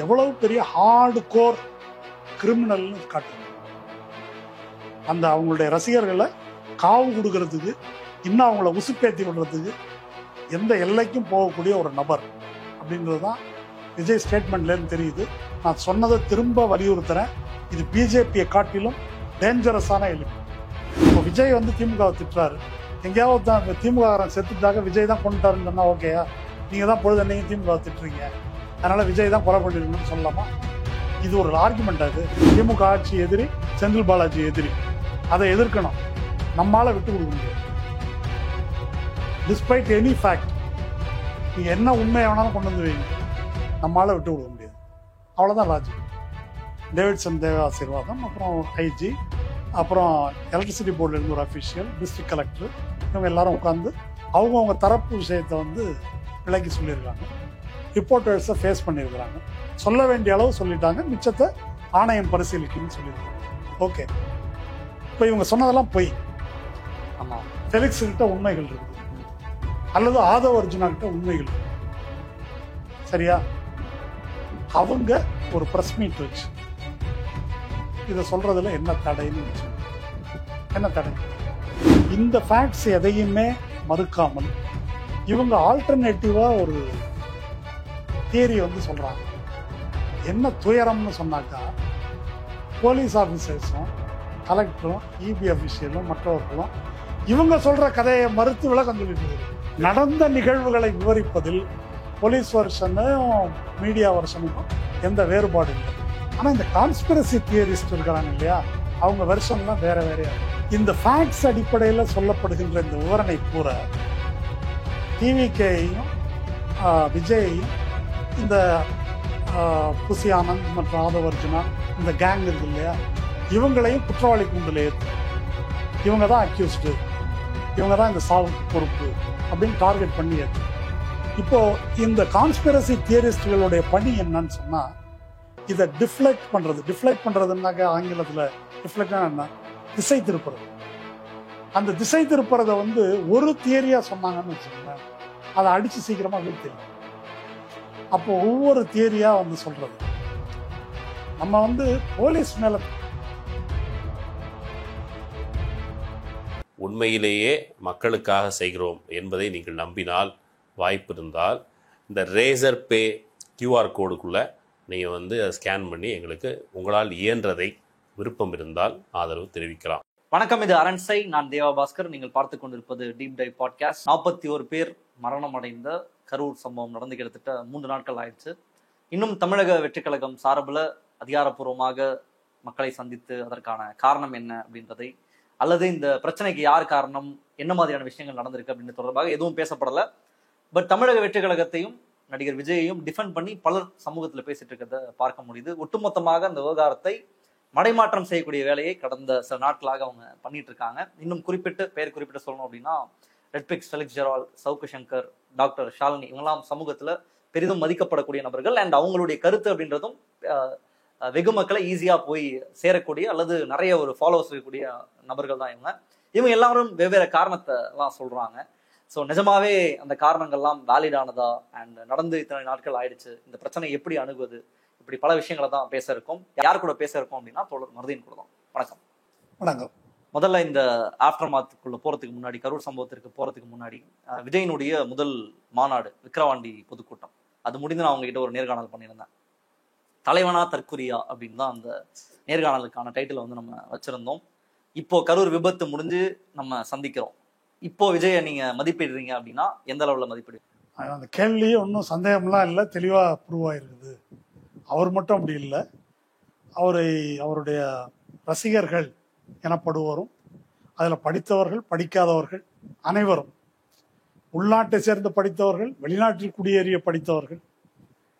எவ்வளவு பெரிய hard core கிரிமினல்னு காட்டுது. அந்த அவங்களுடைய ரசிகர்களை காவு கொடுக்கறதுக்கு, இன்னும் அவங்கள உசுப்பேத்தி விடுறதுக்கு எந்த எல்லைக்கும் போகக்கூடிய ஒரு நபர் அப்படின்றது தான் விஜய் ஸ்டேட்மெண்ட்லேருந்து தெரியுது. நான் சொன்னதை திரும்ப வலியுறுத்துறேன், இது பிஜேபியை காட்டிலும் டேஞ்சரஸான எலிமெண்ட். இப்போ விஜய் வந்து திமுகவை திட்டுறாரு, எங்கேயாவது தான் திமுக செத்துட்டாக்க விஜய் தான் கொண்டுட்டாருன்னு சொன்னால் ஓகேயா? நீங்கள் தான் பொழுது என்னையும் திமுகவை திட்டுறீங்க, அதனால் விஜய் தான் கொலை பண்ணிருக்கணும்னு சொல்லலாமா? இது ஒரு ஆர்குமெண்ட். அது திமுக ஆட்சி எதிரி, செந்தில் பாலாஜி எதிரி, அதை எதிர்க்கணும். நம்மளால விட்டு கொடுக்க முடியாது. டிஸ்பைட் எனி ஃபேக்ட், நீங்கள் என்ன உண்மையை வேணாலும் கொண்டு வந்து வைங்க, நம்மளால விட்டு கொடுக்க முடியாது. அவ்வளோதான் லாஜிக். டேவிட்சன் தேவ ஆசீர்வாதம், அப்புறம் ஐஜி, அப்புறம் எலக்ட்ரிசிட்டி போர்டிலேருந்து ஒரு அஃபிஷியல், டிஸ்ட்ரிக்ட் கலெக்டர், இவங்க எல்லாரும் உட்காந்து அவங்கவுங்க தரப்பு விஷயத்தை வந்து விளக்கி சொல்லியிருக்காங்க. ரிப்போர்ட்டர்ஸை ஃபேஸ் பண்ணியிருக்கிறாங்க. சொல்ல வேண்டிய அளவு சொல்லிட்டாங்க, மிச்சத்தை ஆணையம் பரிசீலிக்குன்னு சொல்லியிருக்காங்க. ஓகே, இப்போ இவங்க சொன்னதெல்லாம் பொய். ஆமாம், ஃபெலிக்ஸ் கிட்ட உண்மைகள் இருக்குது, அல்லது ஆதவ் அர்ஜுனா கிட்ட உண்மைகள் இருக்கு. சரியா? அவங்க ஒரு ப்ரெஸ் மீட் வச்சு இதை சொல்றதுல என்ன தடைன்னு வச்சு, என்ன தடை? இந்த ஃபேக்ட்ஸ் எதையுமே மறுக்காமல் இவங்க ஆல்டர்னேட்டிவா ஒரு தியரியை வந்து சொல்றாங்க. என்ன துயரம்னு சொன்னாக்கா, போலீஸ் ஆஃபீஸர்ஸும் கலெக்டரும் இபி அஃபிஷியலும் மற்றவர்களும் இவங்க சொல்ற கதையை மறுத்து விளக்கம் சொல்லிட்டு நடந்த நிகழ்வுகளை விவரிப்பதில் போலீஸ் வருஷனும் மீடியா வருஷனுக்கும் எந்த வேறுபாடு இல்லை. ஆனால் இந்த கான்ஸ்பிரசி தியரிஸ்ட் இருக்கிறாங்க இல்லையா, அவங்க வெர்ஷன்லாம் வேற வேறையா. இந்த ஃபேக்ட்ஸ் அடிப்படையில் சொல்லப்படுகின்ற இந்த விவரணை கூற டிவிகேயையும் விஜயையும், இந்த புசி ஆனந்த் மற்றும் ஆதவ் அர்ஜுனா, இந்த கேங் இருக்கு இல்லையா, இவங்களையும் குற்றவாளி கூண்டில் ஏற்று இவங்க தான் அக்யூஸ்டு, இவங்க தான் இந்த சாவுக்கு பொறுப்பு அப்படின்னு டார்கெட் பண்ணி ஏற்று. இப்போ இந்த கான்ஸ்பிரசி தியரிஸ்டுகளுடைய பணி என்னன்னு சொன்னா, இதை டிஃப்ளெக்ட் பண்றதுன்னாக்க ஆங்கிலத்தில் டிஃப்ளெக்ட்னா என்ன? திசை திருப்புறது. அந்த திசை திருப்புறதை வந்து ஒரு தியரியா சொன்னாங்கன்னு வச்சுக்கோங்களேன், அதை அடிச்சு சீக்கிரமா வீழ்த்திடலாம். அப்போ ஒவ்வொரு தியரியா வந்து சொல்றது, நம்ம வந்து போலீஸ் மேல உண்மையிலேயே மக்களுக்காக செய்கிறோம் என்பதை நீங்கள் நம்பினால், வாய்ப்பு இருந்தால் இந்த ரேசர் பே கியூஆர் கோடுக்குள்ளே நீங்கள் வந்து அதை ஸ்கேன் பண்ணி எங்களுக்கு உங்களால் இயன்றதை விருப்பம் இருந்தால் ஆதரவு தெரிவிக்கலாம். வணக்கம், இது அரண்சை. நான் தேவா பாஸ்கர். நீங்கள் பார்த்து கொண்டிருப்பது டீப் டைவ் பாட்காஸ்ட். 41 பேர் மரணம் அடைந்த கரூர் சம்பவம் நடந்து கிட்டத்தட்ட 3 நாட்கள் ஆயிடுச்சு. இன்னும் தமிழக வெற்றிக் கழகம் சார்பில் அதிகாரப்பூர்வமாக மக்களை சந்தித்து அதற்கான காரணம் என்ன அப்படின்றதை, அல்லது இந்த பிரச்சனைக்கு யார் காரணம், என்ன மாதிரியான விஷயங்கள் நடந்திருக்கு அப்படின்னு தொடர்பாக எதுவும் பேசப்படலை. பட் தமிழக வெற்றிக் கழகத்தையும் நடிகர் விஜயையும் டிஃபெண்ட் பண்ணி பலர் சமூகத்தில் பேசிட்டு இருக்கிறத பார்க்க முடியுது. ஒட்டுமொத்தமாக அந்த விவகாரத்தை மடைமாற்றம் செய்யக்கூடிய வேலையை கடந்த சில நாட்களாக அவங்க பண்ணிட்டு இருக்காங்க. இன்னும் பெயர் குறிப்பிட்டு சொல்லணும் அப்படின்னா, ரெட்பிக்ஸ், ஃபெலிக்ஸ் ஜெரால், சவுக்கு சங்கர், டாக்டர் ஷாலினி, இவங்கெல்லாம் சமூகத்துல பெரிதும் மதிக்கப்படக்கூடிய நபர்கள். அண்ட் அவங்களுடைய கருத்து அப்படின்றதும் வெகு மக்களை ஈஸியா போய் சேரக்கூடிய அல்லது நிறைய ஒரு ஃபாலோவர்ஸ் இருக்கக்கூடிய நபர்கள் தான் இவங்க எல்லாரும் வெவ்வேறு காரணத்தை எல்லாம் சொல்றாங்க. ஸோ நிஜமாவே அந்த காரணங்கள்லாம் வேலிட் ஆனதா, அண்ட் நடந்து இத்தனை நாட்கள் ஆயிடுச்சு, இந்த பிரச்சனை எப்படி அணுகுவது, இப்படி பல விஷயங்களை தான் பேச இருக்கோம். யார் கூட பேச இருக்கோம் அப்படின்னா தோழர் மருதீன் கூட தான். வணக்கம். வணக்கம். முதல்ல இந்த ஆஃப்டர் மாத்துக்குள்ள போறதுக்கு முன்னாடி, கரூர் சம்பவத்திற்கு போறதுக்கு முன்னாடி, விஜயனுடைய முதல் மாநாடு விக்கிரவாண்டி பொதுக்கூட்டம், அது முடிந்து நான் அவங்க கிட்ட ஒரு நேர்காணல் பண்ணியிருந்தேன். தலைவனா தற்குறியா அப்படின்னு தான் அந்த நேர்காணலுக்கான டைட்டில் வந்து நம்ம வச்சிருந்தோம். இப்போ கரூர் விபத்து முடிஞ்சு நம்ம சந்திக்கிறோம். இப்போ விஜய நீங்க மதிப்பிடுறீங்க அப்படின்னா எந்த அளவுல மதிப்பிடு? அந்த கேள்வியே ஒன்றும் சந்தேகம்லாம் இல்லை, தெளிவா ப்ரூவ் ஆயிருக்குது. அவர் மட்டும் அப்படி இல்லை, அவருடைய ரசிகர்கள் எனப்படுவோரும், அதில் படித்தவர்கள் படிக்காதவர்கள் அனைவரும், உள்நாட்டை சேர்ந்து படித்தவர்கள், வெளிநாட்டில் குடியேறிய படித்தவர்கள்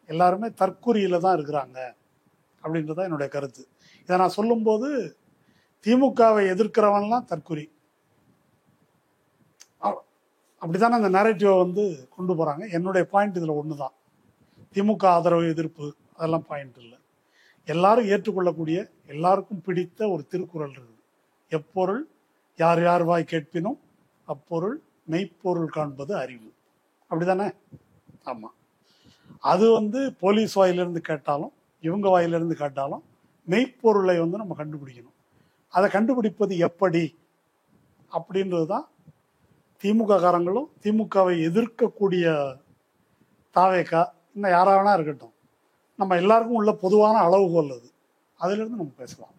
எல்லாருமே தற்குறியில தான் இருக்கிறாங்க அப்படின்றதான் என்னுடைய கருத்து. இதை நான் சொல்லும்போது திமுகவை எதிர்க்கிறவன்லாம் தற்குறி, அப்படித்தானே அந்த நரேட்டிவை வந்து கொண்டு போறாங்க. என்னுடைய பாயிண்ட் இதுல ஒண்ணுதான், திமுக ஆதரவு எதிர்ப்பு அதெல்லாம் பாயிண்ட் இல்லை. எல்லாரும் ஏற்றுக்கொள்ளக்கூடிய, எல்லாருக்கும் பிடித்த ஒரு திருக்குறள் இருக்குது, எப்பொருள் யார் யார் வாய் கேட்பினும் அப்பொருள் மெய்ப்பொருள் காண்பது அறிவு. அப்படிதானே? ஆமா. அது வந்து போலீஸ் வாயிலிருந்து கேட்டாலும் இவங்க வாயிலிருந்து கேட்டாலும் மெய்ப்பொருளை வந்து நம்ம கண்டுபிடிக்கணும். அதை கண்டுபிடிப்பது எப்படி அப்படின்றது தான் திமுக காரங்களும் திமுகவை எதிர்க்கக்கூடிய தாவேக்கா இன்னும் யாரா வேணா இருக்கட்டும், நம்ம எல்லாருக்கும் உள்ள பொதுவான அளவுகோல் அது. அதிலிருந்து நம்ம பேசலாம்.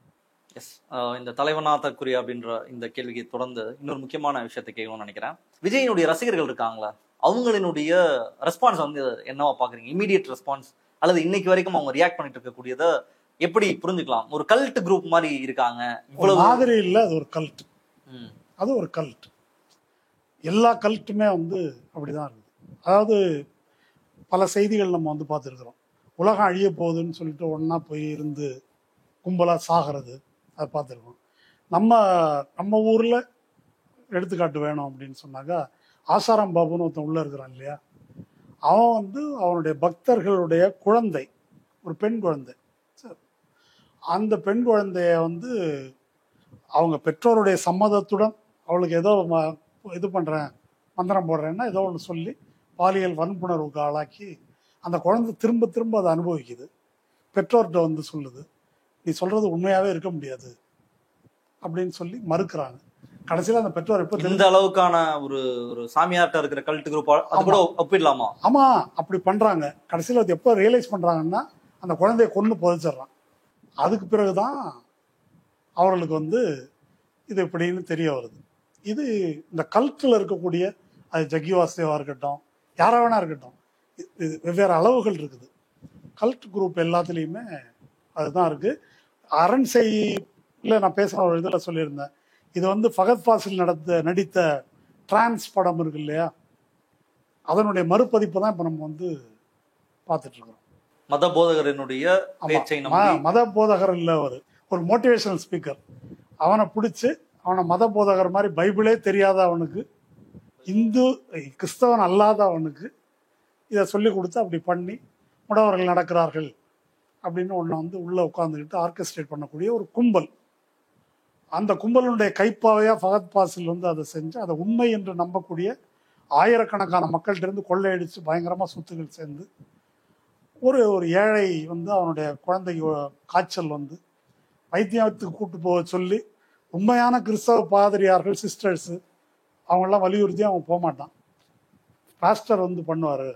எஸ், இந்த தலைவனாத்தக்குரிய அப்படின்ற இந்த கேள்விக்கு தொடர்ந்து இன்னொரு முக்கியமான விஷயத்தை கேட்கணும்னு நினைக்கிறேன். விஜயினுடைய ரசிகர்கள் இருக்காங்களா, அவங்களினுடைய ரெஸ்பான்ஸ் வந்து என்னவா பாக்குறீங்க? இமீடியட் ரெஸ்பான்ஸ் அல்லது இன்னைக்கு வரைக்கும் அவங்க ரியாக்ட் பண்ணிட்டு இருக்கக்கூடியதை எப்படி புரிஞ்சுக்கலாம்? ஒரு கல்ட் குரூப் மாதிரி இருக்காங்க, இவ்வளவு மாதிரி இல்ல, அது ஒரு கல்ட். அது ஒரு கல்ட். எல்லா கல்ட்டுமே வந்து அப்படிதான் இருக்குது. அதாவது பல செய்திகள் நம்ம வந்து பார்த்துருக்குறோம். உலகம் அழிய போகுதுன்னு சொல்லிட்டு ஒன்னா போய் இருந்து கும்பலா சாகிறது, அதை பார்த்துருக்கோம். நம்ம ஊர்ல எடுத்துக்காட்டு வேணும் அப்படின்னு சொன்னாக்கா, ஆசாராம் பாபுன்னு ஒருத்தன் உள்ள இருக்கிறான் இல்லையா, அவன் வந்து அவனுடைய பக்தர்களுடைய குழந்தை, ஒரு பெண் குழந்தை. அந்த பெண் குழந்தைய வந்து அவங்க பெற்றோருடைய சம்மதத்துடன் அவளுக்கு ஏதோ இது பண்றேன், மந்திரம் போடுறேன்னா ஏதோ ஒன்று சொல்லி பாலியல் வன்புணர்வுக்கு ஆளாக்கி அந்த குழந்தை திரும்ப திரும்ப அதை அனுபவிக்குது. பெற்றோர்கிட்ட வந்து சொல்லுது, நீ சொல்றது உண்மையாவே இருக்க முடியாது அப்படின்னு சொல்லி மறுக்கிறாங்க. கடைசியில் அந்த பெற்றோர் எப்ப இந்த அளவுக்கான ஒரு ஒரு சாமியார்ட்ட இருக்கிற கல்ட் குரூப் அது கூட ஒப்பிடலாமா? ஆமா, அப்படி பண்றாங்க. கடைசியில் அது எப்போ ரியலைஸ் பண்றாங்கன்னா அந்த குழந்தைய கொண்டு புதைச்சிடுறான். அதுக்கு பிறகுதான் அவர்களுக்கு வந்து இது இப்படின்னு தெரிய வருது. இது இந்த கல்ட்டில் இருக்கக்கூடிய, அது ஜக்கி வாசுதேவா இருக்கட்டும், யாரா வேணா இருக்கட்டும், இது வெவ்வேறு அளவுகள் இருக்குது. கல்ட் குரூப் எல்லாத்துலேயுமே அதுதான் இருக்கு. அரண்சையில் நான் பேசுகிற ஒரு இதில் சொல்லியிருந்தேன், இது வந்து ஃபகத் ஃபாசில் நடித்த டிரான்ஸ் படம் இருக்கு இல்லையா, அதனுடைய மறுபதிப்பு தான் இப்போ நம்ம வந்து பார்த்துட்டு இருக்கிறோம். மத போதகரனுடைய மத போதகர் இல்லை, ஒரு மோட்டிவேஷனல் ஸ்பீக்கர். அவனை பிடிச்சி அவனை மத போதகர் மாதிரி பைபிளே தெரியாத அவனுக்கு, இந்து கிறிஸ்தவன் அல்லாத அவனுக்கு இதை சொல்லி கொடுத்து அப்படி பண்ணி முடவர்கள் நடக்கிறார்கள் அப்படின்னு ஒன்று வந்து உள்ளே உட்காந்துக்கிட்டு ஆர்கெஸ்ட்ரேட் பண்ணக்கூடிய ஒரு கும்பல். அந்த கும்பலுடைய கைப்பாவையாக ஃபகத் ஃபாசில் வந்து அதை செஞ்சு அதை உண்மை என்று நம்பக்கூடிய ஆயிரக்கணக்கான மக்கள்கிட்ட இருந்து கொள்ளையடித்து பயங்கரமாக சொத்துக்கள் சேர்ந்து ஒரு ஏழை வந்து அவனுடைய குழந்தைக்கு காய்ச்சல் வந்து வைத்தியத்துக்கு கூட்டு போக சொல்லி உண்மையான கிறிஸ்தவ பாதிரியார்கள் சிஸ்டர்ஸு அவங்களாம் வலியுறுத்தி அவன் போக மாட்டான். பாஸ்டர் வந்து பண்ணுவார்,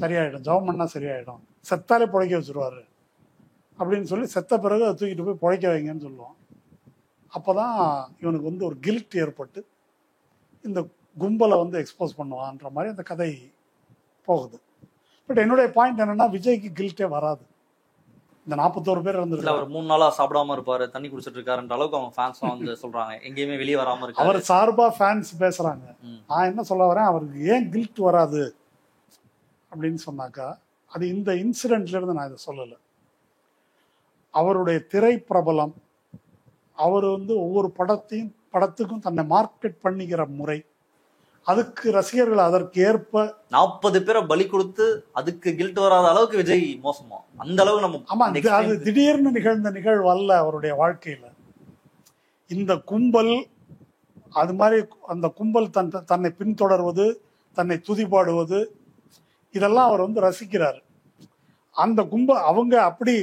சரியாயிடும், ஜெபம் பண்ணால் சரியாயிடும், செத்தாலே பிழைக்க வச்சுருவாரு அப்படின்னு சொல்லி செத்த பிறகு அதை தூக்கிட்டு போய் பிழைக்க வைங்கன்னு சொல்லுவான். அப்போ தான் இவனுக்கு வந்து ஒரு கில்ட் ஏற்பட்டு இந்த கும்பலை வந்து எக்ஸ்போஸ் பண்ணுவான்ற மாதிரி அந்த கதை போகுது. பட் என்னுடைய பாயிண்ட் என்னன்னா, விஜய்க்கு கில்ட்டே வராது. இந்த 41 பேர் இருந்திருக்காரு, அவர் 3 நாளா சாப்பிடாம இருப்பாரு, தண்ணி குடிச்சிட்டு இருக்காருன்ற அளவுக்கு அவங்க ஃபேன்ஸ் வந்து சொல்றாங்க, எங்கேயுமே வெளியே வராம இருக்காரு. அவர் சார்பா ஃபேன்ஸ் பேசுறாங்க. நான் என்ன சொல்ல வரேன், அவருக்கு ஏன் கில்ட் வராது அப்படின்னு சொன்னாக்கா, அது இந்த இன்சிடென்ட்ல இருந்து நான் இதை சொல்லலை. அவருடைய திரை பிரபலம், அவர் வந்து ஒவ்வொரு படத்துக்கும் தன்னை மார்க்கெட் பண்ணிக்கிற முறை, அதுக்கு ரசிகர்கள் அதற்கு ஏற்ப 40 பேரை பலி கொடுத்து அதுக்கு கில்ட் வராத அளவுக்கு விஜய் மோசமா? அந்த அளவுக்கு நம்ம ஆமா, அது திடீர்னு நிகழ்ந்த நிகழ்வு அல்ல அவருடைய வாழ்க்கையில. இந்த கும்பல் அது மாதிரி, அந்த கும்பல் தன்னை பின்தொடர்வது, தன்னை துதிபாடுவது, இதெல்லாம் அவர் வந்து ரசிக்கிறார். அந்த கும்பல் அவங்க அப்படி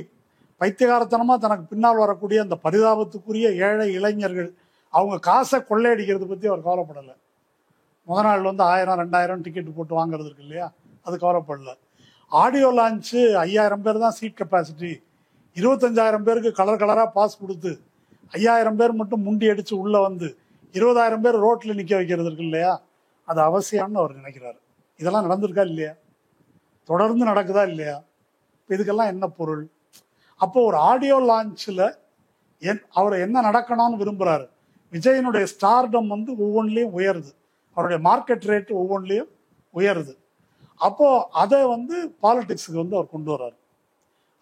பைத்தியகாரத்தனமா தனக்கு பின்னால் வரக்கூடிய அந்த பரிதாபத்துக்குரிய ஏழை இளைஞர்கள் அவங்க காசை கொள்ளையடிக்கிறது பத்தி அவர் கவலைப்படலை. முத நாள் வந்து 1000 2000 டிக்கெட் போட்டு வாங்குறது இருக்கு இல்லையா, அது கவலைப்படல. ஆடியோ லான்ச்சு 5000 பேர் தான் சீட் கெப்பாசிட்டி, 25000 பேருக்கு கலர் கலராக பாஸ் கொடுத்து 5000 பேர் மட்டும் முண்டி அடிச்சு உள்ள வந்து 20000 பேர் ரோட்ல நிற்க வைக்கிறது இருக்கு இல்லையா, அது அவசியம்னு அவர் நினைக்கிறாரு. இதெல்லாம் நடந்திருக்கா இல்லையா, தொடர்ந்து நடக்குதா இல்லையா, இதுக்கெல்லாம் என்ன பொருள்? அப்போ ஒரு ஆடியோ லான்ச்சில் அவர் என்ன நடக்கணும்னு விரும்புகிறாரு. விஜயனுடைய ஸ்டார்டம் வந்து ஒவ்வொன்றிலையும் உயருது, அவருடைய மார்க்கெட் ரேட் ஒவ்வொன்றிலையும் உயருது. அப்போ அதை வந்து பாலிடிக்ஸுக்கு வந்து அவர் கொண்டு வர்றாரு.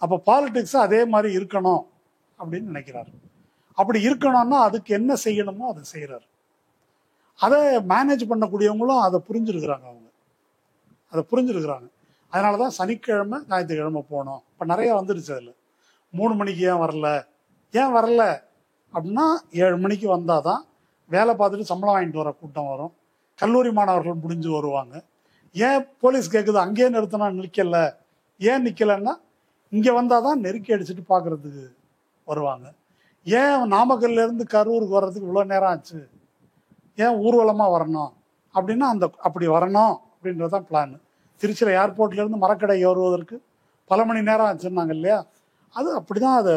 அப்போ பாலிடிக்ஸ் அதே மாதிரி இருக்கணும் அப்படின்னு நினைக்கிறாரு. அப்படி இருக்கணும்னா அதுக்கு என்ன செய்யணுமோ அதை செய்கிறாரு. அதை மேனேஜ் பண்ணக்கூடியவங்களும் அதை புரிஞ்சிருக்கிறாங்க, அவங்க அதை புரிஞ்சிருக்கிறாங்க. அதனால தான் சனிக்கிழமை ஞாயிற்றுக்கிழமை போனோம். இப்போ நிறைய வந்துடுச்சு. அதில் 3 மணிக்கு ஏன் வரல அப்படின்னா, 7 மணிக்கு வந்தால் தான் வேலை பார்த்துட்டு சம்பளம் வாங்கிட்டு வர கூட்டம் வரும், கல்லூரி மாணவர்கள் முடிஞ்சு வருவாங்க. ஏன் போலீஸ் கேட்குது அங்கேயே நிறுத்தினா நிற்கல, ஏன் நிற்கலைன்னா இங்கே வந்தால் தான் நெருக்கி அடிச்சுட்டு பார்க்குறதுக்கு வருவாங்க. ஏன் நாமக்கல்லேருந்து கரூருக்கு வர்றதுக்கு இவ்வளோ நேரம் ஆச்சு, ஏன் ஊர்வலமாக வரணும் அப்படின்னா அப்படி வரணும் அப்படின்றது தான் பிளான். திருச்சியில் ஏர்போர்ட்லேருந்து மரக்கடை ஏறுவதற்கு பல மணி நேரம் ஆச்சுன்னாங்க இல்லையா, அது அப்படி தான் அதை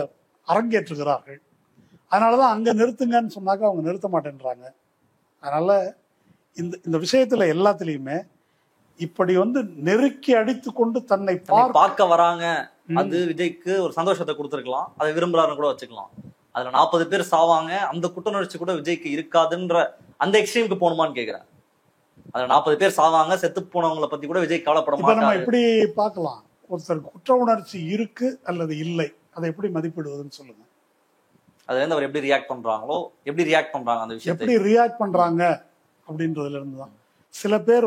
அரங்கேற்றுகிறார்கள். அதனால தான் அங்கே நிறுத்துங்கன்னு சொன்னாக்க அவங்க நிறுத்த மாட்டேன்றாங்க. அதனால் இந்த விஷயத்தில் எல்லாத்துலேயுமே இப்படி நெருக்கி அடித்து கொண்டு தன்னை பார்க்க வராங்க. அது விஜய்க்கு ஒரு சந்தோஷத்தை கொடுத்துருக்கலாம், அதை விரும்புறாருன்னு கூட வச்சுக்கலாம். அதுல 40 பேர் சாவாங்க, அந்த குற்றணர்ச்சி கூட விஜய்க்கு இருக்காதுன்ற அந்த எக்ஸ்ட்ரீமுக்கு போகணுமான்னு கேட்கிறேன். அதுல 40 பேர் சாவாங்க, செத்து போனவங்களை பத்தி கூட விஜய் கவலைப்பட மாட்டாரு. நம்ம எப்படி பார்க்கலாம், ஒருத்தர் குற்ற உணர்ச்சி இருக்கு அல்லது இல்லை, அதை எப்படி மதிப்பிடுவதுன்னு சொல்லுங்க. அதுல இருந்து அவர் எப்படி ரியாக்ட் பண்றாங்க அந்த விஷயம் எப்படி ரியாக்ட் பண்றாங்க அப்படின்றதுல இருந்து தான். சில பேர்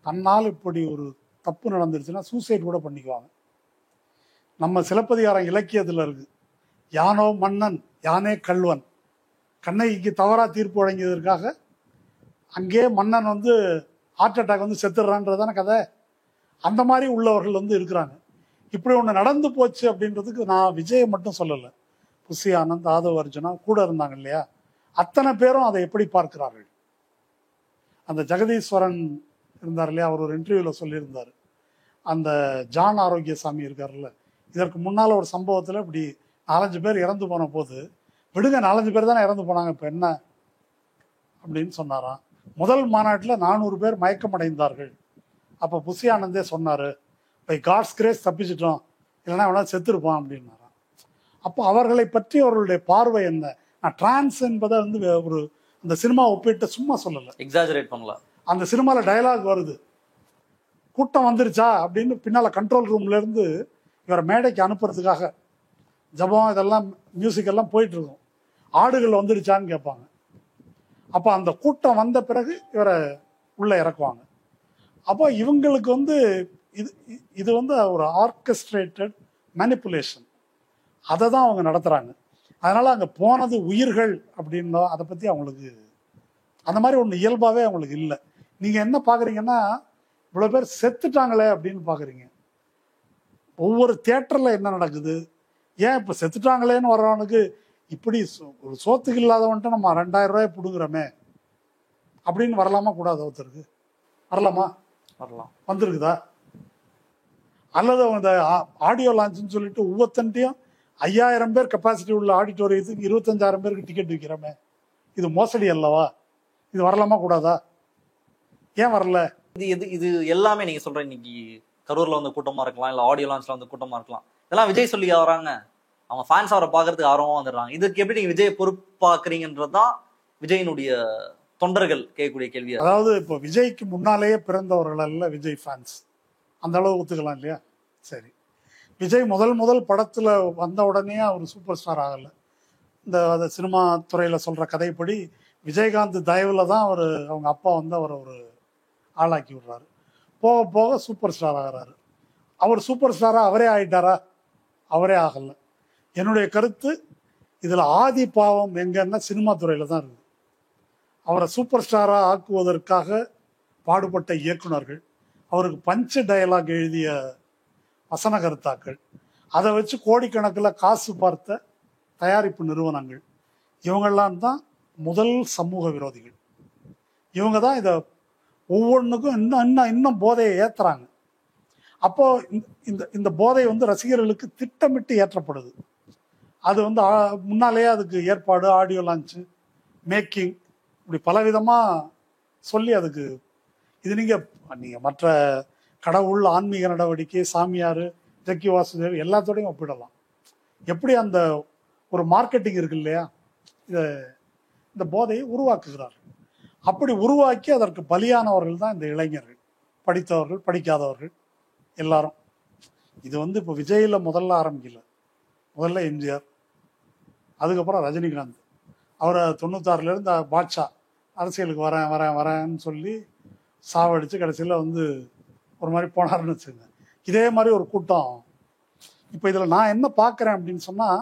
தன்னால் இப்படி ஒரு தப்பு நடந்துருச்சுன்னா சூசைட் கூட பண்ணிக்குவாங்க. நம்ம சிலப்பதிகாரம் இலக்கியத்தில் இருக்கு, யானோ மன்னன் யானே கல்வன். கண்ணகிக்கு தவறா தீர்ப்பு வழங்கியதற்காக அங்கே மன்னன் ஹார்ட் அட்டாக் செத்துடுறான்றதான கதை. அந்த மாதிரி உள்ளவர்கள் இருக்கிறாங்க. இப்படி ஒன்று நடந்து போச்சு அப்படின்றதுக்கு நான் விஜயை மட்டும் சொல்லலை, புசி ஆனந்த், ஆதவ் அர்ஜுனா கூட இருந்தாங்க இல்லையா, அத்தனை பேரும் அதை எப்படி பார்க்கிறார்கள். அந்த ஜெகதீஸ்வரன் இருந்தார் இல்லையா, அவர் ஒரு இன்டர்வியூவில் சொல்லியிருந்தார், அந்த ஜான் ஆரோக்கியசாமி இருக்காருல்ல, இதற்கு முன்னால் ஒரு சம்பவத்தில் இப்படி 4-5 பேர் இறந்து போன போது, விடுங்க 4-5 பேர் தானே இறந்து போனாங்க, இப்போ என்ன அப்படின்னு சொன்னாராம். முதல் மாநாட்டில் 400 பேர் மயக்கமடைந்தார்கள். அப்போ புசி ஆனந்தே சொன்னார், பை காட்ஸ் கிரேஸ் தப்பிச்சிட்டோம், இல்லைன்னா வேணா செத்துருப்பான் அப்படின்னாராம். அப்போ அவர்களை பற்றி அவர்களுடைய பார்வை என்ன? நான் டிரான்ஸ் என்பதை ஒரு அந்த சினிமா ஒப்பிட்டு சும்மா சொல்லலை, எக்ஸாஜரேட் பண்ணல. அந்த சினிமாவில் டயலாக் வருது, கூட்டம் வந்துருச்சா அப்படின்னு பின்னால் கண்ட்ரோல் ரூம்லேருந்து இவரை மேடைக்கு அனுப்புறதுக்காக ஜபம் இதெல்லாம் மியூசிக் எல்லாம் போயிட்டு இருக்கும், ஆடுகள் வந்துருச்சான்னு கேட்பாங்க. அப்போ அந்த கூட்டம் வந்த பிறகு இவரை உள்ளே இறக்குவாங்க. அப்போ இவங்களுக்கு இது ஒரு ஆர்கெஸ்ட்ரேட்டட் மேனிப்புலேஷன், அதை தான் அவங்க நடத்துகிறாங்க. அதனால் அங்கே போனது உயிர்கள் அப்படின்னோ அதை பற்றி அவங்களுக்கு அந்த மாதிரி ஒன்று இயல்பாகவே அவங்களுக்கு இல்லை. நீங்கள் என்ன பார்க்குறீங்கன்னா, இவ்வளோ பேர் செத்துட்டாங்களே அப்படின்னு பார்க்குறீங்க. ஒவ்வொரு தியேட்டரில் என்ன நடக்குது, ஏன் இப்போ செத்துட்டாங்களேன்னு வர்றவனுக்கு இப்படி ஒரு சோத்துக்கு இல்லாதவன்ட்டு நம்ம 2000 ரூபாய் பிடுங்குறோமே அப்படின்னு வரலாமா கூடாது? ஒருத்தருக்கு வரலாமா? வரலாம். வந்துருக்குதா? அல்லது அந்த ஆடியோ லான்ச்சுன்னு சொல்லிட்டு ஒவ்வொருத்தன்ட்டையும் 5000 பேர் கெப்பாசிட்டி உள்ள ஆடிட்டோரியத்துக்கு 25,000 பேருக்கு டிக்கெட் விற்கிறோமே, இது மோசடி அல்லவா? இது வரலாமா கூடாதா? ஏன் வரல? இது எல்லாமே நீங்க சொல்ற, இன்னைக்கு கரூர்ல கூட்டமா இருக்கலாம், இல்ல ஆடியோ லான்ச்ல கூட்டமா இருக்கலாம், இதெல்லாம் விஜய் சொல்லி வராங்க. அவங்க ஃபேன்ஸ் அவரை பாக்குறதுக்கு ஆர்வமா வந்துடுறாங்க. இதுக்கு எப்படி நீங்க விஜய் பொறுப்பாக்குறீங்கன்றதுதான் விஜயினுடைய தொண்டர்கள் கேட்கக்கூடிய கேள்வி. அதாவது இப்போ விஜய்க்கு முன்னாலேயே பிறந்தவர்கள் அல்ல விஜய் ஃபேன்ஸ், அந்த அளவு ஒத்துக்கலாம் இல்லையா? சரி, விஜய் முதல் படத்துல வந்த உடனே அவர் சூப்பர் ஸ்டார் ஆகலை. இந்த சினிமா துறையில சொல்ற கதைப்படி விஜயகாந்த் தயவுல தான் அவங்க அப்பா அவரை ஒரு ஆளாக்கி விடுறாரு. போக போக சூப்பர் ஸ்டார் ஆகிறாரு. அவர் சூப்பர் ஸ்டாரா அவரே ஆயிட்டாரா? அவரே ஆகலை. என்னுடைய கருத்து, இதுல ஆதி பாவம் எங்கன்னா சினிமா துறையில தான் இருக்குது. அவரை சூப்பர் ஸ்டாரா ஆக்குவதற்காக பாடுபட்ட இயக்குனர்கள், அவருக்கு பஞ்ச டயலாக் எழுதிய வசன கருத்தாக்கள், அதை வச்சு கோடிக்கணக்கில் காசு பார்த்த தயாரிப்பு நிறுவனங்கள், இவங்கெல்லாம் தான் முதல் சமூக விரோதிகள். இவங்க தான் இதை ஒவ்வொன்றுக்கும் இன்னும் போதையை ஏற்றுறாங்க. அப்போ இந்த போதை ரசிகர்களுக்கு திட்டமிட்டு ஏற்றப்படுது. அது முன்னாலேயே அதுக்கு ஏற்பாடு, ஆடியோ லான்ச்சு, மேக்கிங், இப்படி பலவிதமாக சொல்லி அதுக்கு இது நீங்கள் மற்ற கடவுள், ஆன்மீக நடவடிக்கை, சாமியார், ஜக்கி வாசுதேவ் எல்லாத்தோடையும் ஒப்பிடலாம். எப்படி அந்த ஒரு மார்க்கெட்டிங் இருக்கு இல்லையா, இந்த போதையை உருவாக்குகிறார். அப்படி உருவாக்கி அதற்கு பலியானவர்கள் தான் இந்த இளைஞர்கள், படித்தவர்கள், படிக்காதவர்கள் எல்லாரும். இது இப்போ விஜயில் முதல்ல ஆரம்பிக்கல, முதல்ல எம்ஜிஆர், அதுக்கப்புறம் ரஜினிகாந்த். அவரை 96லேருந்து பாட்ஷா அரசியலுக்கு வரேன்னு சொல்லி சாவடிச்சு கடைசியில் ஒரு மாதிரி போனாருன்னு வச்சுங்க. இதே மாதிரி ஒரு கூட்டம். இப்போ இதில் நான் என்ன பார்க்குறேன் அப்படின்னு சொன்னால்,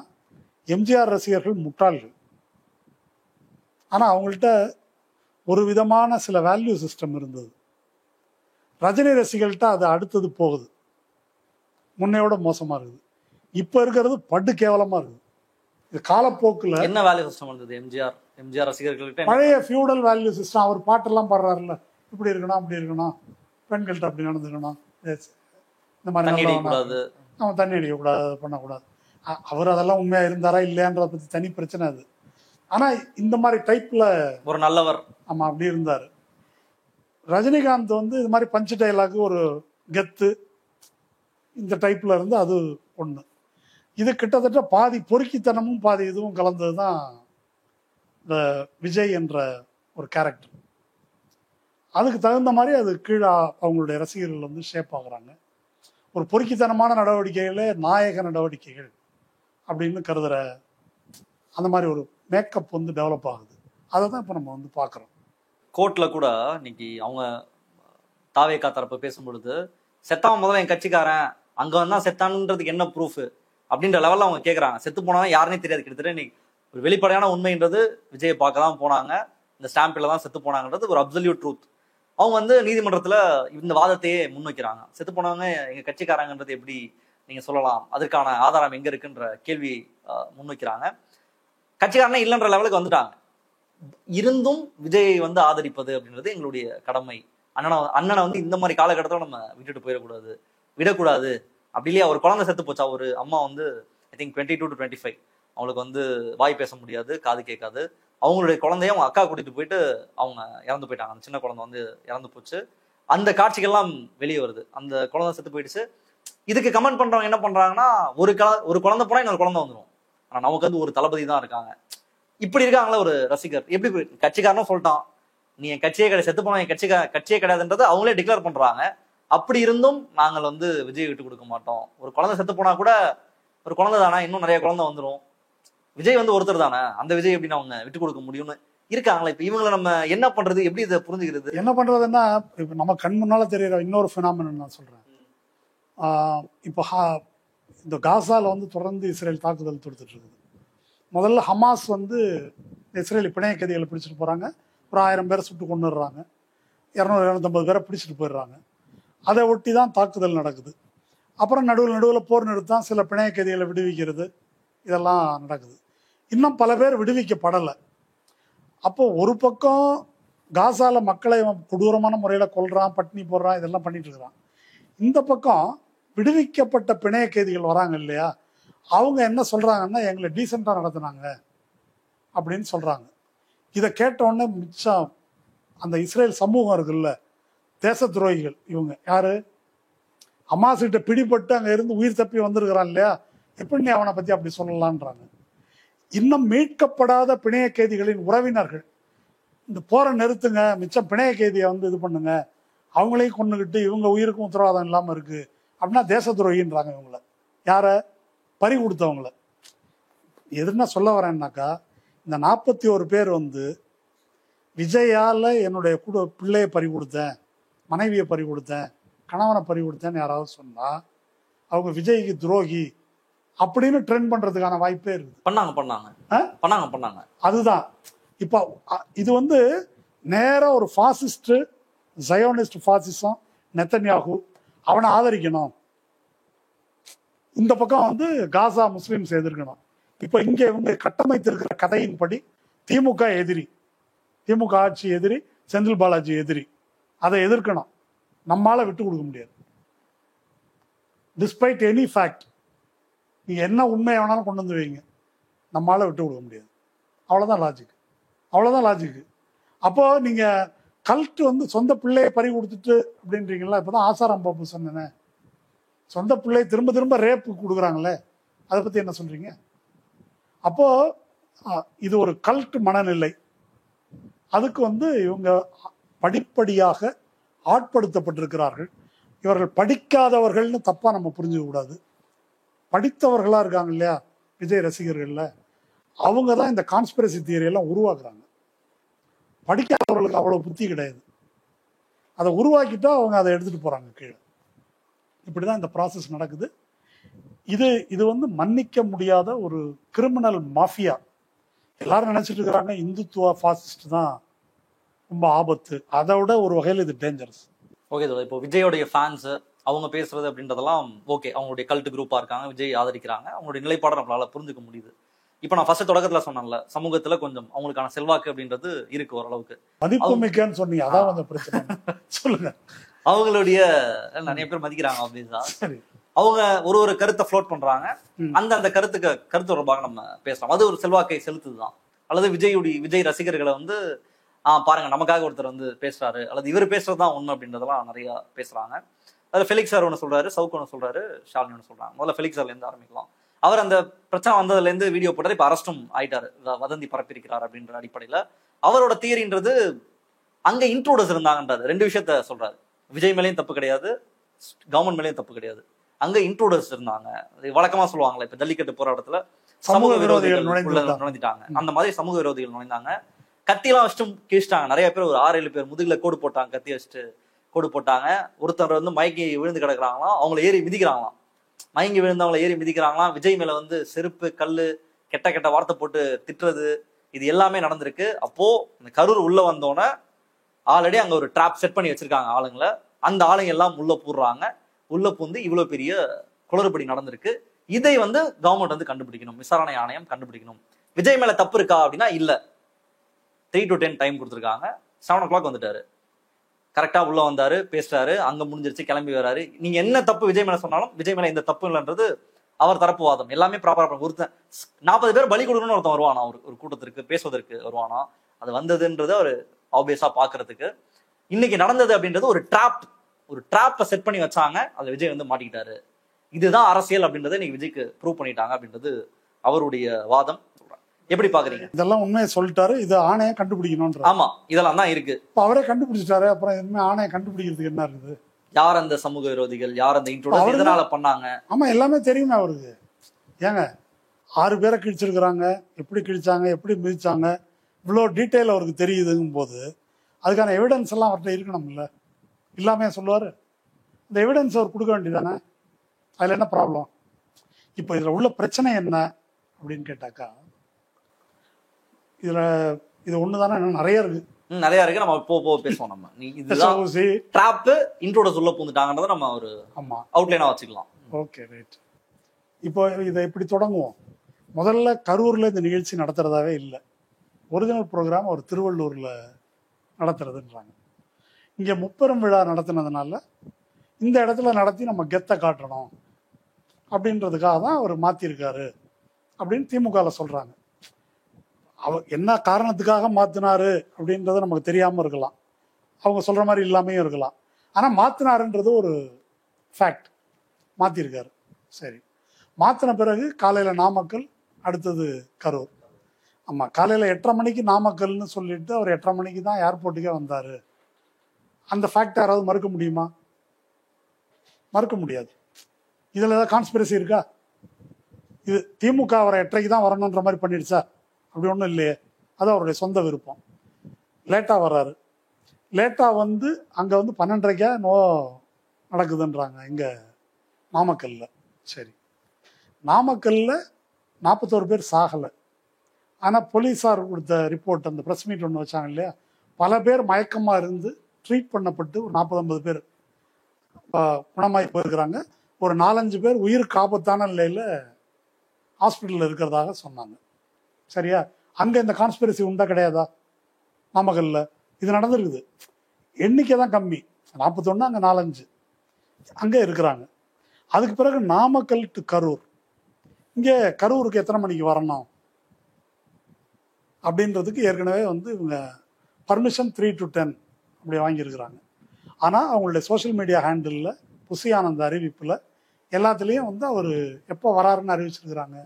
எம்ஜிஆர் ரசிகர்கள் முட்டாள்கள். ஆனால் அவங்கள்ட்ட ஒரு விதமான சில வேல்யூ சிஸ்டம் இருந்தது. ரஜினி ரசிகர்கள்ட்ட அது அடுத்தது போகுது, முன்னையோட மோசமா இருக்குது. இப்ப இருக்கிறது படு கேவலமா இருக்குது. இது காலப்போக்குல என்ன வேல்யூ சிஸ்டம் வந்தது? எம்ஜிஆர் ரசிகர்கள்ட்ட பழைய ஃபியூடல் வேல்யூ சிஸ்டம். அவர் பாட்டெல்லாம் பாடுறாருல்ல, இப்படி இருக்கணும் அப்படி இருக்கணும், பெண்கள்கிட்ட அப்படி நடந்துக்கணும், இந்த மாதிரி நம்ம தண்ணி அடிக்கக்கூடாது, பண்ணக்கூடாது. அவர் அதெல்லாம் உண்மையா இருந்தாரா இல்லையான்றத பத்தி தனி பிரச்சனை அது. ஆனா இந்த மாதிரி டைப்ல ஒரு நல்லவர், ஆமா அப்படி இருந்தாரு. ரஜினிகாந்த் வந்து இது மாதிரி பஞ்சு டைலாக், ஒரு கெத்து, இந்த டைப்ல இருந்து அது ஒண்ணு. இது கிட்டத்தட்ட பாதி பொறுக்கித்தனமும் பாதி இதுவும் கலந்தது தான் இந்த விஜய் என்ற ஒரு கேரக்டர். அதுக்கு தகுந்த மாதிரி அது கீழே அவங்களுடைய ரசிகர்கள் வந்து ஷேப் ஆகுறாங்க. ஒரு பொறுக்கித்தனமான நடவடிக்கைகளே நாயக நடவடிக்கைகள் அப்படின்னு கருதுற அந்த மாதிரி ஒரு மேக்கப் வந்து டெவலப் ஆகுது. அதை தான் இப்போ நம்ம வந்து பார்க்குறோம். கோர்ட்ல கூட இன்னைக்கு அவங்க தாவேகா தரப்பு பேசும்பொழுது, செத்தான் முதல்ல என் கட்சிக்காரன், அங்க வந்தா செத்தான்றதுக்கு என்ன ப்ரூஃப் அப்படின்ற லெவலில் அவங்க கேட்குறாங்க. செத்து போனா யாருன்னே தெரியாது. கிட்டத்தட்ட இன்னைக்கு ஒரு வெளிப்படையான உண்மைன்றது விஜயை பார்க்க தான் போனாங்க, இந்த ஸ்டாம்பில் தான் செத்து போனாங்கன்றது ஒரு அப்சல்யூட் ட்ரூத். அவங்க வந்து நீதிமன்றத்தில் இந்த வாதத்தையே முன்வைக்கிறாங்க. செத்து போனவங்க எங்கள் கட்சிக்காரங்கன்றது எப்படி நீங்கள் சொல்லலாம், அதற்கான ஆதாரம் எங்கே இருக்குன்ற கேள்வி முன்வைக்கிறாங்க. கட்சிக்காரனே இல்லைன்ற லெவலுக்கு வந்துட்டாங்க. இருந்தும் விஜயை வந்து ஆதரிப்பது அப்படின்றது எங்களுடைய கடமை. அண்ணனை வந்து இந்த மாதிரி காலகட்டத்தில் நம்ம விடக்கூடாது. அப்படி இல்லையா, ஒரு குழந்தை செத்து போச்சா, ஒரு அம்மா வந்து ஐ திங்க் 22 to 25, அவங்களுக்கு வந்து வாய் பேச முடியாது, காது கேட்காது. அவங்களுடைய குழந்தைய அவங்க அக்கா கூட்டிட்டு போயிட்டு அவங்க இறந்து போயிட்டாங்க. அந்த சின்ன குழந்தை வந்து இறந்து போச்சு. அந்த காட்சிகள்லாம் வெளியே வருது. அந்த குழந்தை செத்து போயிடுச்சு. இதுக்கு கமெண்ட் பண்றவங்க என்ன பண்றாங்கன்னா, ஒரு குழந்தை போனா இன்னொரு குழந்தை வந்துடும், ஆனா நமக்கு வந்து ஒரு தளபதி தான் இருக்காங்க. இப்படி இருக்காங்களா ஒரு ரசிகர்? எப்படி கட்சிக்காரனும் சொல்லிட்டான், நீ என் கட்சியே கிடையாது, செத்து போனா என் கட்சியே கிடையாதுன்றது அவங்களே டிக்ளேர் பண்றாங்க. அப்படி இருந்தும் நாங்கள் வந்து விஜய் விட்டு கொடுக்க மாட்டோம். ஒரு குழந்தை செத்து போனா கூட ஒரு குழந்தை தானே, இன்னும் நிறைய குழந்தை வந்துடும், விஜய் வந்து ஒருத்தர் தானே, அந்த விஜய் எப்படின்னு அவங்க விட்டு கொடுக்க முடியும்னு இருக்காங்களா? இப்ப இவங்களை நம்ம என்ன பண்றது, எப்படி இதை புரிஞ்சுக்கிறது? என்ன பண்றதுன்னா, இப்ப நம்ம கண் முன்னால தெரியற இன்னொரு பினாமினன் நான் சொல்றேன். இப்போ இந்த காசால வந்து தொடர்ந்து இஸ்ரேல் தாக்குதல் தொடுத்துட்டு இருக்குது. முதல்ல ஹமாஸ் வந்து இஸ்ரேலி பிணைய கைதிகளை பிடிச்சிட்டு போறாங்க, ஒரு 1000 பேரை சுட்டு கொண்டுடுறாங்க, 200-250 பேரை பிடிச்சிட்டு போயிடுறாங்க. அதை ஒட்டி தான் தாக்குதல் நடக்குது. அப்புறம் நடுவில் போர் நிறுத்தம், சில பிணைய கைதிகளை விடுவிக்கிறது, இதெல்லாம் நடக்குது. இன்னும் பல பேர் விடுவிக்கப்படலை. அப்போ ஒரு பக்கம் காசால மக்களை கொடூரமான முறையில் கொல்றான், பட்டினி போடுறான், இதெல்லாம் பண்ணிட்டு இருக்கிறான். இந்த பக்கம் விடுவிக்கப்பட்ட பிணைய கைதிகள் வராங்க இல்லையா, அவங்க என்ன சொல்றாங்கன்னா, எங்களை டீசெண்டாக நடத்துனாங்க அப்படின்னு சொல்றாங்க. இதை கேட்டவுடனே மிச்சம் அந்த இஸ்ரேல் சமூகம் இருக்குல்ல, தேச துரோகிகள், இவங்க யாரு, ஹமாஸ் கிட்ட பிடிபட்டு அங்க இருந்து உயிர் தப்பி வந்திருக்கிறான் இல்லையா, எப்படி அவனை பத்தி அப்படி சொல்லலான்றாங்க. இன்னும் மீட்கப்படாத பிணைய கைதிகளின் உறவினர்கள், இந்த போரை நிறுத்துங்க, மிச்சம் பிணைய கைதியை வந்து இது பண்ணுங்க, அவங்களையும் கொண்டுகிட்டு இவங்க உயிருக்கும் உத்தரவாதம் இல்லாம இருக்கு அப்படின்னா தேச துரோகின்றாங்க இவங்கள. யார? பறி கொடுத்தவங்கள. எதுனா சொல்ல வரேன்னாக்கா, இந்த 41 பேர் வந்து விஜயால என்னுடைய பிள்ளையை பறி கொடுத்தேன், மனைவியை பறி கொடுத்தேன், கணவனை பறி கொடுத்தேன்னு யாராவது சொன்னா அவங்க விஜய்க்கு துரோகி அப்படின்னு ட்ரெண்ட் பண்றதுக்கான வாய்ப்பே இருக்குது. பண்ணாங்க. அதுதான் இப்போ இது வந்து நேரா ஒரு ஃபாசிஸ்ட், ஜயோனிஸ்ட் ஃபாசிசம், நெத்தன்யாகு, அவனை ஆதரிக்கணும். இந்த பக்கம் வந்து காசா முஸ்லிம்ஸ் எதிர்க்கணும். இப்போ இங்க இவங்க கட்டமைத்திருக்கிற கதையின்படி திமுக எதிரி, திமுக ஆட்சி எதிரி, செந்தில் பாலாஜி எதிரி, அதை எதிர்க்கணும். நம்மால விட்டு கொடுக்க முடியாது. டிஸ்பைட் எனி ஃபேக்ட், நீங்க என்ன உண்மையை வேணாலும் கொண்டு வந்து வைங்க, நம்மால விட்டு கொடுக்க முடியாது. அவ்வளவுதான் லாஜிக். அப்போ நீங்க கல்ட் வந்து சொந்த பிள்ளையை பறி கொடுத்துட்டு அப்படின்றீங்களா? இப்பதான் ஆசாராம் பாபு சொன்னேன், சொந்த பிள்ளை திரும்ப ரேப்பு கொடுக்குறாங்களே, அதை பத்தி என்ன சொல்றீங்க? அப்போ இது ஒரு கல்ட் மனநிலை. அதுக்கு வந்து இவங்க படிப்படியாக ஆட்படுத்தப்பட்டிருக்கிறார்கள். இவர்கள் படிக்காதவர்கள்னு தப்பா நம்ம புரிஞ்சுக்க கூடாது. படித்தவர்களா இருக்காங்க இல்லையா விஜய் ரசிகர்கள்ல, அவங்க தான் இந்த கான்ஸ்பிரசி தியரி எல்லாம் உருவாக்குறாங்க. படிக்காதவர்களுக்கு அவ்வளவு புத்தி கிடையாது. அதை உருவாக்கிட்டா அவங்க அதை எடுத்துட்டு போறாங்க கீழே. இப்படிதான் இந்த ப்ராசஸ் நடக்குது. இது வந்து மன்னிக்க முடியாத ஒரு கிரிமினல் மாஃபியா. எல்லாரும் நினைச்சிட்டு இருக்கிறாங்க இந்துத்துவ ஃபாசிஸ்ட் தான் ரொம்ப ஆபத்து. அதை விட ஒரு வகையில் இது டேஞ்சரஸ். ஓகே தோழர், இப்போ விஜயோடைய ஃபேன்ஸ் அவங்க பேசுறது அப்படின்றதெல்லாம் ஓகே, அவங்களுடைய கல்ட் குரூப்பா இருக்காங்க, விஜய் ஆதரிக்கிறாங்க, அவங்களுடைய நிலைப்பாடை நம்மளால புரிஞ்சுக்க முடியுது. இப்போ நான் ஃபர்ஸ்ட் தொடக்கத்துல சொன்னேன்ல, சமூகத்துல கொஞ்சம் அவங்களுக்கான செல்வாக்கு அப்படின்றது இருக்கு ஓரளவுக்கு. மதிப்பு மிக்கன்னு சொன்னீங்க, அதான் அந்த பிரச்சனை. சொல்லுங்க. அவங்களுடைய நிறைய பேர் மதிக்கிறாங்க அப்படின்னா, சரி, அவங்க ஒரு கருத்தை ஃப்ளோட் பண்றாங்க, அந்த கருத்து தொடர்பாக நம்ம பேசலாம். அது ஒரு செல்வாக்கை செலுத்துதுதான். அல்லது விஜய் ரசிகர்களை வந்து பாருங்க நமக்காக ஒருத்தர் வந்து பேசுறாரு, அல்லது இவர் பேசுறதுதான் ஒண்ணு அப்படின்றதெல்லாம் நிறைய பேசுறாங்க. அதுல ஃபெலிக்ஸ் சார் ஒன்று சொல்றாரு, சவுக் ஒன்று சொல்றாரு, ஷாலினி ஒன்று சொல்றாங்க. முதல்ல ஃபெலிக்ஸ் சார்ல இருந்து ஆரம்பிக்கலாம். அவர் அந்த பிரச்சனை வந்ததுல இருந்து வீடியோ போட்டாரு, இப்ப அரெஸ்டும் ஆயிட்டாரு, வதந்தி பரப்பியிருக்கிறார் அப்படின்ற அடிப்படையில. அவரோட தியரின்றது அங்க இன்ட்ரூடர்ஸ் இருந்தாங்கன்றாரு. ரெண்டு விஷயத்த சொல்றாரு, விஜய் மேலேயும் தப்பு கிடையாது, கவர்மெண்ட் மேலேயும் தப்பு கிடையாது, அங்க இன்ட்ரூடர்ஸ் இருந்தாங்க. வழக்கமா சொல்லுவாங்களே, இப்ப ஜல்லிக்கட்டு போராட்டத்துல சமூக விரோதிகள் நுழைஞ்சிட்டாங்க, அந்த மாதிரி சமூக விரோதிகள் நுழைந்தாங்க. கத்தியெல்லாம் வச்சுட்டு கிழிச்சிட்டாங்க. நிறைய பேர், ஒரு 6-7 பேர் முதுகுல கோடு போட்டாங்க, கத்தி வச்சுட்டு கோடு போட்டாங்க. ஒருத்தர் வந்து மயங்கி விழுந்து கிடக்குறாங்களாம், அவங்கள ஏறி மிதிக்கிறாங்களாம், மயங்கி விழுந்தவங்களை ஏறி மிதிக்கிறாங்களாம். விஜய் மேல வந்து செருப்பு, கல்லு, கெட்ட வார்த்தை போட்டு திட்டுறது, இது எல்லாமே நடந்திருக்கு. அப்போ இந்த கரூர் உள்ள வந்தோன்னே ஆல்ரெடி அங்க ஒரு ட்ராப் செட் பண்ணி வச்சிருக்காங்க ஆளுங்களை. அந்த ஆளுங்க எல்லாம் உள்ள பூடுறாங்க. உள்ள பூந்து இவ்வளவு பெரிய குளறுபடி நடந்திருக்கு. இதை வந்து கவர்மெண்ட் வந்து கண்டுபிடிக்கணும், விசாரணை ஆணையம் கண்டுபிடிக்கணும். விஜய் மேல தப்பு இருக்கா அப்படின்னா இல்ல. 3 to 10 டைம் கொடுத்துருக்காங்க. 7 o'clock வந்துட்டாரு, கரெக்டா உள்ள வந்தாரு, பேசுறாரு, அங்க முடிஞ்சிருச்சு, கிளம்பி வராரு. நீங்க என்ன தப்பு விஜய் மேல சொன்னாலும் விஜய் மேல இந்த தப்பு இல்லைன்றது அவர் தரப்பு வாதம். எல்லாமே ப்ராப்பரா. ஒருத்தன் 40 பேர் பலி கொடுக்கணும்னு ஒருத்தன் வருவானா, ஒரு கூட்டத்திற்கு பேசுவதற்கு வருவானா, அது வந்ததுன்றது அவர் ஆப்வியஸா பாக்குறதுக்கு. இன்னைக்கு நடந்தது அப்படின்றது ஒரு ட்ராப்பை செட் பண்ணி வச்சாங்க, அதுல விஜய் வந்து மாட்டிக்கிட்டாரு. இதுதான் அரசியல் அப்படின்றத இன்னைக்கு விஜய்க்கு ப்ரூவ் பண்ணிட்டாங்க அப்படின்றது அவருடைய வாதம். எப்படி பாக்குறீங்க? இதெல்லாம் உண்மையை சொல்லிட்டாரு, இது ஆணையம் கண்டுபிடிக்கணும். ஆமா, இதெல்லாம் தான் இருக்கு. இப்ப அவரே கண்டுபிடிச்சிட்டாரு, அப்புறம் எதுவுமே ஆணையம் கண்டுபிடிக்கிறதுக்கு என்ன இருக்குது? யார் அந்த சமூக விரோதிகள், யார் அந்த இன்ட்ரோடக்ஷன் எதனால பண்ணாங்க? ஆமா, எல்லாமே தெரியுமே அவருக்கு. ஏங்க 6 பேரை கிழிச்சிருக்கிறாங்க, எப்படி கிழிச்சாங்க, எப்படி மிதிச்சாங்க, இவ்வளோ டீட்டெயில் அவருக்கு தெரியுதுங்கும் போது அதுக்கான எவிடன்ஸ் எல்லாம் அவர்கிட்ட இருக்கணும்ல. இல்லாமே சொல்லுவாரு. இந்த எவிடன்ஸ் அவர் கொடுக்க வேண்டியதானே, அதுல என்ன ப்ராப்ளம்? இப்போ இதுல உள்ள பிரச்சனை என்ன அப்படின்னு கேட்டாக்கா, இது ஒண்ணுதானே, நிறைய இருக்கு. நம்ம போ பேசுவோம். நம்ம இதுதான் ட்ராப், இன்ட்ரோடக்ஷன் உள்ள பூந்துட்டாங்கன்றத நம்ம ஒரு அவுட்லைனா வச்சுக்கலாம். Okay, right. இப்போ இதை இப்படி தொடங்குவோம். முதல்ல கரூர்ல இந்த நிகழ்ச்சி நடத்துறதாவே இல்லை. ஒரிஜினல் ப்ரோக்ராம் ஒரு திருவள்ளூர்ல நடத்துறதுன்றாங்க. இங்க முப்பெரும் விழா நடத்தினதுனால இந்த இடத்துல நடத்தி நம்ம கெத்தை காட்டணும் அப்படின்றதுக்காக தான் அவர் மாத்திருக்காரு அப்படின்னு திமுக சொல்றாங்க. அவர் என்ன காரணத்துக்காக மாத்தினாரு அப்படின்றது நமக்கு தெரியாம இருக்கலாம், அவங்க சொல்ற மாதிரி இல்லாமையும் இருக்கலாம். ஆனா மாத்தினாருன்றது ஒரு ஃபேக்ட். மாத்திருக்காரு. சரி, மாத்தின பிறகு காலையில நாமக்கல், அடுத்தது கரூர். ஆமா, காலையில 8:30 மணிக்கு நாமக்கல்னு சொல்லிட்டு அவர் 8:30 மணிக்கு தான் ஏர்போர்ட்டுக்கே வந்தாரு. அந்த ஃபேக்ட் யாராவது மறுக்க முடியுமா? மறுக்க முடியாது. இதுல ஏதாவது கான்ஸ்பிரசி இருக்கா? இது திமுக அவரை 8:30க்கு தான் வரணுன்ற மாதிரி பண்ணிடுச்சா? அப்படி ஒன்றும் இல்லையே, அது அவருடைய சொந்த விருப்பம். லேட்டா வர்றாரு, லேட்டா வந்து அங்க வந்து 12:30 நடக்குதுன்றாங்க இங்க நாமக்கல்ல. சரி, நாமக்கல்ல 41 பேர் சாகலை. ஆனா போலீஸார் கொடுத்த ரிப்போர்ட், அந்த பிரஸ் மீட் ஒன்று வச்சாங்க இல்லையா, பல பேர் மயக்கமா இருந்து ட்ரீட் பண்ணப்பட்டு ஒரு 40-50 பேர் குணமாய் போயிருக்கிறாங்க. ஒரு 4-5 பேர் உயிருக்கு ஆபத்தான நிலையில ஹாஸ்பிட்டல்ல இருக்கிறதாக சொன்னாங்க. சரியா? அங்க இந்த கான்ஸ்பிரசி உண்டா கிடையாதா? நாமக்கல்ல இது நடந்திருக்குது. எண்ணிக்கை தான் கம்மி, 41, அங்க 4-5 அங்க இருக்கிறாங்க. அதுக்கு பிறகு நாமக்கல் டு கரூர். இங்க கரூருக்கு எத்தனை மணிக்கு வரணும் அப்படின்றதுக்கு ஏற்கனவே வந்து இவங்க பர்மிஷன் 3 to 10 அப்படி வாங்கியிருக்கிறாங்க. ஆனால் அவங்களுடைய social media handle Bussy Anand அறிவிப்பில் எல்லாத்துலேயும் வந்து அவர் எப்போ வராருன்னு அறிவிச்சிருக்கிறாங்க.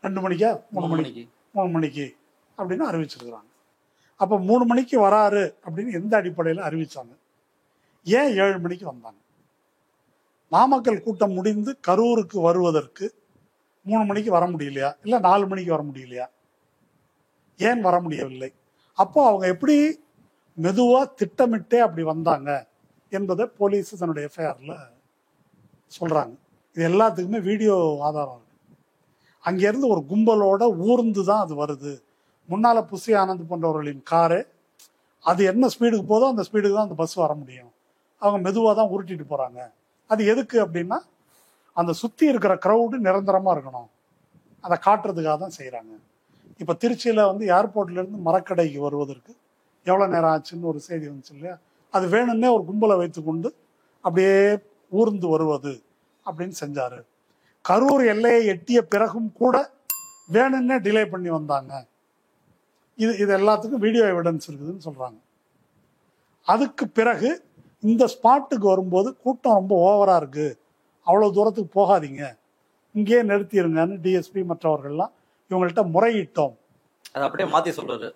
2 மணிக்கா 3 மணிக்கு அப்படின்னு அறிவிச்சிருக்கிறாங்க. அப்போ 3 மணிக்கு வராரு அப்படின்னு எந்த அடிப்படையில் அறிவிச்சாங்க? ஏன் 7 மணிக்கு வந்தாங்க? நாமக்கல் கூட்டம் முடிந்து கரூருக்கு வருவதற்கு 3 மணிக்கு வர முடியலையா, இல்லை 4 மணிக்கு வர முடியலையா? ஏன் வர முடியவில்லை? அப்போ அவங்க எப்படி மெதுவா திட்டமிட்டே அப்படி வந்தாங்க என்பதை போலீஸ் தன்னுடைய எஃப்ஐஆர்ல சொல்றாங்க. இது எல்லாத்துக்குமே வீடியோ ஆதாரம் இருக்கு. அங்கிருந்து ஒரு கும்பலோட ஊர்ந்து தான் அது வருது. முன்னால புசி ஆனந்த் போன்றவர்களின் காரு, அது என்ன ஸ்பீடுக்கு போதோ அந்த ஸ்பீடுக்கு தான் அந்த பஸ் வர முடியும் அவங்க மெதுவாக தான் உருட்டிட்டு போகிறாங்க. அது எதுக்கு அப்படின்னா அந்த சுற்றி இருக்கிற க்ரௌடு நிரந்தரமாக இருக்கணும், அதை காட்டுறதுக்காக தான் செய்கிறாங்க. இப்போ திருச்சியில் வந்து ஏர்போர்ட்லேருந்து மரக்கடைக்கு வருவதற்கு எவ்வளோ நேரம் ஆச்சுன்னு ஒரு செய்தி வந்துச்சு இல்லையா? அது வேணும்னே ஒரு கும்பலை வைத்து கொண்டு அப்படியே ஊர்ந்து வருவது அப்படின்னு செஞ்சார். கரூர் எல்லையை எட்டிய பிறகும் கூட வேணும்னே டிலே பண்ணி வந்தாங்க. இது எல்லாத்துக்கும் வீடியோ எவிடன்ஸ் இருக்குதுன்னு சொல்கிறாங்க. அதுக்கு பிறகு இந்த ஸ்பாட்டுக்கு வரும்போது கூட்டம் ரொம்ப ஓவராக இருக்குது, அவ்வளோ தூரத்துக்கு போகாதீங்க, இங்கேயே நிறுத்திடுங்கன்னு டிஎஸ்பி மற்றவர்கள்லாம் இவங்கள்ட்ட முறையிட்டோம். அதை அப்படியே மாற்றி சொல்கிறாரு.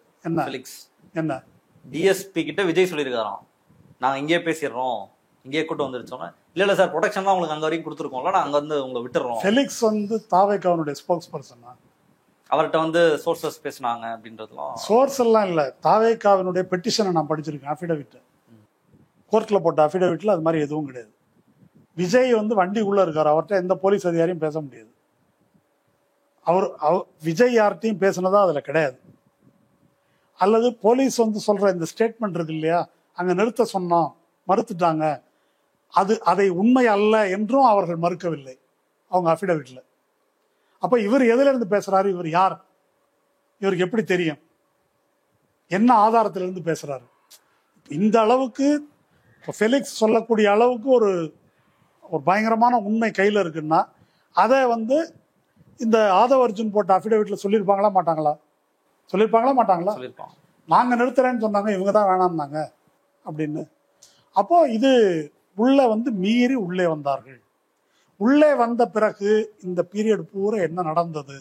என்ன டிஎஸ்பி கிட்ட விஜய் சொல்லியிருக்காராம், நாங்கள் இங்கேயே பேசிடுறோம், இங்கேயே கூட்டம் வந்துருச்சோன்னா, இல்லை சார் ப்ரொடெக்ஷன் தான் உங்களுக்கு அங்கே வரைக்கும் கொடுத்துருக்கோம்ல, நான் அங்கே வந்து உங்களை விட்டுறோம். ஃபெலிக்ஸ் வந்து தாவேக்காவனுடைய ஸ்போக்ஸ் பர்சனா, அவர்கிட்ட வந்து சோர்சஸ் பேசினாங்க அப்படின்றதுலாம். சோர்ஸ் எல்லாம் இல்லை, தாவேக்காவினுடைய பெட்டிஷனை நான் படிச்சிருக்கேன், அஃபிடவிட், கோர்ட்டில் போட்ட அஃபிடவிட்டில் அது மாதிரி எதுவும் கிடையாது. விஜய் வந்து வண்டிக்குள்ளே இருக்கார், அவர்கிட்ட எந்த போலீஸ் அதிகாரியும் பேச முடியாது. அவர் விஜய் யார்கிட்டையும் பேசினதா அதில் கிடையாது. அல்லது போலீஸ் வந்து சொல்கிற இந்த ஸ்டேட்மெண்ட் இருக்கு இல்லையா, அங்கே நிறுத்த சொன்னோம் மறுத்துட்டாங்க, அதை உண்மை அல்ல என்றும் அவர்கள் மறுக்கவில்லை அவங்க அஃபிடவிட்ல. அப்போ இவர் எதிலிருந்து பேசுறாரு, இவர் யார், இவருக்கு எப்படி தெரியும், என்ன ஆதாரத்திலிருந்து பேசுறாரு? இந்த அளவுக்கு ஃபெலிக்ஸ் சொல்லக்கூடிய அளவுக்கு ஒரு பயங்கரமான உண்மை கையில் இருக்குன்னா அதை வந்து இந்த ஆதவ் அர்ஜுன் போட்ட அஃபிடவிட்ல சொல்லியிருப்பாங்களா மாட்டாங்களா? நாங்கள் நிறுத்துறேன்னு சொன்னாங்க, இவங்க தான் வேணாம்னாங்க அப்படின்னு. அப்போ இது உள்ள வந்து மீறி உள்ளே வந்தார்கள். உள்ளே வந்த பிறகு இந்த பீரியட் பூரா என்ன நடந்தது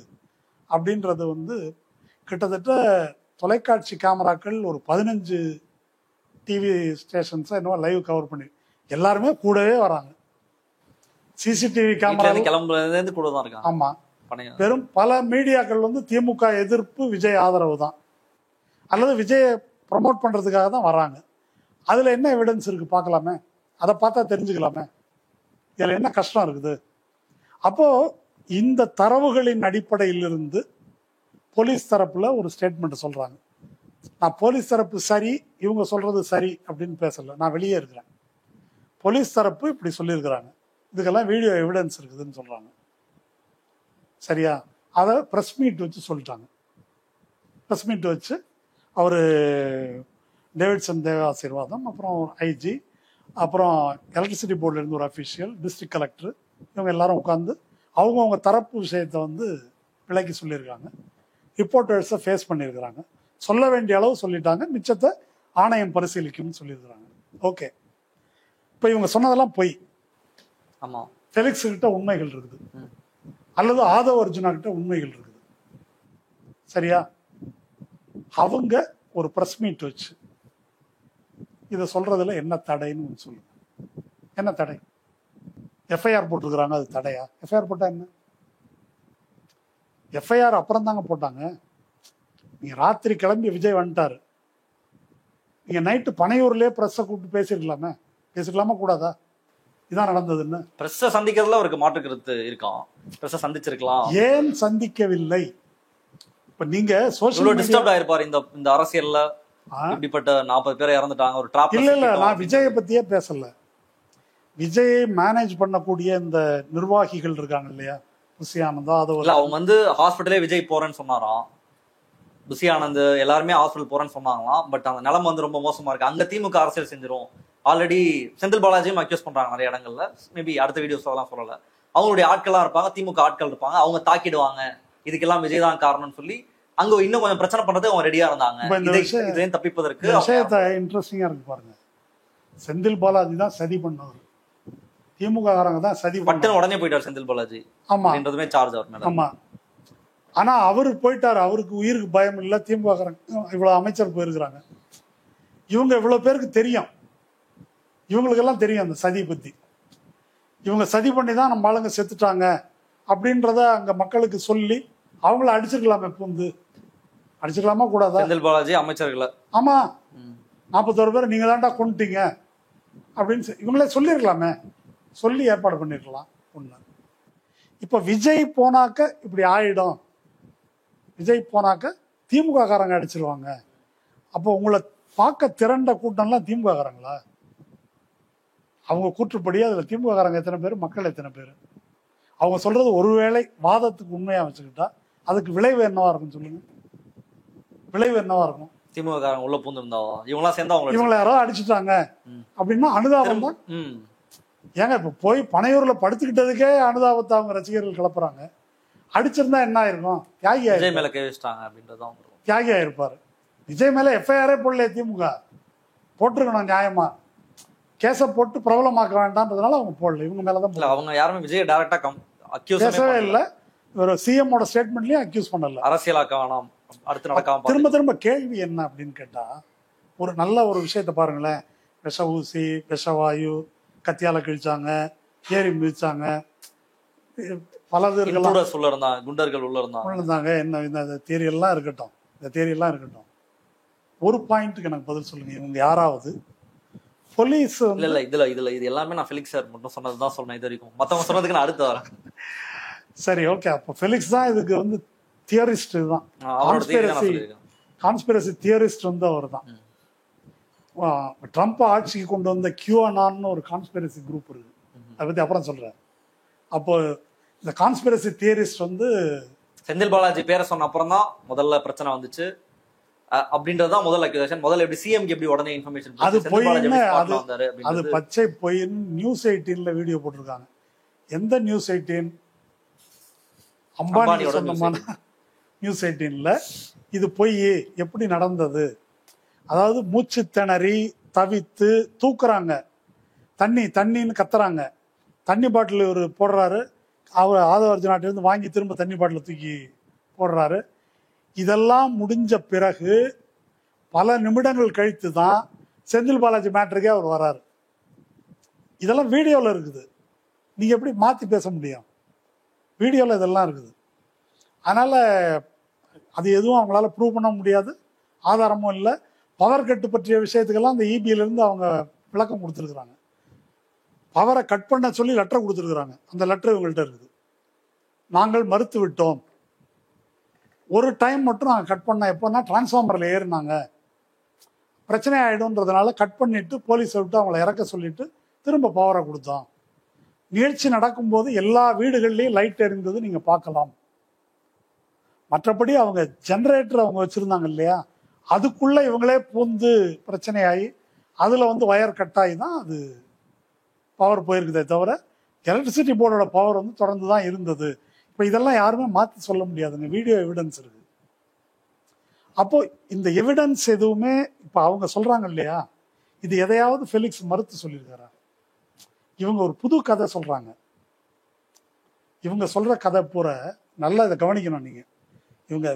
அப்படின்றது வந்து கிட்டத்தட்ட தொலைக்காட்சி கேமராக்கள் ஒரு 15 டிவி ஸ்டேஷன்ஸை என்னவோ லைவ் கவர் பண்ணி எல்லாருமே கூடவே வராங்க. சிசிடிவி கேமரா கிளம்புறது கூட தான் இருக்காங்க. ஆமா, பெரும் பல மீடியாக்கள் வந்து திமுக எதிர்ப்பு விஜய் ஆதரவு தான், அல்லது விஜயை ப்ரமோட் பண்றதுக்காக தான் வராங்க. அதுல என்ன எவிடன்ஸ் இருக்கு பார்க்கலாமே, அதை பார்த்தா தெரிஞ்சுக்கலாமே இதுல என்ன கஷ்டம் இருக்குது. அப்போ இந்த தரவுகளின் அடிப்படையிலிருந்து போலீஸ் தரப்புல ஒரு ஸ்டேட்மெண்ட் சொல்றாங்க. நான் போலீஸ் தரப்பு சரி, இவங்க சொல்றது சரி அப்படின்னு பேசல, நான் வெளியே இருக்கிறேன். போலீஸ் தரப்பு இப்படி சொல்லியிருக்கிறாங்க, இதுக்கெல்லாம் வீடியோ எவிடன்ஸ் இருக்குதுன்னு சொல்றாங்க. சரியா? அதை ப்ரெஸ் மீட் வச்சு சொல்லிட்டாங்க. ப்ரெஸ் மீட் வச்சு அவர் டேவிட்சன் தேவ ஆசீர்வாதம், அப்புறம் ஐஜி, அப்புறம் எலக்ட்ரிசிட்டி போர்டிலேருந்து ஒரு அஃபீஷியல், டிஸ்ட்ரிக்ட் கலெக்டர், இவங்க எல்லாரும் உட்காந்து அவங்கவுங்க தரப்பு விஷயத்தை வந்து விளக்கி சொல்லியிருக்காங்க. ரிப்போர்ட்டர்ஸை ஃபேஸ் பண்ணியிருக்கிறாங்க. சொல்ல வேண்டிய அளவு சொல்லிட்டாங்க, மிச்சத்தை ஆணையம் பரிசீலிக்கும்னு சொல்லியிருக்கிறாங்க. ஓகே, இப்போ இவங்க சொன்னதெல்லாம் பொய். ஆமாம், ஃபெலிக்ஸ் கிட்ட உண்மைகள் இருக்குது, அல்லது ஆதவ் அர்ஜுனா கிட்ட உண்மைகள் இருக்குது. சரியா? அவங்க ஒரு ப்ரெஸ் மீட் வச்சு இதை சொல்றதுல என்ன தடைன்னு சொல்லுங்க. என்ன தடை? எஃப்ஐஆர் போட்டிருக்கிறாங்க, அது தடையா? எஃப்ஐஆர் போட்டா என்ன? எஃப்ஐஆர் அப்புறம் தாங்க போட்டாங்க. நீங்க ராத்திரி கிளம்பி விஜய் வந்துட்டாரு, நீங்க நைட்டு பனையூர்லயே பிரஸ்ஸை கூப்பிட்டு பேசிக்கலாமா கூடாதா? இதான் நடந்ததுன்னு. பிரஸ்ஸை சந்திக்கிறதுல அவருக்கு மாற்று கருத்து இருக்கான். பிரஸ்ஸை சந்திச்சிருக்கலாம், ஏன் சந்திக்கவில்லை? இப்ப நீங்க சோஷியல் டிஸ்டர்ப் ஆயிருப்பாரு இந்த அரசியல்ல. இப்படிப்பட்ட 40 பேர் இறந்துட்டாங்க, ஒரு டிராப். இல்ல, நான் விஜயை பத்தியே பேசல. விஜயை மேனேஜ் பண்ணக்கூடிய இந்த நிர்வாகிகள் இருக்காங்க இல்லையா, புசி ஆனந்தா, அவங்க வந்து ஹாஸ்பிட்டலே விஜய் போறேன்னு சொன்னாராம். புசி ஆனந்த் எல்லாருமே ஹாஸ்பிட்டல் போறேன்னு சொன்னாங்களாம். பட் அந்த நிலைமை வந்து ரொம்ப மோசமா இருக்கு, அங்க திமுக அரசியல் செஞ்சிரும். ஆல்ரெடி செந்தில் பாலாஜியும் அக்யூஸ் பண்றாங்க நிறைய இடங்கள்ல. மேபி அடுத்த வீடியோஸ் எல்லாம் சொல்லல, அவங்களுடைய ஆட்கள்லாம் இருப்பாங்க, திமுக ஆட்கள் இருப்பாங்க, அவங்க தாக்கிடுவாங்க, இதுக்கெல்லாம் விஜய் தான் காரணம்னு சொல்லி அங்க இன்னும் கொஞ்சம் பிரச்சனை பண்றது அவங்க ரெடியா இருந்தாங்க. இதையும் தப்பிப்பதற்கு விஷயத்தை இன்ட்ரெஸ்டிங்கா இருக்கு பாருங்க. செந்தில் பாலாஜி தான் சதி பண்ணவர், திமுக காரங்க தான் சதி பட்டுன்னு உடனே போயிட்டார் செந்தில் பாலாஜி. ஆமா, சார்ஜ் அவர் மேல. ஆமா, ஆனா அவரு போயிட்டாரு, அவருக்கு உயிருக்கு பயம் இல்லை. திமுக காரங்க இவ்வளவு அமைச்சர் போயிருக்கிறாங்க, இவங்க இவ்வளவு பேருக்கு தெரியும், இவங்களுக்கெல்லாம் தெரியும் அந்த சதி பத்தி. இவங்க சதி பண்ணி தான் நம்ம ஆளுங்க செத்துட்டாங்க அப்படின்றத அங்க மக்களுக்கு சொல்லி அவங்கள அடிச்சிருக்கலாமே, பூந்து அடிச்சிருக்கலாமா கூடாதா? செந்தில் பாலாஜி அமைச்சர்களை, ஆமா, 41 பேர் நீங்க தான்டா கொண்டுட்டீங்க அப்படின்னு இவங்களே சொல்லிருக்கலாமே, சொல்லி ஏற்பாடு பண்ணிருக்கலாம். ஒண்ணு. இப்ப விஜய் போனாக்க இப்படி ஆயிடும், விஜய் போனாக்க திமுக காரங்க அடிச்சிருவாங்க. அப்போ உங்களை பார்க்க திரண்ட கூட்டம்லாம் திமுக காரங்களா? அவங்க கூற்றுப்படி அதில் திமுககாரங்க எத்தனை பேர், மக்கள் எத்தனை பேர், அவங்க சொல்றது ஒருவேளை வாதத்துக்கு உண்மையாக வச்சுக்கிட்டா அதுக்கு விளைவு என்னவா இருக்கும் சொல்லுங்க? விளைவு என்னவா இருக்கும்? திமுக உள்ள பூந்துருந்தாவா இவங்களாம் சேர்ந்தா இவங்களை யாரோ அடிச்சுட்டாங்க அப்படின்னா அனுதாபம் தான். ஏங்க இப்ப போய் பனையூர்ல படுத்துக்கிட்டதுக்கே அனுதாபத்தை அவங்க ரசிகர்கள் கிளப்புறாங்க. அடிச்சிருந்தா என்ன ஆயிருக்கும்? தியாகி தியாகி ஆயிருப்பாரு. விஜய் மேல எஃப்ஐஆரே போடல திமுக, போட்டிருக்கணும் நியாயமா. கேஸை போட்டு பிரபலமாக்க வேண்டாம்ன்றதுனால அவங்க போடல. இவங்க மேலதான் அவங்க யாருமே விஜய் டைரக்டா பேசவே இல்லை. ஒரு சிஎம்மோட ஸ்டேட்மெண்ட்லயும் அக்யூஸ் பண்ணல. அரசியலாக்க வேணாம், அடுத்து நடக்காம. திரும்ப திரும்ப கேள்வி என்ன அப்படின்னு கேட்டா, ஒரு நல்ல ஒரு விஷயத்த பாருங்களேன். விஷ ஊசி, விஷவாயு, கத்தியால கிழிச்சாங்க, ஏறி மிதிச்சாங்க, பலது இருக்கலாம், குண்டர்கள் உள்ள இருந்தாங்க. என்ன இந்த தியரி எல்லாம் இருக்கட்டும், இந்த தியரி எல்லாம் இருக்கட்டும். ஒரு பாயிண்ட்டுக்கு எனக்கு பதில் சொல்லுங்க. இவங்க யாராவது போலீஸ் இல்ல இதுல இதுல இது எல்லாமே நான் ஃபெலிக்ஸ் சார் மட்டும் சொன்னதுதான் சொன்னேன் இது வரைக்கும். மத்தவங்க சொன்னதுக்கு நான் அடுத்து வரேன். சரி, ஓகே. அப்போ ஃபெலிக்ஸ் தான் இதுக்கு வந்து தியரிஸ்ட் தான், கான்ஸ்பிரசி தியரிஸ்ட் வந்து அவர் தான். ட்ரம்ப் ஆட்சிக்கு கொண்டு வந்த QAnon ஒரு கான்ஸ்பிரசி குரூப் இருக்கு, அதை பத்தி அப்புறம் சொல்றேன். அப்போ இந்த கான்ஸ்பிரசி தியரிஸ்ட் வந்து செந்தில் பாலாஜி பேரை சொன்ன அப்புறம் தான் முதல்ல பிரச்சனை வந்துச்சு அப்படின்றதுதான் முதல் அக்யூசேஷன். முதல்ல எப்படி சிஎம்க்கு எப்படி உடனே இன்ஃபர்மேஷன் அது பொய்ன்னு, அது பச்சை பொய்ன்னு நியூஸ் 18ல வீடியோ போட்டிருக்காங்க. எந்த நியூஸ் 18? அம்பானியோட நியூஸ் 18ல இது பொய், எப்படி நடந்தது, அதாவது மூச்சு திணறி தவித்து தூக்குறாங்க, தண்ணின்னு கத்துறாங்க, தண்ணி பாட்டில் இவர் போடுறாரு, அவர் ஆதவர்ஜுனாட்டிலிருந்து வாங்கி திரும்ப தண்ணி பாட்டில் தூக்கி போடுறாரு. இதெல்லாம் முடிஞ்ச பிறகு பல நிமிடங்கள் கழித்து தான் செந்தில் பாலாஜி மேட்டருக்கே அவர் வராரு. இதெல்லாம் வீடியோவில் இருக்குது, நீங்க எப்படி மாற்றி பேச முடியும்? வீடியோவில் இதெல்லாம் இருக்குது. அதனால அது எதுவும் அவங்களால ப்ரூவ் பண்ண முடியாது, ஆதாரமும் இல்லை. பவர் கட்டு பற்றிய விஷயத்துக்கெல்லாம் அந்த இபியிலிருந்து அவங்க விளக்கம் கொடுத்துருக்குறாங்க. பவரை கட் பண்ண சொல்லி லெட்டர் கொடுத்துருக்குறாங்க. அந்த லெட்டர் இவங்கள்ட்ட இருக்குது. நாங்கள் மறுத்து விட்டோம். ஒரு டைம் மட்டும் நாங்கள் கட் பண்ண, எப்போன்னா டிரான்ஸ்ஃபார்மரில் ஏறினாங்க, பிரச்சனை ஆகிடும்ன்றதுனால கட் பண்ணிட்டு போலீஸை விட்டு அவங்கள இறக்க சொல்லிட்டு திரும்ப பவரை கொடுத்தோம். நிகழ்ச்சி நடக்கும்போது எல்லா வீடுகள்லையும் லைட் எரிந்தது நீங்கள் பார்க்கலாம். மற்றபடி அவங்க ஜென்ரேட்டர் அவங்க வச்சுருந்தாங்க இல்லையா, அதுக்குள்ளே இவங்களே பூந்து பிரச்சனையாகி அதில் வந்து ஒயர் கட்டாகி தான் அது பவர் போயிருக்குதே தவிர எலக்ட்ரிசிட்டி போர்டோட பவர் வந்து தொடர்ந்து தான் இருந்தது. இப்போ இதெல்லாம் யாருமே மாற்றி சொல்ல முடியாதுங்க, வீடியோ எவிடன்ஸ் இருக்கு. அப்போ இந்த எவிடன்ஸ் எதுவுமே இப்போ அவங்க சொல்றாங்க இல்லையா, இது எதையாவது ஃபெலிக்ஸ் மறுத்து சொல்லியிருக்காரா? இவங்க ஒரு புது கதை சொல்றாங்க. இவங்க சொல்ற கதை பூரா நல்லா இதை கவனிக்கணும் நீங்க. இவங்க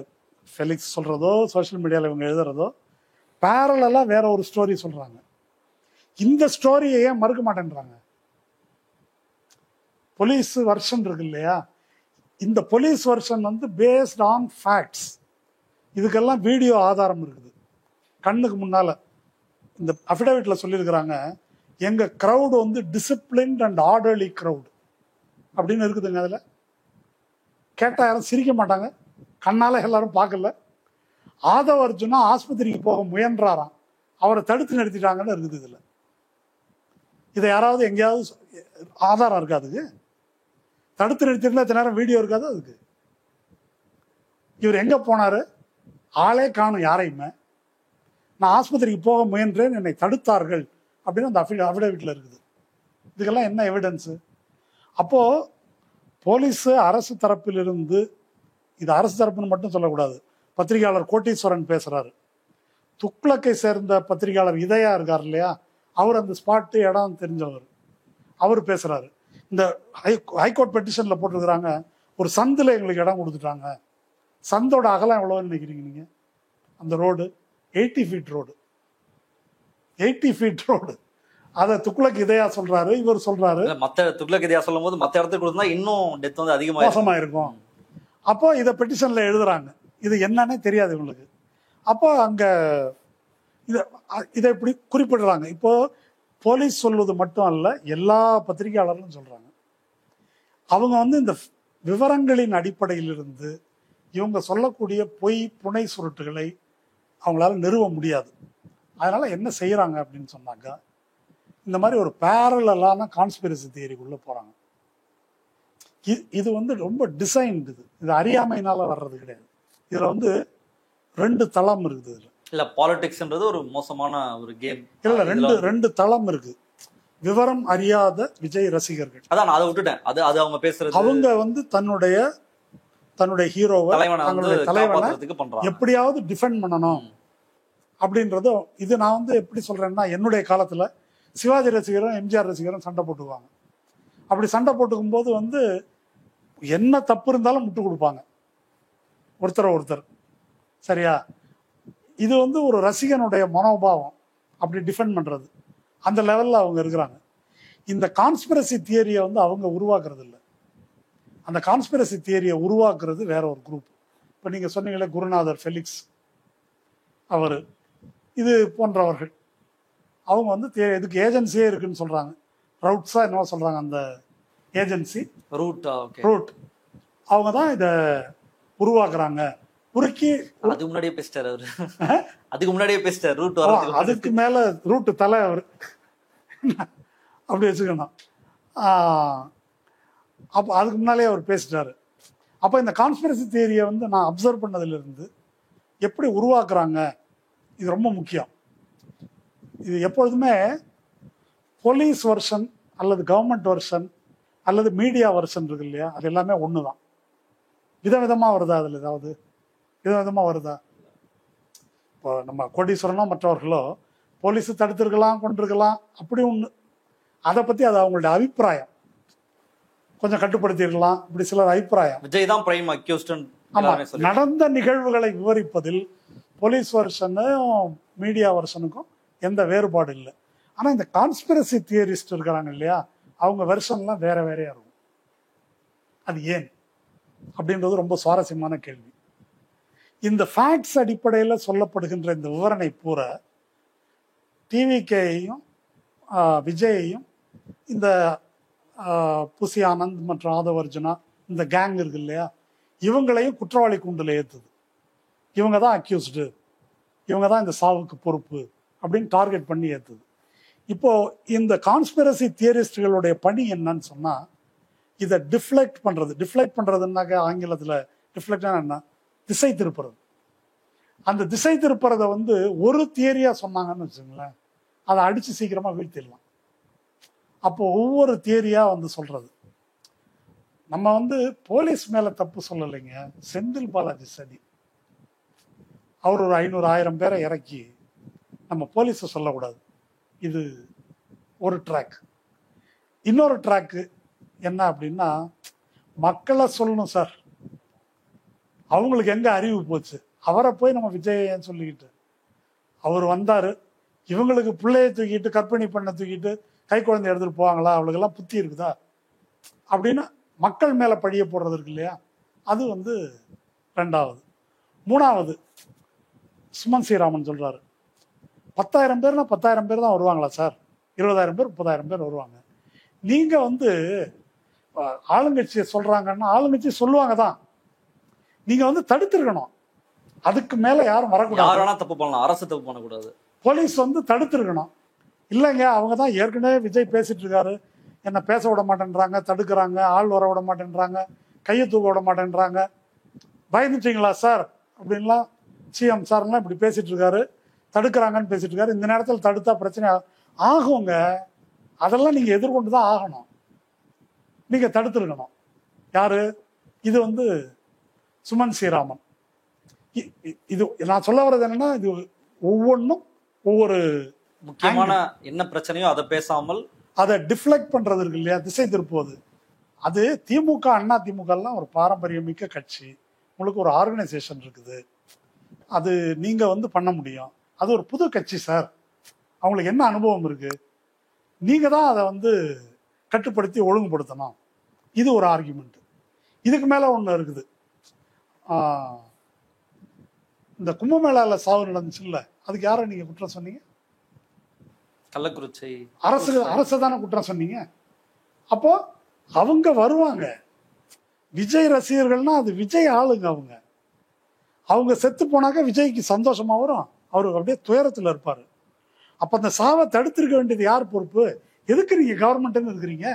ஃபெலிக்ஸ் சொல்றதோ சோஷியல் மீடியாவில் இவங்க எழுதுறதோ பேரலா வேற ஒரு ஸ்டோரி சொல்றாங்க. இந்த ஸ்டோரியை ஏன் மறுக்க மாட்டேன்றாங்க? போலீஸ் வெர்ஷன் இருக்கு இல்லையா, இந்த போலீஸ் வெர்ஷன் வந்து பேஸ்ட் ஆன் ஃபேக்ட்ஸ். இதுக்கெல்லாம் வீடியோ ஆதாரம் இருக்குது கண்ணுக்கு முன்னால. இந்த அஃபிடவிட்ல சொல்லியிருக்கிறாங்க, எங்க கிரௌடு வந்து டிசிப்ளின்ட் அண்ட் ஆர்டர்லி கிரௌடு அப்படின்னு இருக்குதுங்க. அதில் கேட்டால் யாரும் சிரிக்க மாட்டாங்க, கண்ணால எல்லாரும் பார்க்கல. ஆதவ அர்ஜுனா ஆஸ்பத்திரிக்கு போக முயன்றாராம், அவரை தடுத்து நிறுத்திட்டாங்கன்னு இருக்குது. இதில் இதை யாராவது எங்கேயாவது ஆதாரம் இருக்காதுக்கு? தடுத்து நிறுத்திருந்தா இத்தனை நேரம் வீடியோ இருக்காது அதுக்கு. இவர் எங்க போனாரு? ஆளே காணும் யாரையுமே. நான் ஆஸ்பத்திரிக்கு போக முயன்றேன், என்னை தடுத்தார்கள் அப்படின்னு அந்த அஃபிடவிட்ல இருக்குது. இதுக்கெல்லாம் என்ன எவிடன்ஸு? அப்போ போலீஸ் அரசு தரப்பிலிருந்து, இது அரசு தரப்புன்னு மட்டும் சொல்லக்கூடாது. பத்திரிகையாளர் கோட்டீஸ்வரன் பேசுறாரு, துக்ளக்கை சேர்ந்த பத்திரிகையாளர் இதயா இருக்கார் இல்லையா, அவர் அந்த ஸ்பாட்டு இடம் தெரிஞ்சவர், அவர் பேசுறாரு. இந்த ஹைகோர்ட் பெட்டிஷன்ல போட்டிருக்கிறாங்க, ஒரு சந்தில் எங்களுக்கு இடம் கொடுத்துட்டாங்க. சந்தோட அகலம் எவ்வளோன்னு நினைக்கிறீங்க நீங்க? அந்த road 80 feet road, 80 feet road. அதை துக்ளக் இதயா சொல்றாரு, இவர் சொல்றாரு. மற்ற துக்ளக் இதயா சொல்லும் போது மற்ற இடத்துக்கு கொடுத்தா இன்னும் டெத் வந்து அதிகமா இருக்கும். அப்போ இதை பெட்டிஷன்ல எழுதுறாங்க, இது என்னன்னே தெரியாது இவங்களுக்கு. அப்போ அங்க இதை இப்படி குறிப்பிடுறாங்க. இப்போ போலீஸ் சொல்வது மட்டும் அல்ல, எல்லா பத்திரிகையாளர்களும் சொல்றாங்க. அவங்க வந்து இந்த விவரங்களின் அடிப்படையிலிருந்து இவங்க சொல்லக்கூடிய பொய் புனை சுருட்டுகளை அவங்களால நிறுவ முடியாது. அதனால என்ன செய்யறாங்க அப்படின்னு சொன்னாக்கா, இந்த மாதிரி ஒரு பேரலான கான்ஸ்பிரசி தியரிக்குள்ளே போகிறாங்க. இது வந்து ரொம்ப டிசைன்டு. இது அறியாமையினால வர்றது கிடையாது. இதில் வந்து 2 தளம் இருக்குது. இதில் இல்ல பாலிடிக்ஸ்ன்றது ஒரு மோசமான ஒரு கேம். இல்ல, ரெண்டு தளம் இருக்கு. விவரம் அறியாத விஜய் ரசிகர்கள், அதான் நான் அதை விட்டுட்டேன். அது அவங்க பேசுறது, அவங்க வந்து தன்னுடைய ஹீரோவை, தன்னுடைய தலைவனை எப்படியாவது டிஃபெண்ட் பண்ணணும் அப்படின்றத. இது நான் வந்து எப்படி சொல்றேன்னா, என்னுடைய காலத்துல சிவாஜி ரசிகரும் எம்ஜிஆர் ரசிகரும் சண்டை போட்டுக்குவாங்க. அப்படி சண்டை போட்டுக்கும் போது வந்து என்ன தப்பு இருந்தாலும் முட்டு கொடுப்பாங்க ஒருத்தர். சரியா? இது வந்து ஒரு ரசிகனுடைய மனோபாவம், அப்படி டிஃபெண்ட் பண்றது. அந்த லெவல்ல அவங்க இருக்கிறாங்க. இந்த கான்ஸ்பிரசி தியரியை வந்து அவங்க உருவாக்குறது இல்லை. அந்த கான்ஸ்பிரசி தியரியை உருவாக்குறது வேற ஒரு குரூப். இப்போ நீங்க சொன்னீங்களே குருநாதர் ஃபெலிக்ஸ், அவர், இது போன்றவர்கள், அவங்க வந்து இதுக்கு ஏஜென்சியே இருக்குன்னு சொல்றாங்க. ரவுட்ஸா என்னவோ சொல்றாங்க. அந்த ஏஜென்சி ரூட் அவங்க தான் இதை உருவாக்குறாங்க. உருக்கி அதுக்கு முன்னாடியே பேசிட்டார் அவரு. அதுக்கு முன்னாடியே பேசிட்டார். ரூட் அதுக்கு மேல ரூட் தலை அவர் அப்படி வச்சுக்கணும். அப்போ அதுக்கு முன்னாலே அவர் பேசிட்டாரு. அப்போ இந்த கான்ஸ்பிரசி தியரியை வந்து நான் அப்சர்வ் பண்ணதுல இருந்து எப்படி உருவாக்குறாங்க, இது ரொம்ப முக்கியம். இது எப்பொழுதுமே போலீஸ் வெர்ஷன் அல்லது கவர்மெண்ட் வெர்ஷன் அல்லது மீடியா வெர்ஷன் இருக்கு இல்லையா, அது எல்லாமே ஒன்று தான். விதவிதமாக வருதா? அதில் ஏதாவது விதவிதமாக வருதா? இப்போ நம்ம கோடீஸ்வரனோ மற்றவர்களோ போலீஸு தடுத்திருக்கலாம், கொண்டிருக்கலாம், அப்படி ஒன்று. அதை பற்றி அது அவங்களுடைய அபிப்பிராயம், கொஞ்சம் கட்டுப்படுத்திருக்கலாம், இப்படி சிலர் அபிப்பிராயம். விஜய் தான் பிரைம் அக்யூஸ்ட். ஆமாம், நடந்த நிகழ்வுகளை விவரிப்பதில் போலீஸ் வெர்ஷனும் மீடியா வெர்ஷனுக்கும் எந்த வேறுபாடு இல்லை. ஆனால் இந்த கான்ஸ்பிரசி தியரிஸ்ட் இருக்கிறாங்க இல்லையா, அவங்க வெர்ஷன்லாம் வேற வேறையா இருக்கும். அது ஏன் அப்படின்றது ரொம்ப சுவாரஸ்யமான கேள்வி. இந்த ஃபேக்ட்ஸ் அடிப்படையில் சொல்லப்படுகின்ற இந்த விவரணை பூரா டிவிகேயையும் விஜயையும் இந்த புசி ஆனந்த் மற்றும் ஆதவ் அர்ஜுனா, இந்த கேங் இருக்கு இல்லையா, இவங்களையும் குற்றவாளி கூண்டில் ஏற்றுது. இவங்க தான் அக்யூஸ்டு, இவங்க தான் இந்த சாவுக்கு பொறுப்பு அப்படின்னு டார்கெட் பண்ணி ஏற்றுது. இப்போ இந்த கான்ஸ்பிரசி தியரிஸ்டுகளுடைய பணி என்னன்னு சொன்னா, இதை டிஃப்ளெக்ட் பண்றதுன்னாக்க ஆங்கிலத்தில் டிஃப்ளெக்ட்னா என்ன, திசை திருப்புறது. அந்த திசை திருப்புறதை வந்து ஒரு தியரியா சொன்னாங்கன்னு வச்சுங்களேன், அதை அடிச்சு சீக்கிரமா வீழ்த்திடலாம். அப்போ ஒவ்வொரு தியரியா வந்து சொல்றது. நம்ம வந்து போலீஸ் மேல தப்பு சொல்லலைங்க. செந்தில் பாலாஜி சதி, அவர் ஒரு 500-1000 பேரை இறக்கி நம்ம போலீஸை சொல்லக்கூடாது. இது ஒரு ட்ராக். இன்னொரு ட்ராக்கு என்ன அப்படின்னா, மக்களை சொல்லணும் சார், அவங்களுக்கு எங்க அறிவு போச்சு, அவரை போய் நம்ம விஜயன் சொல்லிக்கிட்டு, அவர் வந்தாரு, இவங்களுக்கு பிள்ளையை தூக்கிட்டு கற்பனை பண்ண தூக்கிட்டு கை குழந்தை எடுத்துட்டு போவாங்களா, அவளுக்கெல்லாம் புத்தி இருக்குதா அப்படின்னு மக்கள் மேல பழிய போடுறது இருக்கு இல்லையா, அது வந்து 2வது. 3வது, சுமன் ஸ்ரீராமன் சொல்றாரு, 10,000 பேர்னா 10,000 பேர் தான் வருவாங்களா சார், 20,000 பேர் 30,000 பேர் வருவாங்க. நீங்க வந்து ஆளுங்கட்சியை சொல்றாங்கன்னா ஆளுங்கட்சி சொல்லுவாங்க தான், நீங்க வந்து தடுத்திருக்கணும். அதுக்கு மேல யாரும் வரக்கூடாது. தப்பு பண்ணலாம், அரசு தப்பு பண்ணக்கூடாது. போலீஸ் வந்து தடுத்திருக்கணும். இல்லைங்க, அவங்க தான் ஏற்கனவே விஜய் பேசிட்டு இருக்காரு, என்ன பேச விட மாட்டேன்றாங்க, தடுக்கிறாங்க, ஆள் வர விட மாட்டேன்றாங்க, கையை தூக்க விட மாட்டேன்றாங்க, பயந்துட்டீங்களா சார் அப்படின்லாம் சிஎம் சார்லாம் இப்படி பேசிட்டு இருக்காரு, தடுக்கிறாங்கன்னு பேசிட்டு இருக்காரு. இந்த நேரத்தில் தடுத்தா பிரச்சனை ஆகுங்க. அதெல்லாம் நீங்க எதிர்கொண்டு தான் ஆகணும். நீங்க தடுத்துருக்கணும். யாரு இது? வந்து சுமன் ஸ்ரீராமன். இது நான் சொல்ல வர்றது என்னன்னா, இது ஒவ்வொன்றும் ஒவ்வொரு முக்கியமான என்ன பிரச்சனையோ அதை பேசாமல் அதை டிஃப்ளெக்ட் பண்றது இருக்கு இல்லையா, திசை திருப்புவது. அது திமுக, அண்ணா திமுக எல்லாம் ஒரு பாரம்பரியமிக்க கட்சி, உங்களுக்கு ஒரு ஆர்கனைசேஷன் இருக்குது, அது நீங்க வந்து பண்ண முடியும். அது ஒரு புது கட்சி சார், அவங்களுக்கு என்ன அனுபவம் இருக்கு, நீங்க தான் அதை வந்து கட்டுப்படுத்தி ஒழுங்குபடுத்தணும். இது ஒரு ஆர்குமெண்ட். இதுக்கு மேல ஒண்ணு இருக்குது. இந்த கும்பமேளால சாவு நடந்துச்சு இல்ல, அதுக்கு யாரை நீங்க குற்றம் சொன்னீங்க? கள்ளக்குறிச்சி அரசு தானே குற்றம் சொன்னீங்க. அப்போ அவங்க வருவாங்க, விஜய் ரசிகர்கள்னா அது விஜய் ஆளுங்க. அவங்க செத்து போனாக்க விஜய்க்கு சந்தோஷமா வரும், அவரு அப்படியே துயரத்துல இருப்பாரு. அப்போ அந்த சாவை தடுத்திருக்க வேண்டியது யார் பொறுப்பு? எதுக்கு நீங்கள் கவர்மெண்ட்டுன்னு இருக்கிறீங்க?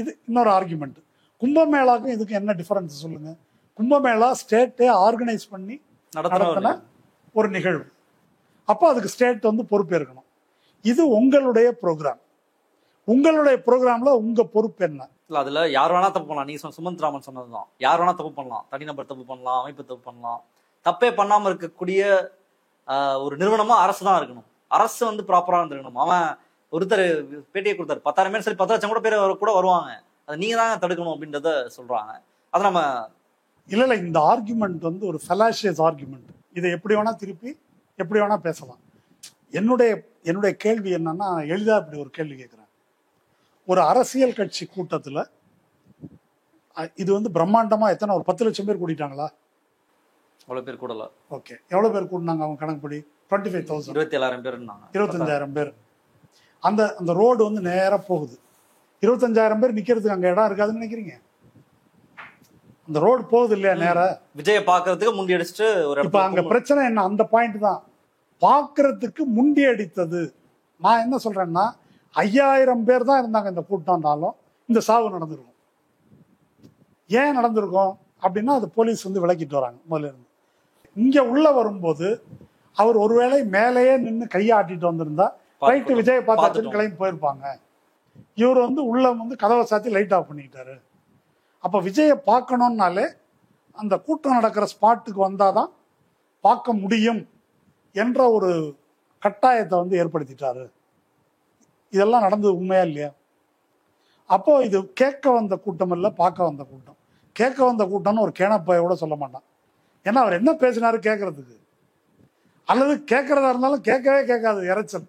இது இன்னொரு ஆர்குமெண்ட். கும்பமேளாவுக்கும் இதுக்கு என்ன டிஃபரன்ஸ் சொல்லுங்க? கும்பமேளா ஸ்டேட்டே ஆர்கனைஸ் பண்ணி நடத்தின ஒரு நிகழ்வு. அப்போ அதுக்கு ஸ்டேட் வந்து பொறுப்பேற்கணும். இது உங்களுடைய ப்ரோக்ராம். உங்களுடைய ப்ரோக்ராம்ல உங்க பொறுப்பு என்ன? இல்ல அதுல யார் வேணா தப்பு பண்ணலாம். நீங்க சுமந்த் ராமன் சொன்னதுதான், யார் வேணா தப்பு பண்ணலாம். தனிநபர் தப்பு பண்ணலாம், அமைப்பு தப்பு பண்ணலாம். தப்பே பண்ணாம இருக்கக்கூடிய ஒரு நிறுவனமா அரசு தான் இருக்கணும். அரசு வந்து ப்ராப்பரா இருந்திருக்கணும். அவன் ஒருத்தர் பேட்டியை கொடுத்தாரு, 10,000 பேர் சரி 10 லட்சம் கூட பேர் கூட வருவாங்க, அதை நீங்க தான் தடுக்கணும் அப்படின்றத சொல்றாங்க. அதை நம்ம இல்ல இந்த ஆர்குமெண்ட் வந்து ஒரு ஃபெலாஷியஸ் ஆர்குமெண்ட். இதை எப்படி வேணா திருப்பி எப்படி வேணா பேசலாம். என்னுடைய கேள்வி என்னன்னா, எளிதா இப்படி ஒரு கேள்வி கேட்கிறேன். ஒரு அரசியல் கட்சி கூட்டத்துல இது வந்து பிரம்மாண்டமா எத்தனை, ஒரு 10 லட்சம் பேர் கூட்டிட்டாங்களா? அவ்வளவு பேர் கூடல. ஓகே, எவ்வளவு பேர் கூட்டினாங்க அவங்க கணக்குப்படி? 25,000. 27,000 பேர். 25,000 பேர். அந்த ரோடு வந்து நேரா போகுது. 25,000 பேர் நிக்கிறதுக்கு அங்க இடம் இருக்காதுன்னு நினைக்கிறீங்க? அந்த ரோடு போகுது இல்லையா நேரா? விஜய பாக்குறதுக்கு முண்டி அடிச்சுட்டு ஒரு இப்ப அங்க பிரச்சனை என்ன? அந்த பாயிண்ட் தான். பாக்குறதுக்கு முண்டி அடித்தது. நான் என்ன சொல்றேன்னா, 5,000 பேர் தான் இருந்தாங்க இந்த கூட்டம்னாலும் இந்த சாவு நடந்திருக்கும். ஏன் நடந்திருக்கும் அப்படின்னா, அது போலீஸ் வந்து விளக்கிட்டு வராங்க முதல்ல இருந்து. இங்க உள்ள வரும்போது அவர் ஒருவேளை மேலேயே நின்று கையாட்டிட்டு வந்திருந்தா ரைட்டு விஜய் பார்த்தாச்சுன்னு கிளம்பி போயிருப்பாங்க. இவர் வந்து உள்ள வந்து கதவை சாத்தி லைட் ஆஃப் பண்ணிக்கிட்டாரு. அப்ப விஜயை பார்க்கணும்னாலே அந்த கூட்டம் நடக்கிற ஸ்பாட்டுக்கு வந்தாதான் பார்க்க முடியும் என்ற ஒரு கட்டாயத்தை வந்து ஏற்படுத்திட்டாரு. இதெல்லாம் நடந்தது உண்மையா இல்லையா? அப்போ இது கேட்க வந்த கூட்டம் இல்லை, பார்க்க வந்த கூட்டம். கேட்க வந்த கூட்டம்னு ஒரு கேனப்பாயோட சொல்ல மாட்டான். ஏன்னா அவர் என்ன பேசினாரு கேட்கறதுக்கு, அல்லது கேட்கறதா இருந்தாலும் கேட்கவே கேட்காது, இறைச்சல்.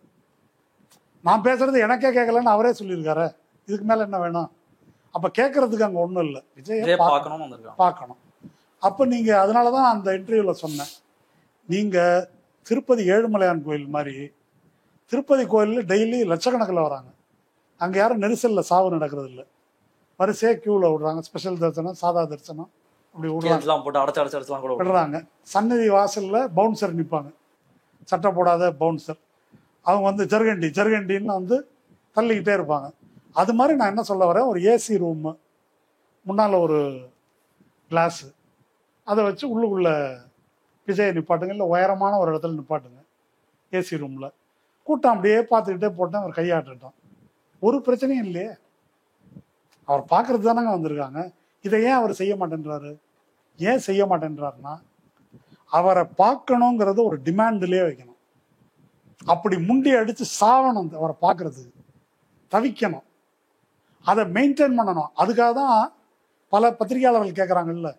நான் பேசுறது எனக்கே கேட்கலன்னு அவரே சொல்லியிருக்காரு. இதுக்கு மேல என்ன வேணும்? அப்ப கேட்கறதுக்கு அங்க ஒண்ணும் இல்லை, விஜய் பார்க்கணும். அப்ப நீங்க அதனாலதான் அந்த இன்டர்வியூல சொன்னேன், நீங்க திருப்பதி ஏழுமலையான் கோயில் மாதிரி திருப்பதி கோயிலில் டெய்லி லட்சக்கணக்கில் வராங்க. அங்கே யாரும் நெரிசலில் சாவு நடக்கிறது இல்லை. வரிசையாக கியூவில் விடுறாங்க. ஸ்பெஷல் தரிசனம், சாதா தரிசனம் அப்படி விடுறாங்க. சன்னதி வாசலில் பவுன்சர் நிற்பாங்க, சட்டை போடாத பவுன்சர். அவங்க வந்து ஜர்கண்டின்னு வந்து தள்ளிக்கிட்டே இருப்பாங்க. அது மாதிரி நான் என்ன சொல்ல வரேன், ஒரு ஏசி ரூமு முன்னால் ஒரு கிளாஸு, அதை வச்சு உள்ளுக்குள்ள விஜயை நிப்பாட்டுங்க, இல்லை உயரமான ஒரு இடத்துல நிப்பாட்டுங்க ஏசி ரூமில். கூட்டம் அப்படியே பார்த்துக்கிட்டே போட்டேன், அவர் கையாட்டுட்டான். ஒரு பிரச்சனையும் இல்லையே, அவர் பார்க்கறது தானங்க வந்திருக்காங்க. இதை ஏன் அவர் செய்ய மாட்டேன்றாரு? ஏன் செய்ய மாட்டேன்றாருன்னா, அவரை பார்க்கணுங்கிறத ஒரு டிமாண்ட்லேயே வைக்கணும். அப்படி முண்டி அடித்து சாவணும், அவரை பார்க்கறதுக்கு தவிக்கணும், அதை மெயின்டைன் பண்ணணும். அதுக்காக தான் பல பத்திரிகையாளர்கள் கேட்குறாங்கல்ல,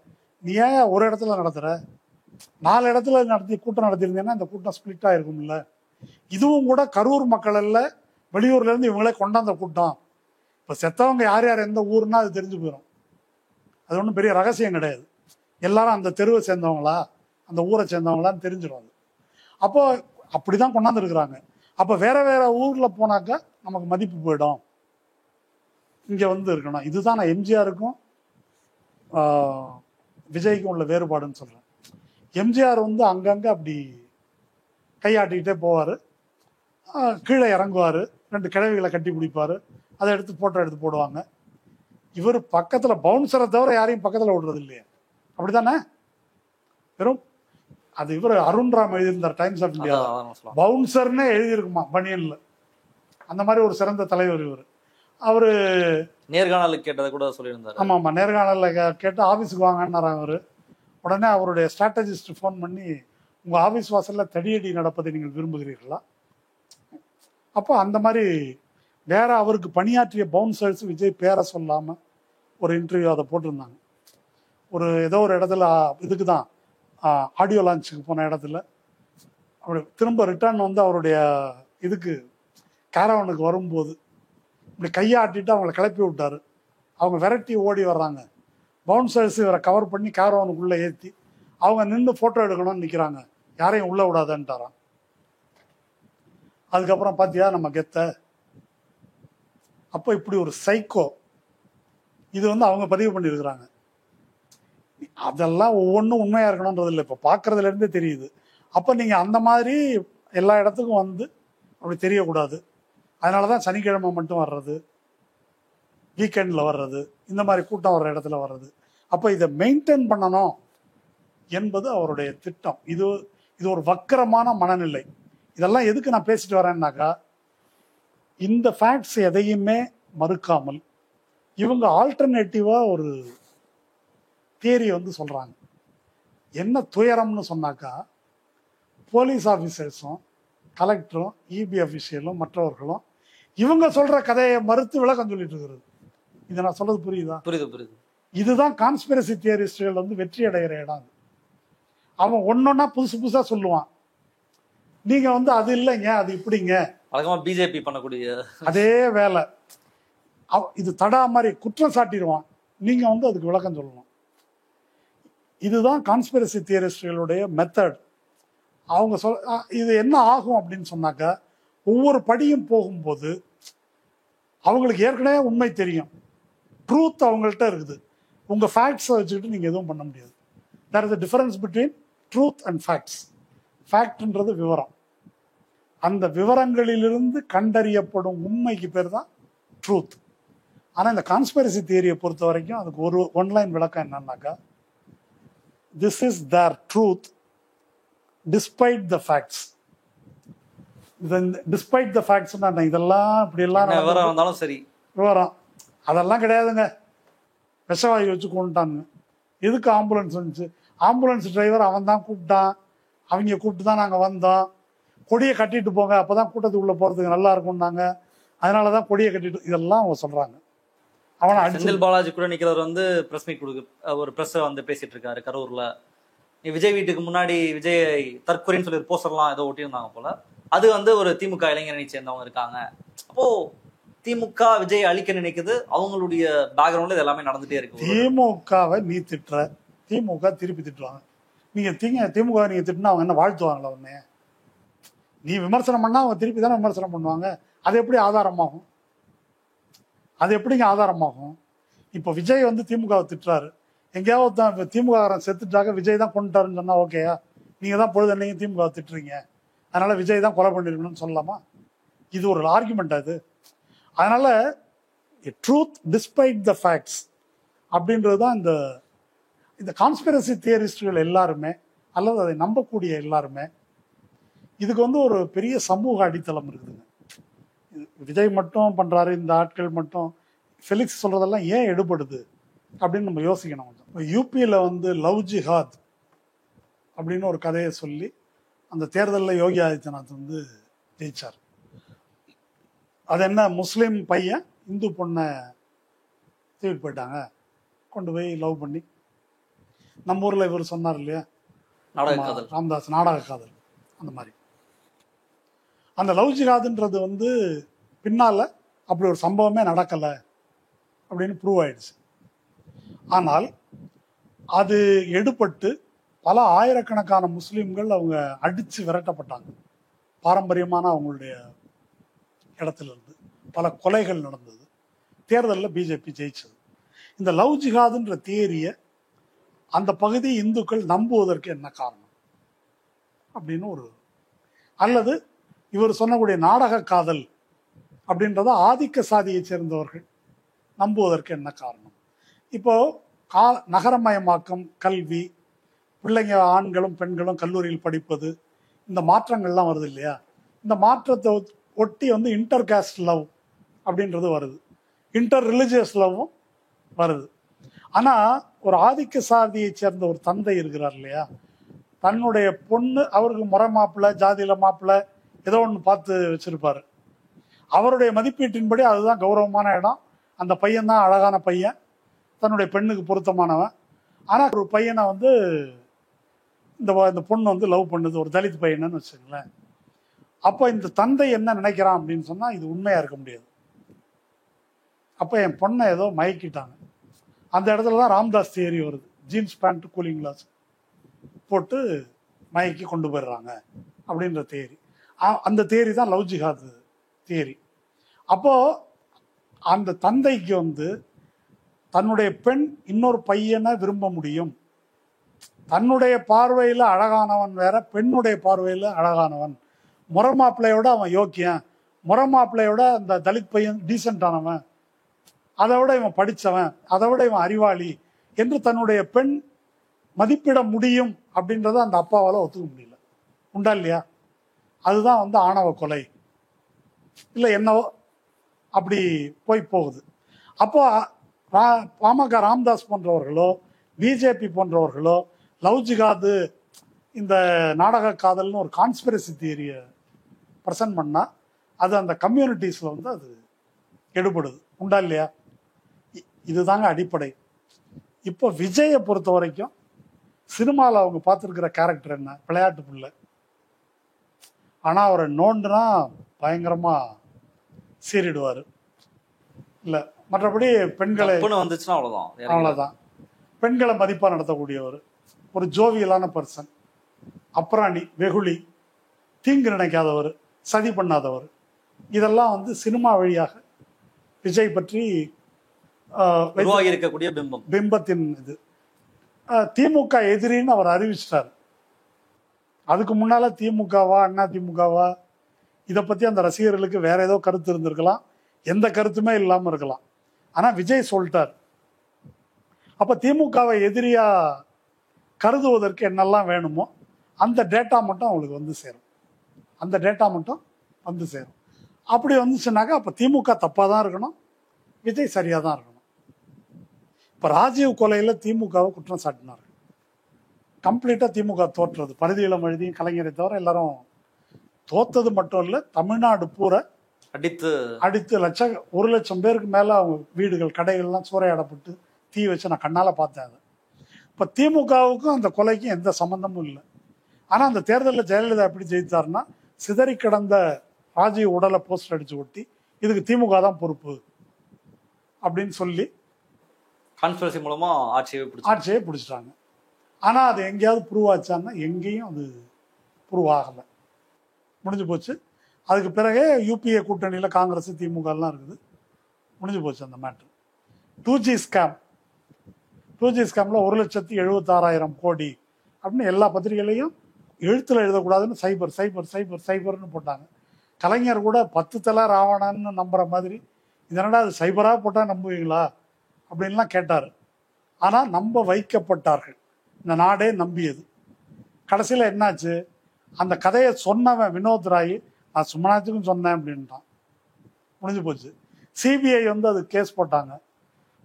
நீ ஏன் ஒரு இடத்துல நடத்துகிற, 4 இடத்துல நடத்தி கூட்டம் நடத்தியிருந்தேன்னா இந்த கூட்டம் ஸ்பிளிட் ஆகிருக்கும்ல. இதுவும் கூட கரூர் மக்கள் அல்ல, வெளியூர்லேருந்து இவங்களே கொண்டாந்த கூட்டம். இப்போ செத்தவங்க யார் யார் எந்த ஊர்னா அது தெரிஞ்சு போயிடும். அது ஒன்றும் பெரிய ரகசியம் கிடையாது. எல்லாரும் அந்த தெருவை சேர்ந்தவங்களா அந்த ஊரை சேர்ந்தவங்களான்னு தெரிஞ்சிடும் அது. அப்போ அப்படிதான் கொண்டாந்துருக்குறாங்க. அப்போ வேற வேற ஊரில் போனாக்கா நமக்கு மதிப்பு போயிடும். இங்கே வந்து இருக்கணும். இதுதான் நான் எம்ஜிஆருக்கும் விஜய்க்கும் உள்ள வேறுபாடுன்னு சொல்கிறேன். எம்ஜிஆர் வந்து அங்கங்கே அப்படி கையாட்டிக்கிட்டே போவார், கீழே இறங்குவார், 2 கிழவிகளை கட்டி பிடிப்பார், அதை எடுத்து ஃபோட்டோ எடுத்து போடுவாங்க. இவர் பக்கத்தில் பவுன்சரை தவிர யாரையும் பக்கத்தில் விடுறது இல்லையே, அப்படித்தானே? வெறும் அது இவர் அருண்ராம் எழுதியிருந்தார் டைம்ஸ் ஆஃப் இந்தியா, பவுன்சர்னே எழுதியிருக்குமா பனியன்ல. அந்த மாதிரி ஒரு சிறந்த தலைவர் இவர். அவரு நேர்காணலுக்கு கேட்டதை கூட சொல்லியிருந்தார். ஆமாம், நேர்காணலில் கேட்டு ஆஃபீஸுக்கு வாங்கினார் அவர். உடனே அவருடைய ஸ்ட்ராட்டஜிஸ்ட் ஃபோன் பண்ணி, உங்கள் ஆஃபீஸ் வாசலில் தடியடி நடப்பதை நீங்கள் விரும்புகிறீர்களா? அப்போ அந்த மாதிரி வேற அவருக்கு பணியாற்றிய பவுன்சர்ஸ் விஜய் பேரை சொல்லாமல் ஒரு இன்டர்வியூ அதை போட்டிருந்தாங்க. ஏதோ ஒரு இடத்துல இதுக்கு தான் ஆடியோ லான்ச்சுக்கு போன இடத்துல அப்படி திரும்ப ரிட்டர்ன் வந்து அவருடைய இதுக்கு கேரவனுக்கு வரும்போது இப்படி கையாட்டிட்டு அவங்கள கிளப்பி விட்டாரு. அவங்க விரட்டி ஓடி வர்றாங்க. பவுன்சர்ஸ் இவரை கவர் பண்ணி கேரவனுக்குள்ளே ஏற்றி அவங்க நின்று ஃபோட்டோ எடுக்கணும்னு நிற்கிறாங்க. யாரையும் உள்ளே விடாதன்ட்டாரான். அதுக்கப்புறம் பார்த்தியா நம்ம கெத்த. அப்போ இப்படி ஒரு சைக்கோ இது வந்து அவங்க பதிவு பண்ணியிருக்கிறாங்க. அதெல்லாம் ஒவ்வொன்றும் உண்மையாக இருக்கணுன்றது இல்லை, இப்போ பார்க்குறதுலேருந்தே தெரியுது. அப்போ நீங்கள் அந்த மாதிரி எல்லா இடத்துக்கும் வந்து அப்படி தெரியக்கூடாது. அதனால தான் சனிக்கிழமை மட்டும் வர்றது, வீக்கெண்டில் வர்றது, இந்த மாதிரி கூட்டம் வர்ற இடத்துல வர்றது. அப்போ இதை மெயின்டைன் பண்ணணும் என்பது அவருடைய திட்டம். இது ஒரு வக்கரமான மனநிலை. இதெல்லாம் எதுக்கு நான் பேசிட்டு வரேன்னாக்கா, இந்த ஃபேக்ட்ஸ் எதையுமே மறுக்காமல் இவங்க ஆல்டர்னேட்டிவாக ஒரு தியரியை வந்து சொல்கிறாங்க. என்ன துயரம்னு சொன்னாக்கா, போலீஸ் ஆஃபீஸர்ஸும் கலெக்டரும் இபி அஃபிஷியலும் மற்றவர்களும் இவங்க சொல்கிற கதையை மறுத்து விளக்கம் சொல்லிட்டு இருக்கிறது. இதை நான் சொல்றது புரியுதா? புரியுது. இதுதான் கான்ஸ்பிரசி தியரிஸ்டுகள் வந்து வெற்றி அடைகிற இடம். அவன் ஒன்னொன்னா புதுசு புதுசாக சொல்லுவான். நீங்க வந்து அது இல்லைங்க, அது இப்படிங்க, வழக்கமாக பிஜேபி பண்ணக்கூடிய அதே வேலை. இது தடா மாதிரி குற்றம் சாட்டிடுவான். நீங்க வந்து அதுக்கு விளக்கம் சொல்லணும். இதுதான் கான்ஸ்பிரசி தியரிஸ்டுகளுடைய மெத்தட். அவங்க இது என்ன ஆகும் அப்படின்னு சொன்னாக்கா, ஒவ்வொரு படியும் போகும்போது அவங்களுக்கு ஏற்கனவே உண்மை தெரியும், ட்ரூத் அவங்கள்ட்ட இருக்குது. உங்க ஃபேக்ட்ஸை வச்சுக்கிட்டு நீங்க எதுவும் பண்ண முடியாது. There is a difference between truth and facts. ஃபேக்ட்ன்றது விவரம். அந்த விவரங்களிலிருந்து கண்டறியப்படும் உண்மைக்கு பேர் தான் ட்ரூத். ஆனால் இந்த கான்ஸ்பிரசி தியரியை பொறுத்த வரைக்கும் அதுக்கு ஒரு ஒன்லைன் விளக்கம் என்னன்னாக்கா, this is their truth despite the facts. Despite the ஃபேக்ட்ஸ்னா இதெல்லாம் இப்படி எல்லாம் விவரம் வந்தாலும் சரி, விவரம் அதெல்லாம் கிடையாதுங்க. விஷவாயு வச்சு கொண்டுட்டாங்க. எதுக்கு ஆம்புலன்ஸ் வந்துச்சு? ஆம்புலன்ஸ் டிரைவர் அவன் தான் கூப்பிட்டான், அவங்க கூப்பிட்டு தான் நாங்கள் வந்தோம். கொடியை கட்டிட்டு போங்க, அப்போ தான் கூட்டத்துக்குள்ளே போகிறதுக்கு நல்லா இருக்கும்னாங்க, அதனால தான் கொடியை கட்டிட்டு, இதெல்லாம் அவங்க சொல்கிறாங்க. அவனை செந்தில் பாலாஜி கூட நிற்கிறவர் வந்து ப்ரெஸ் மீட் ஒரு ப்ரெஸ்ஸை வந்து பேசிட்டு இருக்காரு கரூரில். விஜய் வீட்டுக்கு முன்னாடி விஜய் தற்கொலைன்னு சொல்லி போஸ்டர்லாம் ஏதோ ஒட்டியிருந்தாங்க போல. அது வந்து ஒரு திமுக இளைஞரணி சேர்ந்தவங்க இருக்காங்க. அப்போ திமுக விஜய் அழிக்க நினைக்குது, அவங்களுடைய பேக்ரவுண்ட்ல இது எல்லாமே நடந்துட்டே இருக்கு. திமுகவை நீ திட்டுற, திமுக திருப்பி திட்டுவாங்க. நீங்க திமுக நீங்க திட்டுனா அவங்க என்ன வாழ்த்துவாங்களா? உடனே நீ விமர்சனம் பண்ணா அவங்க திருப்பி தானே விமர்சனம் பண்ணுவாங்க. அது எப்படி ஆதாரமாகும்? அது எப்படிங்க ஆதாரமாகும்? இப்போ விஜய் வந்து திமுகவை திட்டுறாரு, எங்கேயாவது தான் திமுககாரன் செத்துட்டாக்க விஜய் தான் கொண்டுட்டாருன்னு சொன்னா ஓகேயா? நீங்க தான் பொழுது என்னையும் திமுகவை திட்டுறீங்க, அதனால விஜய் தான் கொலை பண்ணிருக்கணும்னு சொல்லலாமா? இது ஒரு ஆர்குமெண்ட் அது. அதனால ட்ரூத் டிஸ்பைட் த ஃபேக்ட்ஸ் அப்படின்றது தான் இந்த கான்ஸ்பிரசி தியரிஸ்டுகள் எல்லாருமே, அல்லது அதை நம்பக்கூடிய எல்லாருமே. இதுக்கு வந்து ஒரு பெரிய சமூக அடித்தளம் இருக்குதுங்க. விஜய் மட்டும் பண்றாரு, இந்த ஆட்கள் மட்டும், ஃபெலிக்ஸ் சொல்றதெல்லாம் ஏன் எடுபடுது அப்படின்னு நம்ம யோசிக்கணும் கொஞ்சம். யூபியில் வந்து லவ் ஜிஹாத் அப்படின்னு ஒரு கதையை சொல்லி அந்த தேர்தலில் யோகி ஆதித்யநாத் வந்து ஜெயிச்சார். அது என்ன, முஸ்லீம் பையன் இந்து பொண்ணை தூக்கிட்டு போயிட்டாங்க, கொண்டு போய் லவ் பண்ணி. நம்ம ஊரில் இவர் சொன்னார் இல்லையா, ராமதாஸ், நாடக காதல். அந்த மாதிரி அந்த லவ் ஜிஹாதுன்றது வந்து பின்னால அப்படி ஒரு சம்பவமே நடக்கலை அப்படின்னு ப்ரூவ் ஆயிடுச்சு. ஆனால் அது எடுபட்டு பல ஆயிரக்கணக்கான முஸ்லீம்கள் அவங்க அடித்து விரட்டப்பட்டாங்க. பாரம்பரியமான அவங்களுடைய இடத்துல இருந்து பல கொலைகள் நடந்தது. தேர்தலில் பிஜேபி ஜெயிச்சது. இந்த லவ் ஜிஹாதுன்ற தியரியை அந்த பகுதி இந்துக்கள் நம்புவதற்கு என்ன காரணம் அப்படின்னு ஒரு, அல்லது இவர் சொன்னக்கூடிய நாடக காதல் அப்படின்றத ஆதிக்க சாதியை சேர்ந்தவர்கள் நம்புவதற்கு என்ன காரணம்? இப்போ நகரமயமாக்கம், கல்வி, பிள்ளைங்க ஆண்களும் பெண்களும் கல்லூரியில் படிப்பது, இந்த மாற்றங்கள்லாம் வருது இல்லையா? இந்த மாற்றத்தை ஒட்டி வந்து இன்டர் காஸ்ட் லவ் அப்படின்றது வருது, இன்டர் ரிலிஜியஸ் லவ்வும் வருது. ஆனால் ஒரு ஆதிக்க சாதியை சேர்ந்த ஒரு தந்தை இருக்கிறார் இல்லையா, தன்னுடைய பொண்ணு, அவருக்கு முறை மாப்பிள்ளை, ஜாதியில மாப்பிள்ளை ஏதோ ஒன்று பார்த்து வச்சிருப்பாரு. அவருடைய மதிப்பீட்டின்படி அதுதான் கௌரவமான இடம், அந்த பையன் தான் அழகான பையன், தன்னுடைய பெண்ணுக்கு பொருத்தமானவன். ஆனால் ஒரு பையனை வந்து இந்த பொண்ணு வந்து லவ் பண்ணுது, ஒரு தலித் பையன்னு வச்சுங்களேன். அப்போ இந்த தந்தை என்ன நினைக்கிறான் அப்படின்னு சொன்னால், இது உண்மையாக இருக்க முடியாது. அப்போ என் பொண்ணை ஏதோ மயக்கிட்டாங்க. அந்த இடத்துல தான் ராம்தாஸ் தியரி வருது. ஜீன்ஸ் பேண்ட் கூலிங் கிளாஸ் போட்டு மயக்கி கொண்டு போயிடுறாங்க அப்படின்ற தியரி. அந்த தியரி தான் லவ் ஜிஹாத் தியரி. அப்போது அந்த தந்தைக்கு வந்து தன்னுடைய பெண் இன்னொரு பையனை விரும்ப முடியும். தன்னுடைய பார்வையில் அழகானவன் வேற, பெண்ணுடைய பார்வையில் அழகானவன். முறை மாப்பிள்ளையோட அவன் யோக்கியன், முறை மாப்பிள்ளையோட அந்த தலித் பையன் டீசென்டானவன், அதை விட இவன் படித்தவன், அதை விட இவன் அறிவாளி என்று தன்னுடைய பெண் மதிப்பிட முடியும் அப்படின்றத அந்த அப்பாவால் ஒத்துக்க முடியல. உண்டா இல்லையா? அதுதான் வந்து ஆணவ கொலை இல்லை என்னவோ அப்படி போகுது. அப்போ பாமக ராமதாஸ் போன்றவர்களோ பிஜேபி போன்றவர்களோ லவ் ஜிகாது இந்த நாடக காதல்னு ஒரு கான்ஸ்பிரசி தியரியை ப்ரெசென்ட் பண்ணால் அது அந்த கம்யூனிட்டிஸில் வந்து அது எடுபடுது. உண்டா இல்லையா? இதுதாங்க அடிப்படை. இப்போ விஜயை பொறுத்த வரைக்கும் சினிமாவில் அவங்க பார்த்துருக்கிற கேரக்டர் என்ன? விளையாட்டு பிள்ளை. ஆனால் அவரை நோண்டுனா பயங்கரமாக சீறிடுவார். இல்லை மற்றபடி பெண்களை வந்துச்சுன்னா அவ்வளோதான். பெண்களை மதிப்பாக நடத்தக்கூடியவர், ஒரு ஜோவியலான பர்சன், அப்ராணி, வெகுளி, தீங்கு நினைக்காதவர், சதி பண்ணாதவர். இதெல்லாம் வந்து சினிமா வழியாக விஜய் பற்றி இருக்கக்கூடிய பிம்பத்தின் இது. திமுக எதிரின்னு அவர் அறிவிச்சிட்டார். அதுக்கு முன்னால திமுகவா அண்ணா திமுகவா இதை பற்றி அந்த ரசிகர்களுக்கு வேற ஏதோ கருத்து இருந்திருக்கலாம், எந்த கருத்துமே இல்லாமல் இருக்கலாம். ஆனால் விஜய் சொல்லிட்டார். அப்போ திமுகவை எதிரியா கருதுவதற்கு என்னெல்லாம் வேணுமோ அந்த டேட்டா மட்டும் அவங்களுக்கு வந்து சேரும். அந்த டேட்டா மட்டும் வந்து சேரும். அப்படி வந்துச்சுனாக்கா அப்போ திமுக தப்பாக தான் இருக்கணும், விஜய் சரியாக தான் இருக்கணும். இப்போ ராஜீவ் கொலையில் திமுகவை குற்றம் சாட்டினார். கம்ப்ளீட்டாக திமுக தோற்றது. பரிதி இளமழுதியும் கலைஞரை தவிர எல்லாரும் தோத்தது மட்டும் இல்லை, தமிழ்நாடு பூரா அடித்து 1,00,000 பேருக்கு மேலே அவங்க வீடுகள் கடைகள்லாம் சூறையாடப்பட்டு தீ வச்சு நான் கண்ணால் பார்த்தேன். அது இப்போ திமுகவுக்கும் அந்த கொலைக்கும் எந்த சம்மந்தமும் இல்லை. ஆனால் அந்த தேர்தலில் ஜெயலலிதா எப்படி ஜெயித்தார்னா சிதறி கிடந்த ராஜீவ் உடலை போஸ்டர் அடித்து ஒட்டி இதுக்கு திமுக தான் பொறுப்பு அப்படின்னு சொல்லி கான்ஸ்பிரசி மூலமா ஆட்சியை பிடிச்சிட்டாங்க. ஆனால் அது எங்கேயாவது ப்ரூவ் ஆச்சான்னா எங்கேயும் அது ப்ரூவ் ஆகலை, முடிஞ்சு போச்சு. அதுக்கு பிறகு யூபிஏ கூட்டணியில் காங்கிரஸ் திமுகலாம் இருக்குது, முடிஞ்சு போச்சு அந்த மேட்ரு. 2G ஸ்கேம், 2G ஸ்கேமில் 1,76,000 கோடி அப்படின்னு எல்லா பத்திரிகைகளையும் எழுத்தில் எழுதக்கூடாதுன்னு சைபர் சைபர் சைபர் சைபர்னு போட்டாங்க. கலைஞர் கூட 10 தலை ராவணன்னு நம்புகிற மாதிரி இதனடா அது சைபராக போட்டால் நம்புவீங்களா அப்படின்லாம் கேட்டார். ஆனால் நம்ப வைக்கப்பட்டார்கள், இந்த நாடே நம்பியது. கடைசியில் என்னாச்சு, அந்த கதையை சொன்னவன் வினோத் ராய் நான் சும்மனாச்சுக்கும் சொன்னேன் அப்படின்ட்டான், முடிஞ்சு போச்சு. சிபிஐ வந்து அது கேஸ் போட்டாங்க.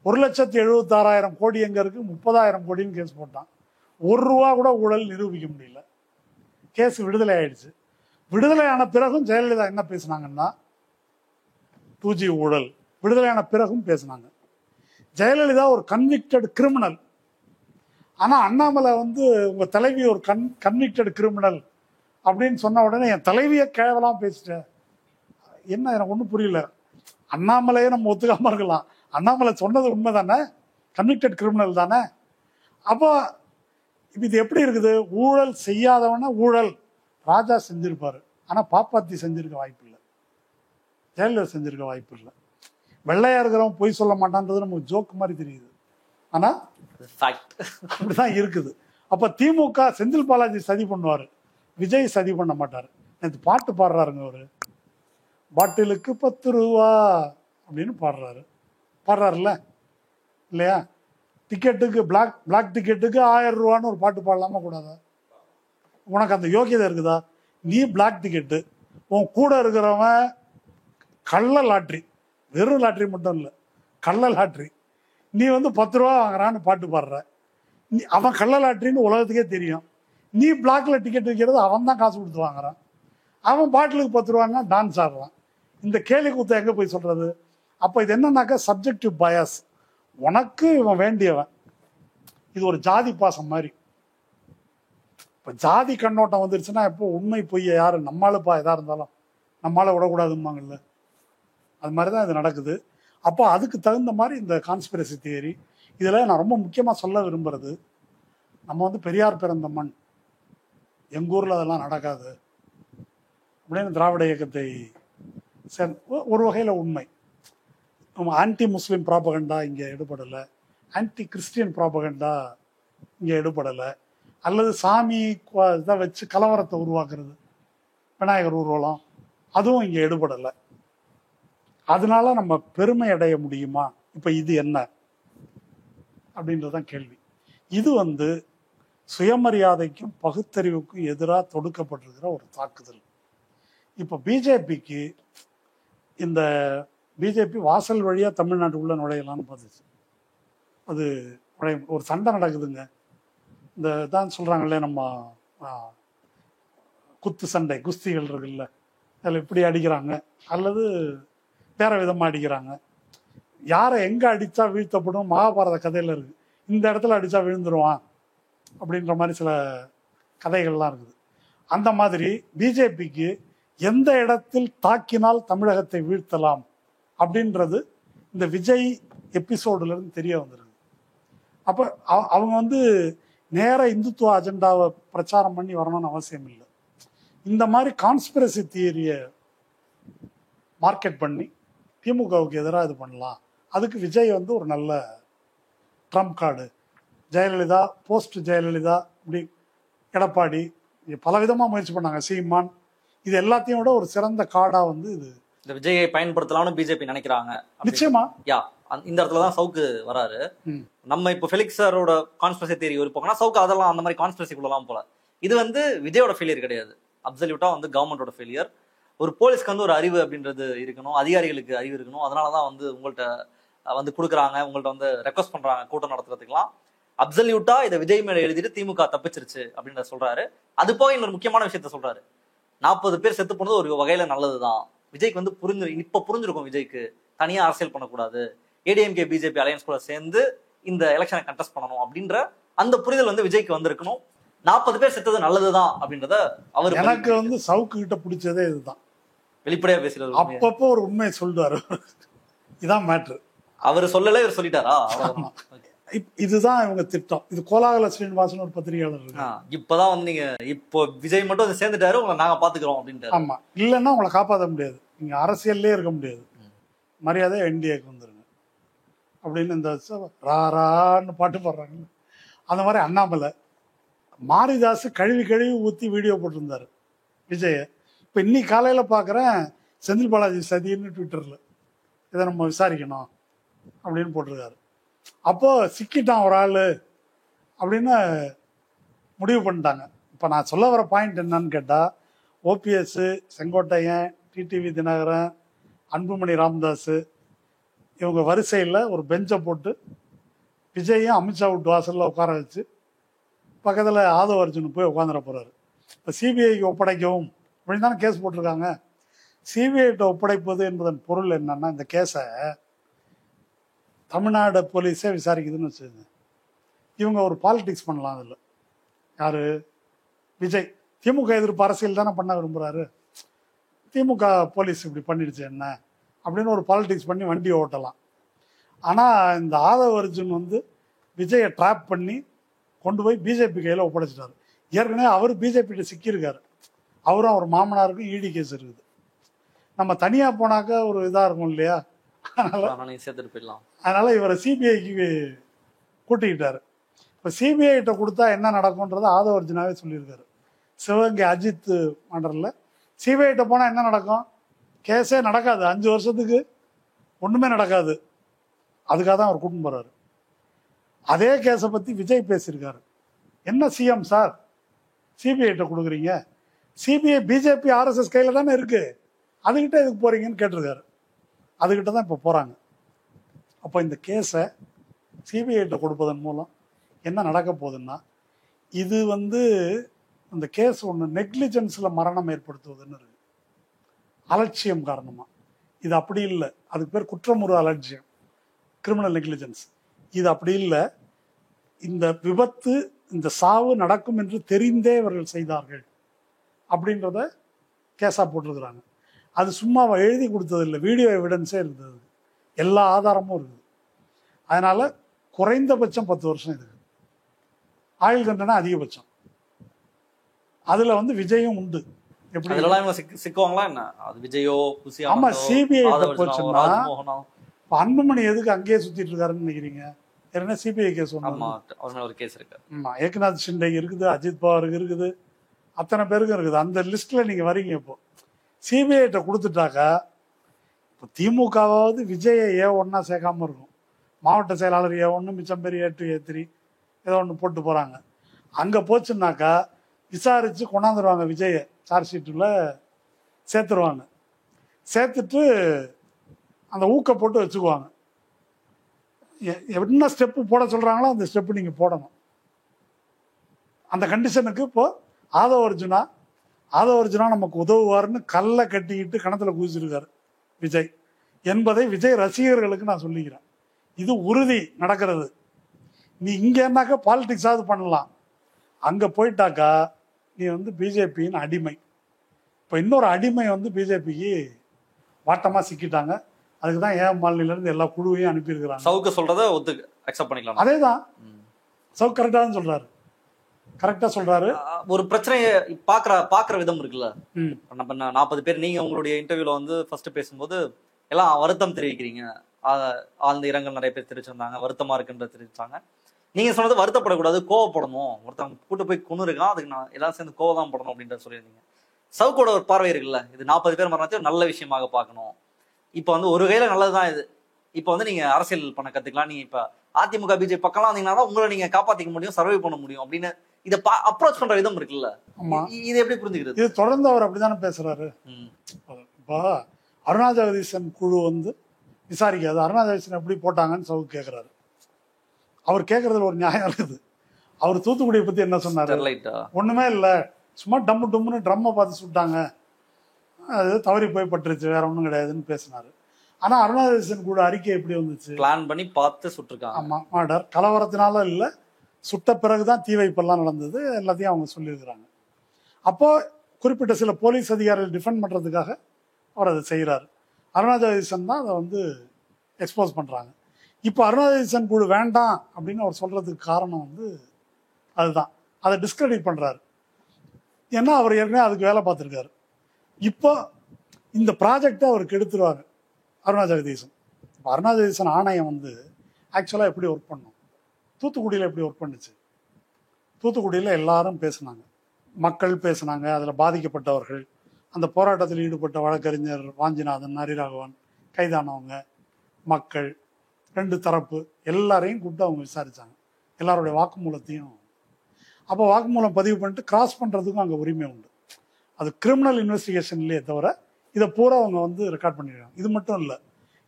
1,76,000 கோடி எங்கே இருக்குது, 30,000 கோடின்னு கேஸ் போட்டான். ₹1 கூட ஊழல் நிரூபிக்க முடியல. கேஸ் விடுதலை ஆயிடுச்சு. விடுதலையான பிறகும் ஜெயலலிதா என்ன பேசினாங்கன்னா 2G ஊழல் விடுதலையான பிறகும் பேசினாங்க. ஜெயலலிதா ஒரு கன்விக்டட் கிரிமினல். ஆனால் அண்ணாமலை வந்து உங்கள் தலைவி ஒரு கன்விக்டட் கிரிமினல் அப்படின்னு சொன்ன உடனே என் தலைவியை கேவலாம் பேசிட்டேன். என்ன எனக்கு ஒன்றும் புரியல. அண்ணாமலையே நம்ம ஒத்துக்காமல் இருக்கலாம், அண்ணாமலை சொன்னது உண்மை தானே, கன்விக்டட் கிரிமினல் தானே. அப்போ இது எப்படி இருக்குது, ஊழல் செய்யாதவன ஊழல் ராஜா செஞ்சிருப்பாரு, ஆனால் பாப்பாத்தி செஞ்சிருக்க வாய்ப்பு இல்லை, ஜெயலலிதா செஞ்சிருக்க வாய்ப்பு இல்லை. வெள்ளையா இருக்கிறவன் பொய் சொல்ல மாட்டான்றது நமக்கு ஜோக்கு மாதிரி தெரியுது, ஆனால் அப்படிதான் இருக்குது. அப்போ திமுக செந்தில் பாலாஜி சதி பண்ணுவார், விஜய் சதி பண்ண மாட்டார். நேற்று பாட்டு பாடுறாருங்க, ஒரு பாட்டிலுக்கு 10 ரூபா அப்படின்னு பாடுறாருல்ல இல்லையா. டிக்கெட்டுக்கு பிளாக் டிக்கெட்டுக்கு 1000 ரூபான்னு ஒரு பாட்டு பாடலாமா கூடாதா? உனக்கு அந்த யோகியதை இருக்குதா? நீ பிளாக் டிக்கெட்டு, உன் கூட இருக்கிறவன் கள்ள லாட்ரி, வெறும் லாட்ரி மட்டும் இல்லை கள்ள லாட்ரி, நீ வந்து 10 ரூபா வாங்குறான்னு பாட்டு பாடுற, நீ அவன் கள்ள லாட்ரின்னு உலகத்துக்கே தெரியும். நீ பிளாக்ல டிக்கெட் வைக்கிறது அவன் தான் காசு கொடுத்து வாங்குறான், அவன் பாட்டிலுக்கு 10 ரூபான்னா டான்ஸ் ஆடுறான். இந்த கேலி கூத்த எங்கே போய் சொல்றது? அப்போ இது என்னன்னாக்கா சப்ஜெக்டிவ் பயாஸ். உனக்கு இவன் வேண்டியவன், இது ஒரு ஜாதி பாசம் மாதிரி. இப்போ ஜாதி கண்ணோட்டம் வந்துருச்சுன்னா எப்போ உண்மை பொய்ய யாரு நம்மளுப்பா எதா இருந்தாலும் நம்மளால விடக்கூடாதும்பாங்கல்ல, அது மாதிரி தான் இது நடக்குது. அப்போ அதுக்கு தகுந்த மாதிரி இந்த கான்ஸ்பிரசி தியரி. இதில் நான் ரொம்ப முக்கியமாக சொல்ல விரும்புறது, நம்ம வந்து பெரியார் பிறந்த மண், எங்கள் ஊரில் அதெல்லாம் நடக்காது அப்படின்னு திராவிட இயக்கத்தை ஒரு வகையில் உண்மை. ஆன்டி முஸ்லீம் ப்ராபகண்டா இங்கே எடுபடலை, ஆன்டி கிறிஸ்டியன் ப்ராபகண்டா இங்கே எடுபடலை, அல்லது சாமி இதை வச்சு கலவரத்தை உருவாக்குறது விநாயகர் ஊர்வலம், அதுவும் இங்கே எடுபடலை. அதனால நம்ம பெருமை அடைய முடியுமா? இப்போ இது என்ன அப்படின்றதான் கேள்வி. இது சுயமரியாதைக்கும் பகுத்தறிவுக்கும் எதிராக தொடுக்கப்பட்டிருக்கிற ஒரு தாக்குதல். இப்போ பிஜேபிக்கு இந்த பிஜேபி வாசல் வழியாக தமிழ்நாட்டுக்குள்ளே நுழையலான்னு பார்த்துச்சு. அது ஒரு சண்டை நடக்குதுங்க. இந்த தான் சொல்கிறாங்களே நம்ம குத்து சண்டை, குஸ்திகள் இருக்குல்ல, அதில் இப்படி அடிக்கிறாங்க அல்லது வேற விதமாக அடிக்கிறாங்க. யாரை எங்கே அடித்தா வீழ்த்தப்படும் மகாபாரத கதையில் இருக்குது. இந்த இடத்துல அடித்தா விழுந்துருவான் அப்படின்ற மாதிரி சில கதைகள்லாம் இருக்குது. அந்த மாதிரி பிஜேபிக்கு எந்த இடத்தில் தாக்கினால் தமிழகத்தை வீழ்த்தலாம் அப்படின்றது இந்த விஜய் எபிசோடுலேருந்து தெரிய வந்திருக்கு. அப்போ அவங்க நேர இந்துத்துவ அஜெண்டாவை பிரச்சாரம் பண்ணி வரணும்னு அவசியம் இல்லை. இந்த மாதிரி கான்ஸ்பிரசி தியரியை மார்க்கெட் பண்ணி திமுகவுக்கு எதிராக இது பண்ணலாம். அதுக்கு விஜய் ஒரு நல்ல Trump card. Jayalalithaa, post Jayalalithaa, இப்படி எடப்பாடி பலவிதமாக முயற்சி பண்ணாங்க, சீமான், இது எல்லாத்தையும் விட ஒரு சிறந்த கார்டா இது இந்த விஜயை பயன்படுத்தலாம்னு பிஜேபி நினைக்கிறாங்க. நிச்சயமா இந்த இடத்துலதான் சவுக்கு வராரு. நம்ம இப்போ ஃபெலிக்ஸ் சாரோட கான்ஸ்பிரசி தியரி ஒரு போகனா சவுக்கு அதெல்லாம் அந்த மாதிரி கான்ஸ்பிரசி கொள்ளலாம் போல. இது விஜயோட ஃபெயிலியர் கிடையாது, அப்சல்யூட்டா கவர்மெண்டோட ஃபெயிலியர். ஒரு போலீஸ்க்கு ஒரு அறிவு அப்படின்றது இருக்கணும், அதிகாரிகளுக்கு அறிவு இருக்கணும். அதனாலதான் உங்கள்கிட்ட கொடுக்குறாங்க, உங்கள்கிட்ட ரெக்வஸ்ட் பண்றாங்க கூட்டம் நடத்துறதுக்கெல்லாம். அப்சல்யூட்டா இதை விஜய் மேல எழுதிட்டு திமுக தப்பிச்சிருச்சு அப்படின்ற சொல்றாரு. அது போக இன்னொரு முக்கியமான விஷயத்த சொல்றாரு, 40 பேர் செத்து போனது ஒரு வகையில நல்லதுதான். விஜய்க்கு புரிஞ்சிருக்கும், விஜய்க்கு தனியா அரசியல் பண்ணக்கூடாது, ஏடிஎம்கே பிஜேபி அலையன்ஸ் கூட சேர்ந்து இந்த எலெக்ஷனை கண்டெஸ்ட் பண்ணணும் அப்படின்ற அந்த புரிதல் விஜய்க்கு வந்திருக்கணும். 40 பேர் செத்தது நல்லதுதான் அப்படின்றத அவர் எனக்கு சவுக்கு கிட்ட பிடிச்சதே இதுதான். வெளிப்படையா பேசுறது, அப்பப்போ ஒரு உண்மையை சொல்றாரு. இதான் மேட்ரு. அவர் சொல்லல, இவர் சொல்லிட்டாரா? இதுதான் இவங்க திட்டம். இது கோலாகல ஸ்ரீனிவாசன் ஒரு பத்திரிகையாளர் இருக்கு. இப்பதான் நீங்க இப்போ விஜய் மட்டும் சேர்ந்துட்டாரு, உங்களை நாங்க பாத்துக்கிறோம் அப்படின்ட்டு. ஆமா, இல்லைன்னா உங்களை காப்பாற்ற முடியாது, நீங்க அரசியல்லே இருக்க முடியாது, மரியாதை என்டிஏக்கு வந்துருங்க அப்படின்னு இந்த ராரான்னு பாட்டு பாடுறாங்க. அந்த மாதிரி அண்ணாமலை, மாரிதாஸ் கழுவி கழுவி ஊற்றி வீடியோ போட்டிருந்தாரு விஜய. இப்போ இன்னைக்கு காலையில் பார்க்குறேன் செந்தில் பாலாஜி சதின்னு ட்விட்டரில் இதை நம்ம விசாரிக்கணும் அப்படின்னு போட்டிருக்காரு. அப்போ சிக்கிட்டான் ஒரு ஆள் அப்படின்னு முடிவு பண்ணிட்டாங்க. இப்போ நான் சொல்ல வர பாயிண்ட் என்னன்னு கேட்டால், ஓபிஎஸ், செங்கோட்டையன், டிடிவி தினகரன், அன்புமணி ராமதாஸ் இவங்க வரிசையில் ஒரு பெஞ்சை போட்டு விஜயும் அமித்ஷா வீட்டு வாசலில் உட்கார வச்சு பக்கத்தில் ஆதவ அர்ஜுன் போய் உட்காந்துட போகிறாரு. இப்போ சிபிஐக்கு ஒப்படைக்கவும் அப்படின்னு தானே கேஸ் போட்டிருக்காங்க. சிபிஐட்ட ஒப்படைப்பது என்பதன் பொருள் என்னன்னா, இந்த கேஸை தமிழ்நாடு போலீஸே விசாரிக்குதுன்னு வச்சுக்கோங்க. இவங்க ஒரு பாலிடிக்ஸ் பண்ணலாம். அதில் யார்? விஜய் திமுக எதிர்ப்பு அரசியல் தானே பண்ண விரும்புகிறாரு. திமுக போலீஸ் இப்படி பண்ணிடுச்சு என்ன அப்படின்னு ஒரு பாலிடிக்ஸ் பண்ணி வண்டி ஓட்டலாம். ஆனால் இந்த ஆதவ அர்ஜுன் விஜயை ட்ராப் பண்ணி கொண்டு போய் பிஜேபி கையில் ஒப்படைச்சிட்டாரு. ஏற்கனவே அவர் பிஜேபிகிட்ட சிக்கியிருக்காரு. அவரும் அவர் மாமனாருக்கும் இடி கேஸ் இருக்குது. நம்ம தனியாக போனாக்க ஒரு இதாக இருக்கும் இல்லையா, அதனால இவரை சிபிஐக்கு கூட்டிக்கிட்டாரு. இப்போ சிபிஐட்ட கொடுத்தா என்ன நடக்கும்ன்றதை ஆதவ அர்ஜுனாவே சொல்லியிருக்காரு. சிவகங்கை அஜித் மண்டரில் சிபிஐட்ட போனால் என்ன நடக்கும்? கேஸே நடக்காது, 5 வருஷத்துக்கு ஒன்றுமே நடக்காது. அதுக்காக தான் அவர் கூட்டின்னு போகிறாரு. அதே கேஸை பற்றி விஜய் பேசியிருக்காரு. என்ன சிஎம் சார் சிபிஐட்ட கொடுக்குறீங்க? சிபிஐ பிஜேபி ஆர்எஸ்எஸ் கையில் தானே இருக்குது, அதுக்கிட்ட எதுக்கு போகிறீங்கன்னு கேட்டிருக்காரு. அதுக்கிட்ட தான் இப்போ போகிறாங்க. அப்போ இந்த கேஸை சிபிஐட்ட கொடுப்பதன் மூலம் என்ன நடக்க போகுதுன்னா, இது இந்த கேஸ் ஒன்று நெக்லிஜென்ஸில் மரணம் ஏற்படுத்துவதுன்னு இருக்கு, அலட்சியம் காரணமாக. இது அப்படி இல்லை, அதுக்கு பேர் குற்றமுறு அலட்சியம், கிரிமினல் நெக்லிஜென்ஸ். இது அப்படி இல்லை, இந்த விபத்து, இந்த சாவு நடக்கும் என்று தெரிந்தே இவர்கள் செய்தார்கள் அப்படின்றத கேஸாக போட்டிருக்கிறாங்க. அது சும்மா எழுதி கொடுத்தது இல்லை, வீடியோ எவிடன்ஸே இருந்தது, எல்லா ஆதாரமும் இருக்குது. அதனால குறைந்தபட்சம் 10 வருஷம் இருக்குது, ஆயுள் தண்டனை அதிகபட்சம். அதுல விஜயும் உண்டு. எப்படி சிக்குவாங்களா என்ன? அது விஜயோ ஆமா, சிபிஐ போச்சுன்னா அன்புமணி எதுக்கு அங்கேயே சுத்திட்டு இருக்காருன்னு நினைக்கிறீங்க? ஏன்னா சிபிஐ கேஸ் ஒன்று, ஒரு கேஸ் இருக்கு. ஆமா, ஏக்நாத் ஷிண்டே இருக்குது, அஜித் பவாருக்கு இருக்குது, அத்தனை பேருக்கும் இருக்குது. அந்த லிஸ்ட்டில் நீங்கள் வரீங்க. இப்போ சிபிஐட்ட கொடுத்துட்டாக்கா இப்போ திமுகவாவது விஜயை A1 சேர்க்காம இருக்கும். மாவட்ட செயலாளர் A1, மிச்சம் பேர் A2 A3 ஏதோ ஒன்று போட்டு போகிறாங்க. அங்கே போச்சுன்னாக்கா விசாரித்து கொண்டாந்துருவாங்க. விஜயை சார்ஜ் ஷீட்டில் சேர்த்துருவாங்க. சேர்த்துட்டு அந்த ஊக்க போட்டு வச்சுக்குவாங்க. என்ன ஸ்டெப்பு போட சொல்கிறாங்களோ அந்த ஸ்டெப்பு நீங்கள் போடணும். அந்த கண்டிஷனுக்கு இப்போ ஆதவ அர்ஜுனா நமக்கு உதவுவார்னு கல்லை கட்டிக்கிட்டு கணத்துல குதிச்சிருக்காரு விஜய் என்பதை விஜய் ரசிகர்களுக்கு நான் சொல்லிக்கிறேன். இது உறுதி நடக்கிறது. நீ இங்க என்னாக்கா பாலிடிக்ஸாவது பண்ணலாம், அங்க போயிட்டாக்கா நீ வந்து பிஜேபியின் அடிமை. இப்போ இன்னொரு அடிமை வந்து பிஜேபிக்கு வாட்டமா சிக்கிட்டாங்க. அதுக்கு தான் ஏஎம்மாலில இருந்து எல்லா குழுவையும் அனுப்பியிருக்கிறாங்க. சவுக்கு சொல்றத அக்செப்ட் பண்ணிக்கலாம். அதே தான் சவுக் கரெக்டாக தான் சொல்றாரு. கரெக்டா சொல்றாரு. ஒரு பிரச்சனையை பாக்குற விதம் இருக்குல்ல. நம்ம 40 பேர் நீங்க உங்களுடைய இன்டர்வியூல வந்து ஃபர்ஸ்ட் பேசும்போது எல்லாம் வருத்தம் தெரிவிக்கிறீங்க. ஆழ்ந்த இரங்கல் நிறைய பேர் தெரிவிச்சிருந்தாங்க, வருத்தமா இருக்குன்ற தெரிவிச்சாங்க. நீங்க சொன்னது வருத்தப்படக்கூடாது, கோவப்படணும். ஒருத்தவங்க கூட்டு போய் கொண்டு இருக்கான், அதுக்கு நான் எல்லாரும் சேர்ந்து கோவம் தான் படணும் அப்படின்ற சொல்லியிருந்தீங்க. சவுக்கோட ஒரு பார்வை இருக்குல்ல, இது 40 பேர் மரணத்தையும் நல்ல விஷயமாக பார்க்கணும். இப்ப வந்து ஒரு கையில நல்லதுதான் இது. இப்ப வந்து நீங்க அரசியல் பண்ண கத்துக்கலாம். நீங்க இப்ப அதிமுக பிஜேபி பக்கம்லாம் வந்தீங்கன்னா தான் உங்களை நீங்க காப்பாத்திக்க முடியும், சர்வை பண்ண முடியும் அப்படின்னு இதை அப்ரோச் பண்ற விதம் இருக்குல்ல. இது எப்படி புரிஞ்சுக்கிறது? இது தொடர்ந்து அவர் அப்படித்தானே பேசுறாரு. இப்போ அருணா ஜெகதீசன் குழு வந்து விசாரிக்காது, அருணா ஜெகதீசன் எப்படி போட்டாங்கன்னு சவுக்கு கேட்கிறாரு. அவர் கேட்கறதுல ஒரு நியாயம் இருக்குது. அவர் தூத்துக்குடியை பத்தி என்ன சொன்னாரு? ஒண்ணுமே இல்லை, சும்மா டம்மு டம்முன்னு ட்ரம்மை பார்த்து சுட்டாங்க, அது தவறி போய் பட்டுருச்சு, வேற ஒன்றும் கிடையாதுன்னு பேசினாரு. ஆனா அருணா ஜெகதீசன் கூட அறிக்கை எப்படி வந்துச்சு? பிளான் பண்ணி பார்த்து சுட்டிருக்காங்க. ஆமா, மர்டர் கலவரத்தினால இல்லை, சுட்ட பிறகுதான் தீ வைப்பெல்லாம் நடந்தது, எல்லாத்தையும் அவங்க சொல்லியிருக்கிறாங்க. அப்போ குறிப்பிட்ட சில போலீஸ் அதிகாரிகள் டிஃபெண்ட் பண்றதுக்காக அவர் அதை செய்கிறார். அருணா ஜெகதீசன் தான் அதை வந்து எக்ஸ்போஸ் பண்றாங்க. இப்போ அருணா ஜெகதீசன் குழு வேண்டாம் அப்படின்னு அவர் சொல்றதுக்கு காரணம் வந்து அதுதான், அதை டிஸ்கிரெடிட் பண்றாரு. ஏன்னா அவர் ஏற்கனவே அதுக்கு வேலை பார்த்துருக்காரு. இப்போ இந்த ப்ராஜெக்டை அவருக்கு எடுத்துருவாங்க அருணா ஜெகதீசன். இப்போ அருணா ஜெகதீசன் ஆணையம் வந்து ஆக்சுவலாக எப்படி ஒர்க் பண்ணும், தூத்துக்குடியில் எப்படி ஒர்க் பண்ணுச்சு? தூத்துக்குடியில் எல்லாரும் பேசினாங்க, மக்கள் பேசினாங்க, அதில் பாதிக்கப்பட்டவர்கள், அந்த போராட்டத்தில் ஈடுபட்ட வழக்கறிஞர் வாஞ்சிநாதன், ஹரிராகவன், கைதானவங்க, மக்கள், 2 தரப்பு எல்லாரையும் கூப்பிட்டு அவங்க விசாரித்தாங்க, எல்லாருடைய வாக்குமூலத்தையும். அப்போ வாக்குமூலம் பதிவு பண்ணிட்டு கிராஸ் பண்ணுறதுக்கும் அங்கே உரிமை உண்டு. அது கிரிமினல் இன்வெஸ்டிகேஷன்லேயே தவிர இதை பூரா அவங்க வந்து ரெக்கார்ட் பண்ணிடுறாங்க. இது மட்டும் இல்லை,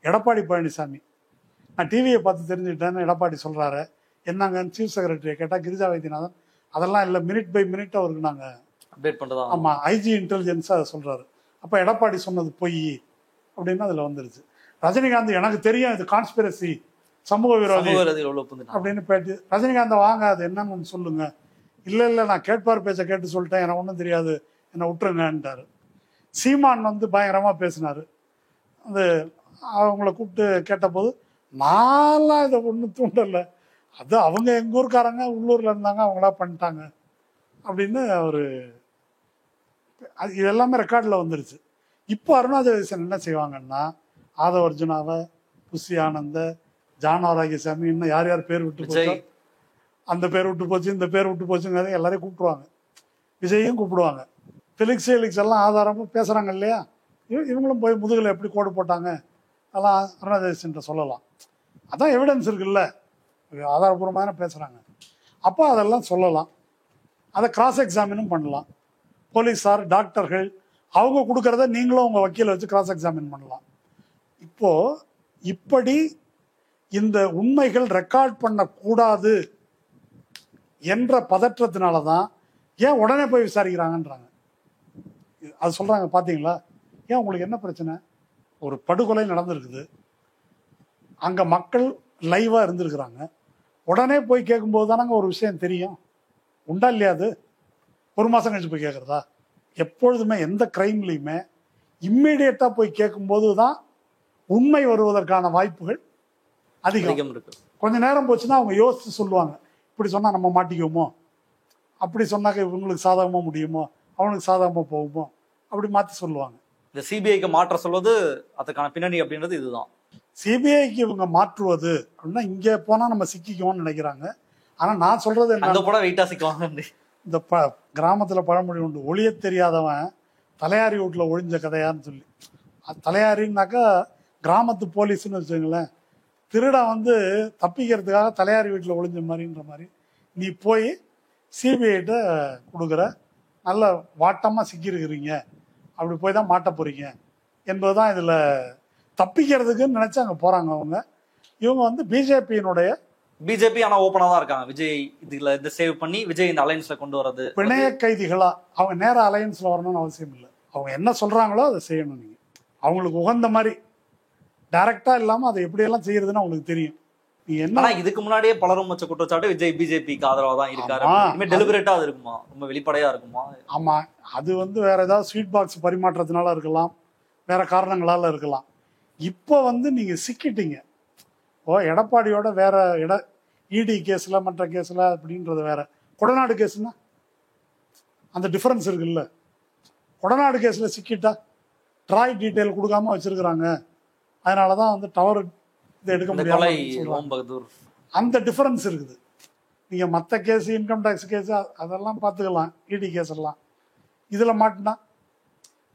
எடப்பாடி பழனிசாமி, நான் டிவியை பார்த்து தெரிஞ்சுக்கிட்டேன்னு எடப்பாடி சொல்கிறாரு. என்னங்கன்னு சீஃப் செக்ரட்டரியை கேட்டால் கிரிஜா வைத்தியநாதன் அதெல்லாம் இல்லை, மினிட் பை மினிட் அவருக்கு நாங்கள் அப்டேட் பண்ணுறதா. ஆமாம், ஐஜி இன்டெலிஜென்ஸாக அதை சொல்கிறாரு. அப்போ எடப்பாடி சொன்னது பொய் அப்படின்னு அதில் வந்துருச்சு. ரஜினிகாந்த் எனக்கு தெரியும் இது கான்ஸ்பிரசி, சமூக விரோதி அப்படின்னு பேட்டி. ரஜினிகாந்தை வாங்க, அது என்னன்னு சொல்லுங்க. இல்லை நான் கேட்பார் பேச்சை கேட்டு சொல்லிட்டேன், எனக்கு ஒன்றும் தெரியாது, என்னை விட்டுருங்கன்ட்டாரு. சீமான் வந்து பயங்கரமாக பேசினார். அது அவங்கள கூப்பிட்டு கேட்டபோது நான்லாம் இதை ஒன்றும் தூண்டலை, அது அவங்க எங்கள் ஊருக்காரங்க உள்ளூரில் இருந்தாங்க, அவங்களா பண்ணிட்டாங்க அப்படின்னு அவர், அது இது எல்லாமே ரெக்கார்டில் வந்துருச்சு. இப்போ அருணா ஜெகதீசன் என்ன செய்வாங்கன்னா, ஆதவ அர்ஜுனாவை, புஷி ஆனந்த, ஜான் ஆரோக்கியசாமி, இன்னும் யார் யார் பேர் விட்டு போச்சோ அந்த பேர் விட்டு போச்சு, இந்த பேர் விட்டு போச்சுங்கிறத எல்லாரையும் கூப்பிடுவாங்க, விஜயையும் கூப்பிடுவாங்க. ஃபெலிக்ஸ் எல்லாம் ஆதாரமாக பேசுகிறாங்க இல்லையா, இவங்களும் போய் முதுகில் எப்படி கோடு போட்டாங்க அதெல்லாம் அருணா ஜெகதீசன் சொல்லலாம். அதான் எவிடன்ஸ் இருக்குல்ல, ஆதாரபூர்வமாக பேசுகிறாங்க. அப்போ அதெல்லாம் சொல்லலாம், அதை கிராஸ் எக்ஸாமினும் பண்ணலாம். போலீஸார், டாக்டர்கள் அவங்க கொடுக்கறத நீங்களும் உங்கள் வக்கீலை வச்சு கிராஸ் எக்ஸாமின் பண்ணலாம். இப்போது இப்படி இந்த உண்மைகள் ரெக்கார்ட் பண்ணக்கூடாது என்ற பதற்றத்தினால தான் ஏன் உடனே போய் விசாரிக்கிறாங்கன்றாங்க. அது சொல்கிறாங்க பார்த்தீங்களா? ஏன் உங்களுக்கு என்ன பிரச்சனை? ஒரு படுகொலை நடந்திருக்குது, அங்கே மக்கள் லைவாக இருந்திருக்கிறாங்க, உடனே போய் கேட்கும்போது தானங்க ஒரு விஷயம் தெரியும், உண்டா இல்லையா? அது 1 மாதம் கழிச்சு போய் கேட்குறதா? எப்பொழுதுமே எந்த கிரைம்லையுமே இம்மீடியட்டாக போய் கேட்கும்போது தான் உண்மை வருவதற்கான வாய்ப்புகள் அதிகம் இருக்கு. கொஞ்ச நேரம் போச்சுன்னா அவங்க யோசித்து சொல்லுவாங்க, இப்படி சொன்னால் நம்ம மாட்டிக்குவோமோ, அப்படி சொன்னாக்க இவங்களுக்கு சாதகமாக முடியுமோ, அவனுக்கு சாதகமாக போகுமோ, அப்படி மாற்றி சொல்லுவாங்க. இந்த சிபிஐக்கு மாற்ற சொல்வது அதுக்கான பின்னணி அப்படின்றது இதுதான். சிபிஐக்கு இவங்க மாற்றுவது அப்படின்னா இங்கே போனால் நம்ம சிக்கிக்குவோம்னு நினைக்கிறாங்க. ஆனால் நான் சொல்றது என்ன, வெயிட்டா சிக்குவாங்க. இந்த கிராமத்தில் பழமொழி உண்டு, ஒளிய தெரியாதவன் தலையாரி வீட்டில் ஒழிஞ்ச கதையான்னு சொல்லி. தலையாரின்னாக்கா கிராமத்து போலீஸ்ன்னு வச்சுங்களேன். திருடன் வந்து தப்பிக்கிறதுக்காக தலையாரி வீட்டில் ஒழிஞ்ச மாதிரின்ற மாதிரி நீ போய் சிபிஐட்ட கொடுக்குற, நல்ல வாட்டமாக சிக்கியிருக்கிறீங்க, அப்படி போய் தான் மாட்ட போகிறீங்க என்பது தான் இதில். தப்பிக்கிறதுக்குன்னு நினச்சி அங்கே போகிறாங்க அவங்க. இவங்க வந்து பிஜேபி ஆனால் ஓப்பனாக தான் இருக்காங்க. விஜய் இதில் இந்த சேவ் பண்ணி விஜய் இந்த அலையன்ஸில் கொண்டு வர்றது பிணைய கைதிகளா. அவங்க நேராக அலையன்ஸில் வரணும்னு அவசியம் இல்லை. அவங்க என்ன சொல்கிறாங்களோ அதை செய்யணும். நீங்கள் அவங்களுக்கு உகந்த மாதிரி டைரக்டாக இல்லாமல் அதை எப்படியெல்லாம் செய்யறதுன்னு அவங்களுக்கு தெரியும். என்ன இதுக்கு முன்னாடியே பலரும் வச்ச குற்றச்சாட்டு விஜய் பிஜேபிக்கு ஆதரவா தான் இருக்காரு. டெலிபரேட்டா அது இருக்குமா, ரொம்ப வெளிப்படையா இருக்குமா? ஆமா, அது வந்து வேற ஏதாவது ஸ்வீட் பாக்ஸ் பரிமாற்றத்தினால இருக்கலாம், வேற காரணங்களால இருக்கலாம். இப்போ வந்து நீங்க சிக்கிட்டீங்க. எடப்பாடியோட வேற இடி கேஸ்ல மற்ற கேஸ்ல அப்படின்றது வேற. கொடநாடு கேஸ்னா அந்த டிஃபரன்ஸ் இருக்குல்ல. கொடநாடு கேஸ்ல சிக்கிட்டா ட்ராய் டீட்டெயில் கொடுக்காம வச்சிருக்கிறாங்க, அதனாலதான் வந்து டவர் இதை எடுக்க முடியாது. அந்த டிஃபரன்ஸ் இருக்குது. நீங்க மற்ற கேஸ், இன்கம் டேக்ஸ் கேஸ் அதெல்லாம் பார்த்துக்கலாம், இடி கேஸ் எல்லாம். இதுல மாட்டினா,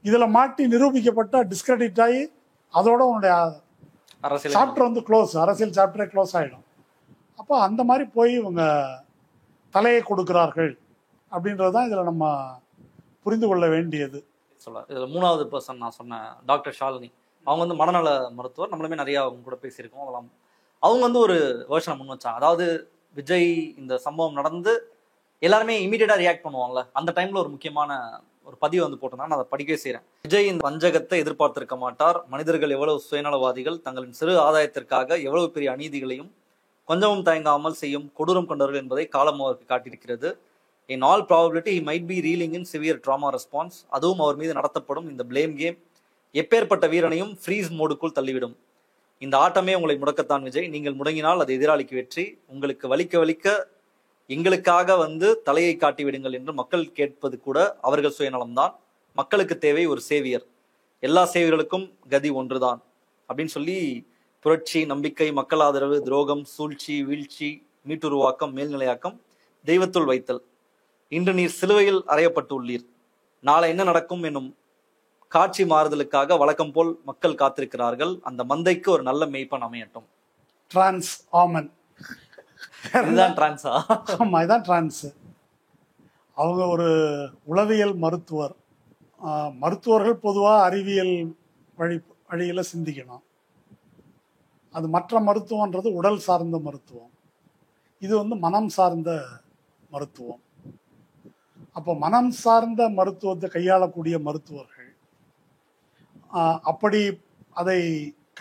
இதுல மாட்டி நிரூபிக்கப்பட்டா டிஸ்கிரெடிட் ஆகி அதோட உன்னுடைய சாப்டர் வந்து க்ளோஸ், அரசியல் சாப்டரே க்ளோஸ் ஆகிடும். அப்போ அந்த மாதிரி போய் இவங்க தலையை கொடுக்கிறார்கள் அப்படின்றது தான் இதில் நம்ம புரிந்து கொள்ள வேண்டியது. இதில் மூணாவது பர்சன் நான் சொன்னேன், டாக்டர் ஷாலினி. அவங்க வந்து மனநல மருத்துவர், நம்மளுமே நிறையா அவங்க கூட பேசியிருக்கோம். அதெல்லாம் அவங்க வந்து ஒரு வேர்ஷனை முன் வச்சாங்க. அதாவது விஜய் இந்த சம்பவம் நடந்து எல்லாருமே இமீடியட்டாக ரியாக்ட் பண்ணுவாங்கல்ல, அந்த டைமில் ஒரு முக்கியமான ஒரு பதிவு வந்து போட்டிருந்தாங்க. நான் அதை படிக்கவே செய்கிறேன். விஜய் இந்த வஞ்சகத்தை எதிர்பார்த்திருக்க மாட்டார். மனிதர்கள் எவ்வளவு சுயநலவாதிகள், தங்களின் சிறு ஆதாயத்திற்காக எவ்வளவு பெரிய அநீதிகளையும் கொஞ்சமும் தயங்காமல் செய்யும் கொடூரம் கொண்டவர்கள் என்பதை காலம் அவருக்கு காட்டியிருக்கிறது. In all probability he might be reeling in severe trauma response. அதுவும் அவர் மீது நடத்தப்படும் இந்த பிளேம் கேம் எப்பேற்பட்ட வீரனையும் ஃப்ரீஸ் மோடுக்குள் தள்ளிவிடும். இந்த ஆட்டமே உங்களை முடக்கத்தான் விஜய். நீங்கள் முடங்கினால் அது எதிராளிக்கு வெற்றி. உங்களுக்கு வலிக்க வலிக்க எங்களுக்காக வந்து தலையை காட்டி விடுங்கள் என்று மக்கள் கேட்பது கூட அவர்கள் சுயநலம்தான். மக்களுக்கு தேவை ஒரு சேவியர். எல்லா சேவியர்களுக்கும் கதி ஒன்றுதான் அப்படின்னு சொல்லி புரட்சி, நம்பிக்கை, மக்கள் ஆதரவு, துரோகம், சூழ்ச்சி, வீழ்ச்சி, மீட்டுருவாக்கம், மேல்நிலையாக்கம், தெய்வத்துள் வைத்தல். இன்று நீர் சிலுவையில் அறையப்பட்டு உள்ளீர். நாளை என்ன நடக்கும் என்னும் காட்சி மாறுதலுக்காக வழக்கம் போல் மக்கள் காத்திருக்கிறார்கள். அந்த மந்தைக்கு ஒரு நல்ல மேய்ப்பன் அமையட்டும். டிரான்ஸ் ஆமன். இதுதான் டிரான்ஸா? ஆமா, இதுதான் டிரான்ஸ். அவங்க ஒரு உளவியல் மருத்துவர். மருத்துவர்கள் பொதுவாக அறிவியல் வழியில சிந்திக்கணும். அது மற்ற மருத்துவன்றது உடல் சார்ந்த மருத்துவம், இது வந்து மனம் சார்ந்த மருத்துவம். அப்போ மனம் சார்ந்த மருத்துவத்தை கையாளக்கூடிய மருத்துவர்கள், அப்படி அதை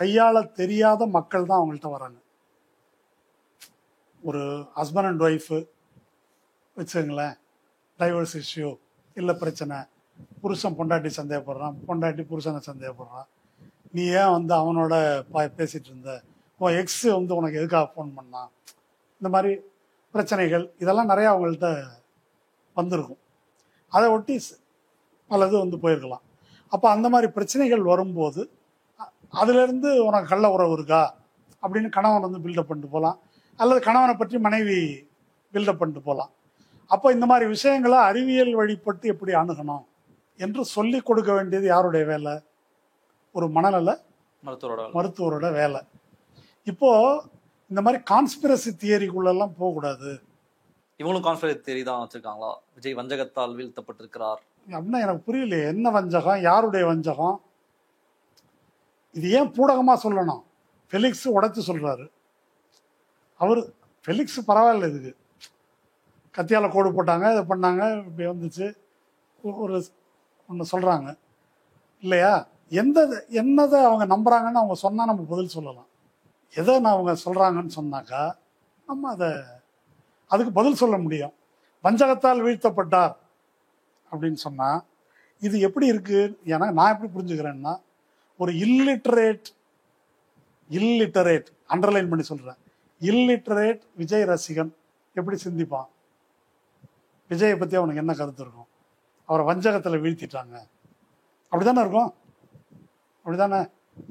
கையாள தெரியாத மக்கள் தான் அவங்கள்ட்ட வராங்க. ஒரு ஹஸ்பண்ட் அண்ட் ஒய்ஃபு வச்சுங்களேன், டைவர்ஸ் இஷ்யூ இல்லை பிரச்சனை, புருஷன் பொண்டாட்டி சந்தேகப்படுறான், பொண்டாட்டி புருஷனை சந்தேகப்படுறான், நீ ஏன் வந்து அவனோட பேசிகிட்டு இருந்த, உன் எக்ஸ் வந்து உனக்கு எதுக்காக ஃபோன் பண்ணான், இந்த மாதிரி பிரச்சனைகள் இதெல்லாம் நிறையா அவங்கள்ட்ட வந்திருக்கும். அதை ஒட்டி பலது வந்து போயிருக்கலாம். அப்போ அந்த மாதிரி பிரச்சனைகள் வரும்போது அதுலேருந்து உனக்கு கள்ள உறவு இருக்கா அப்படின்னு கணவன் வந்து பில்டப் பண்ணிட்டு போகலாம், அல்லது கணவனை பற்றி மனைவி பில்டப் பண்ணிட்டு போகலாம். அப்போ இந்த மாதிரி விஷயங்களை அறிவியல் வழிபட்டு எப்படி அணுகணும் என்று சொல்லி கொடுக்க வேண்டியது யாருடைய வேலை? ஒரு மனநல மருத்துவரோட வேலை. இப்போ இந்த மாதிரி கான்ஸ்பிரசி தியரிக்குள்ளெல்லாம் போகக்கூடாது. இவங்களும் கான்ஸ்பிரசி தியரி தான் வச்சிருக்காங்களா? விஜய் வஞ்சகத்தால் வீழ்த்தப்பட்டிருக்கிறார் அப்படின்னா எனக்கு புரியலையே. என்ன வஞ்சகம்? யாருடைய வஞ்சகம்? இது ஏன் பூடகமாக சொல்லணும்? ஃபெலிக்ஸ் உடைச்சு சொல்றாரு. அவர் ஃபெலிக்ஸ் பரவாயில்ல, இதுக்கு கத்தியால் கோடு போட்டாங்க, இதை பண்ணாங்க, இப்படி வந்துச்சு, ஒரு ஒன்று சொல்கிறாங்க இல்லையா? என்னதை அவங்க நம்புகிறாங்கன்னு அவங்க சொன்னால் நம்ம பதில் சொல்லலாம். எதை அவங்க சொல்கிறாங்கன்னு சொன்னாக்கா நம்ம அதுக்கு பதில் சொல்ல முடியும். வஞ்சகத்தால் வீழ்த்தப்பட்டார் அப்படின்னு சொன்னால் இது எப்படி இருக்குது? ஏன்னா நான் எப்படி புரிஞ்சுக்கிறேன்னா, ஒரு இல்லிட்டரேட் அண்டர்லைன் பண்ணி சொல்கிறேன், இல்லிட்டரேட் விஜய் ரசிகன் எப்படி சிந்திப்பான்? விஜயை பற்றி அவனுக்கு என்ன கருத்து இருக்கும்? அவரை வஞ்சகத்தில் வீழ்த்திட்டாங்க அப்படிதானே இருக்கும், அப்படிதானே?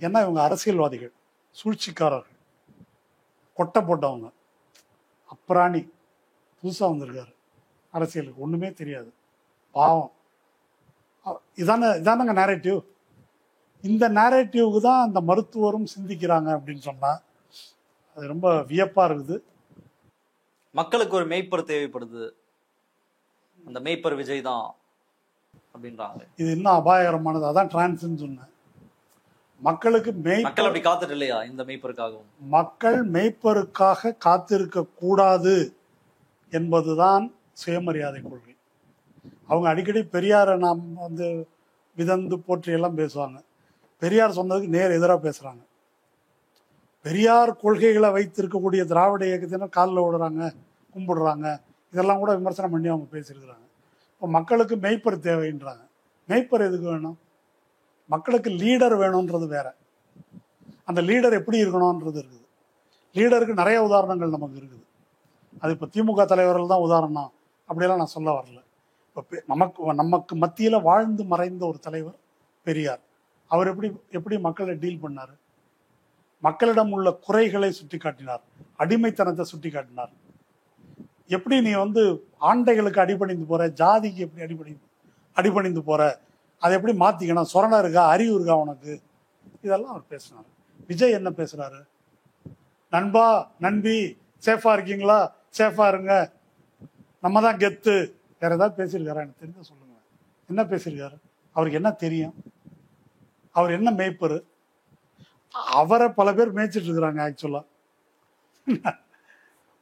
ஏன்னா இவங்க அரசியல்வாதிகள், சூழ்ச்சிக்காரர்கள், கொட்டை போட்டவங்க, அப்ராணி புதுசாக வந்திருக்காரு, அரசியலுக்கு ஒன்றுமே தெரியாது, பாவம். இதானங்க நேரேட்டிவ். இந்த நேரேட்டிவ்க்கு தான் அந்த மருத்துவரும் சிந்திக்கிறாங்க அப்படின்னு சொன்னால் அது ரொம்ப வியப்பாக இருக்குது. மக்களுக்கு ஒரு மெய்ப்பர் தேவைப்படுது, அந்த மெய்ப்பர் விஜய் தான் அப்படின்றாங்க. இது இன்னும் அபாயகரமானது. அதான் டிரான்ஸ்ன்னு சொன்னேன். மக்களுக்கு மக்கள் அப்படி காத்துட்டு இல்லையா இந்த மெய்ப்பருக்காகவும்? மக்கள் மெய்ப்பருக்காக காத்திருக்க கூடாது என்பதுதான் சுயமரியாதை கொள்கை. அவங்க அடிக்கடி பெரியாரை நாம் வந்து விதந்து போற்றி எல்லாம் பேசுவாங்க. பெரியார் சொன்னதுக்கு நேர் எதிராக பேசுறாங்க. பெரியார் கொள்கைகளை வைத்திருக்கக்கூடிய திராவிட இயக்கத்தினர் காலில் விடுறாங்க, கும்பிடுறாங்க, இதெல்லாம் கூட விமர்சனம் பண்ணி அவங்க பேசியிருக்கிறாங்க. இப்போ மக்களுக்கு மெய்ப்பர் தேவைன்றாங்க. மெய்ப்பர் எதுக்கு வேணும்? மக்களுக்கு லீடர் வேணுன்றது வேற. அந்த லீடர் எப்படி இருக்கணும்ன்றது இருக்குது. லீடருக்கு நிறைய உதாரணங்கள் நமக்கு இருக்குது. அது இப்போ திமுக தலைவர்கள் தான் உதாரணம் அப்படியெல்லாம் நான் சொல்ல வரல. இப்போ நமக்கு மத்தியில் வாழ்ந்து மறைந்த ஒரு தலைவர் பெரியார். அவர் எப்படி மக்களை டீல் பண்ணார்? மக்களிடம் உள்ள குறைகளை சுட்டி காட்டினார், அடிமைத்தனத்தை சுட்டி காட்டினார். எப்படி நீ வந்து ஆண்டைகளுக்கு அடிபணிந்து போற, ஜாதிக்கு எப்படி அடிபணிந்து போற, அதை எப்படி மாத்திக்கணும், சொரணை இருக்கா, அறிவு இருக்கா உனக்கு, இதெல்லாம் அவர் பேசினார். விஜய் என்ன பேசுறாரு? நண்பா நண்பி சேஃபா இருக்கீங்களா, சேஃபா இருங்க, நம்ம தான் கெத்து. வேற ஏதாவது பேசியிருக்காரா? எனக்கு தெரிஞ்ச சொல்லுங்க. என்ன பேசியிருக்காரு? அவருக்கு என்ன தெரியும்? அவர் என்ன மேய்ப்பரு? அவரை பல பேர் மேய்ச்சிட்டு இருக்கிறாங்க. ஆக்சுவலா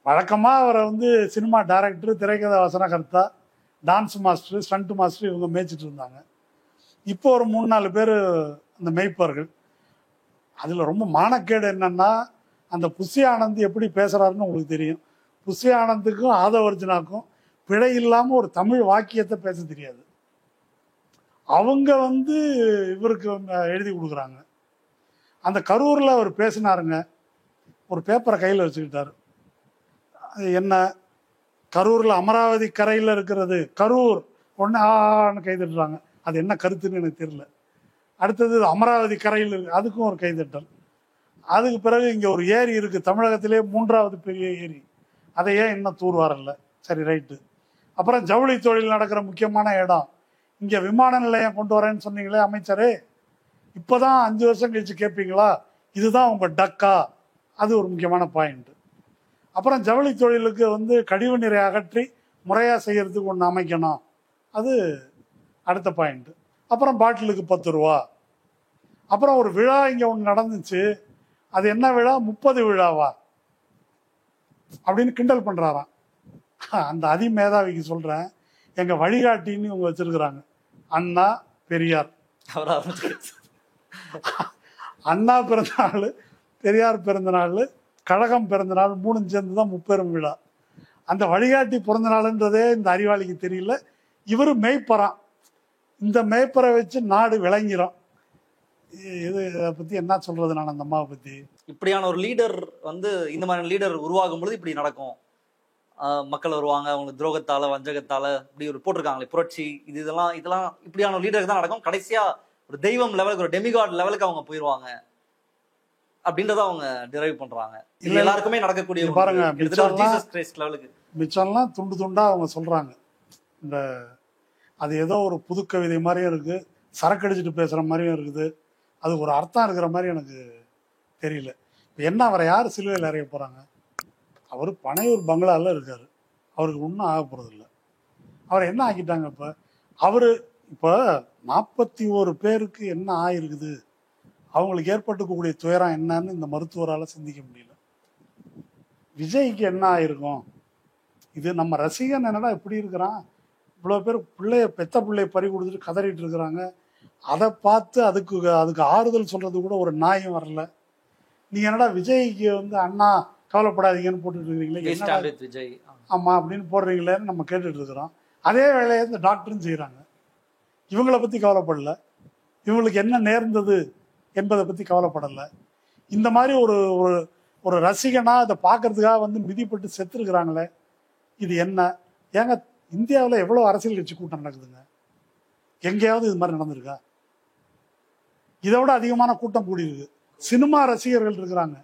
வழக்கமா அவரை வந்து சினிமா டைரக்டர், திரைக்கதை வசனகர்த்தா, டான்ஸ் மாஸ்டர், ஸ்டண்ட் மாஸ்டர் இவங்க மேய்ச்சிட்டு இருந்தாங்க. இப்போ ஒரு 3-4 பேர் அந்த மேய்ப்பர்கள். அதுல ரொம்ப மானக்கேடு என்னன்னா, அந்த புஷி ஆனந்த் எப்படி பேசுறாருன்னு உங்களுக்கு தெரியும். புஷி ஆனந்துக்கும் ஆதவர்ஜுனாக்கும் பிழை இல்லாம ஒரு தமிழ் வாக்கியத்தை பேச தெரியாது. அவங்க வந்து இவருக்கு எழுதி கொடுக்குறாங்க. அந்த கரூர்ல அவர் பேசினாருங்க. ஒரு பேப்பரை கையில் வச்சுக்கிட்டாரு. அது என்ன, கரூர்ல அமராவதி கரையில் இருக்கிறது கரூர் ஒன்று ஆன்னு கைதட்டுறாங்க. அது என்ன கருத்துன்னு எனக்கு தெரியல. அடுத்தது அமராவதி கரையில் இருக்கு, அதுக்கும் ஒரு கைதட்டல். அதுக்கு பிறகு இங்க ஒரு ஏரி இருக்கு, தமிழகத்திலே 3வது பெரிய ஏரி, அதை ஏன் இன்னும் தூர் வரல? சரி, ரைட்டு. அப்புறம் ஜவுளி தொழில் நடக்கிற முக்கியமான இடம், இங்க விமான நிலையம் கொண்டு வரேன்னு சொன்னீங்களே அமைச்சரே, இப்போதான் 5 வருஷம் கழிச்சு கேட்பீங்களா, இதுதான் உங்க டக்கா? அது ஒரு முக்கியமான பாயிண்ட். அப்புறம் ஜவுளி தொழிலுக்கு வந்து கழிவு நீரை அகற்றி முறையா செய்யறதுக்கு ஒன்று அமைக்கணும், அது அடுத்த பாயிண்ட். அப்புறம் பாட்டிலுக்கு 10 ரூபா. அப்புறம் ஒரு விழா இங்க ஒன்று நடந்துச்சு, அது என்ன விழா, 30 விழாவா அப்படின்னு கிண்டல் பண்றாராம். அந்த அதிமேதாவிக்கு சொல்றேன், எங்க வழிகாட்டின்னு இவங்க வச்சிருக்கிறாங்க. அண்ணா, பெரியார். அண்ணா பிறந்த நாள், பெரியார் பிறந்த நாள், கழகம் பிறந்த நாள், 3 சேர்ந்து தான் 30 விழா. அந்த வழிகாட்டி பிறந்த நாள்ன்றதே இந்த அறிவாளிக்கு தெரியல. இவரு மேய்ப்பறான். இந்த மேய்ப்பரை வச்சு நாடு விளங்கிறோம். இதை பத்தி என்ன சொல்றது நான் அந்த அம்மாவை பத்தி? இப்படியான ஒரு லீடர் வந்து, இந்த மாதிரி லீடர் உருவாகும் பொழுது இப்படி நடக்கும். மக்கள் வருவாங்க, அவங்களுக்கு துரோகத்தால, வஞ்சகத்தால, இப்படி ஒரு போட்டிருக்காங்களே புரட்சி, இதெல்லாம் இப்படியான ஒரு லீடருக்கு தான் நடக்கும். கடைசியா ஒரு தெய்வம் லெவலுக்கு, ஒரு டெமிகாட் லெவலுக்கு அவங்க போயிடுவாங்க அப்படின்றத அவங்க டிரைவ் பண்றாங்க. இல்ல எல்லாருக்குமே நடக்கக்கூடிய பாருங்க, மிச்சம்லாம் துண்டு துண்டா அவங்க சொல்றாங்க. இந்த அது ஏதோ ஒரு புது கவிதை மாதிரியும் இருக்கு, சரக்கு அடிச்சுட்டு பேசுற மாதிரியும் இருக்குது. அது ஒரு அர்த்தம் இருக்கிற மாதிரி எனக்கு தெரியல. இப்போ என்ன, அவரை யார் சிலுவையில் அறைய போறாங்க? அவர் பனையூர் பங்களால இருக்காரு, அவருக்கு ஒன்றும் ஆக போறது இல்லை. அவரை என்ன ஆக்கிட்டாங்க? இப்போ 41 பேருக்கு என்ன ஆயிருக்குது, அவங்களுக்கு ஏற்பட்டுக்கூடிய துயரம் என்னன்னு இந்த மருத்துவரால் சிந்திக்க முடியல. விஜய்க்கு என்ன ஆயிருக்கும்? இது நம்ம ரசிகன் என்னடா இப்படி இருக்கிறான், இவ்வளோ பேர் பெத்த பிள்ளைய பறி கொடுத்துட்டு கதறிட்டு இருக்கிறாங்க, அதை பார்த்து அதுக்கு ஆறுதல் சொல்றது கூட ஒரு நியாயம் வரல. நீங்க என்னடா விஜய்க்கு வந்து அண்ணா கவலைப்படாதீங்கன்னு போட்டுட்டு இருக்கிறீங்களே, ஆமா அப்படின்னு போடுறீங்களேன்னு நம்ம கேட்டுட்டு இருக்கிறோம். அதே வேலையை இந்த டாக்டரும் செய்யறாங்க. இவங்களை பத்தி கவலைப்படல, இவங்களுக்கு என்ன நேர்ந்தது என்பதை பத்தி கவலைப்படல. இந்த மாதிரி ஒரு ஒரு ரசிகனா அதை பார்க்கறதுக்காக வந்து மிதிப்பட்டு செத்துருக்குறாங்களே, இது என்ன? ஏங்க, இந்தியாவில் எவ்வளவு அரசியல் கட்சி கூட்டம் நடக்குதுங்க, எங்கேயாவது இது மாதிரி நடந்திருக்கா? இதை விட அதிகமான கூட்டம் கூடி இருக்கு. சினிமா ரசிகர்கள் இருக்கிறாங்க,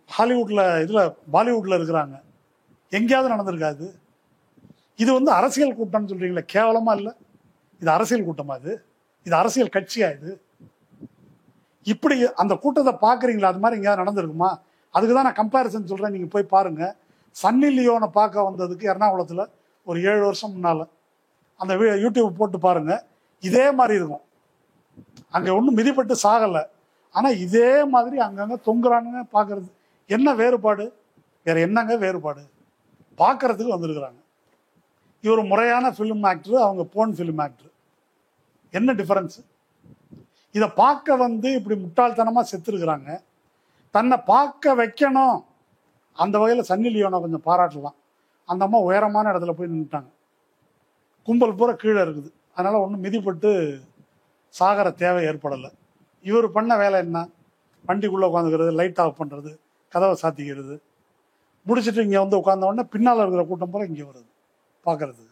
ஹாலிவுட்ல பாலிவுட்ல இருக்கிறாங்க, எங்கேயாவது நடந்திருக்காது? இது வந்து அரசியல் கூட்டம்னு சொல்றீங்களே, கேவலமா இல்லை? இது அரசியல் கூட்டமா? இது அரசியல் கட்சியா? இப்படி அந்த கூட்டத்தை பார்க்குறீங்களா? அது மாதிரி எங்கேயாவது நடந்திருக்குமா? அதுக்கு தான் நான் கம்பேரிசன் சொல்கிறேன். நீங்கள் போய் பாருங்கள். சன்னி லியோனை பார்க்க வந்ததுக்கு எர்ணாகுளத்தில் ஒரு 7 வருஷம் முன்னால் அந்த யூடியூப் போட்டு பாருங்கள். இதே மாதிரி இருக்கும். அங்கே ஒன்றும் மிதிப்பட்டு சாகலை. ஆனால் இதே மாதிரி அங்கங்கே தொங்குறானுங்க. பார்க்கறது என்ன வேறுபாடு? வேற என்னங்க வேறுபாடு? பார்க்கறதுக்கு வந்திருக்கிறாங்க. இவர் முறையான ஃபிலிம் ஆக்டர், அவங்க போன் ஃபிலிம் ஆக்டர். என்ன டிஃபரன்ஸு? இதை பார்க்க வந்து இப்படி முட்டாள்தனமாக செத்துருக்குறாங்க. தன்னை பார்க்க வைக்கணும். அந்த வகையில் சன்னி லியோனை கொஞ்சம் பாராட்டலாம். அந்த அம்மா உயரமான இடத்துல போய் நின்றுட்டாங்க. கும்பல் பூரா கீழே இருக்குது. அதனால் ஒன்றும் மிதிப்பட்டு சாகர தேவை ஏற்படலை. இவர் பண்ண வேலை என்ன? வண்டிக்குள்ளே உட்காந்துக்கிறது, லைட் ஆஃப் பண்ணுறது, கதவை சாத்திக்கிறது. முடிச்சுட்டு இங்கே வந்து உட்கார்ந்த உடனே பின்னால் இருக்கிற கூட்டம் பூரா இங்கே வருது பார்க்கறதுக்கு.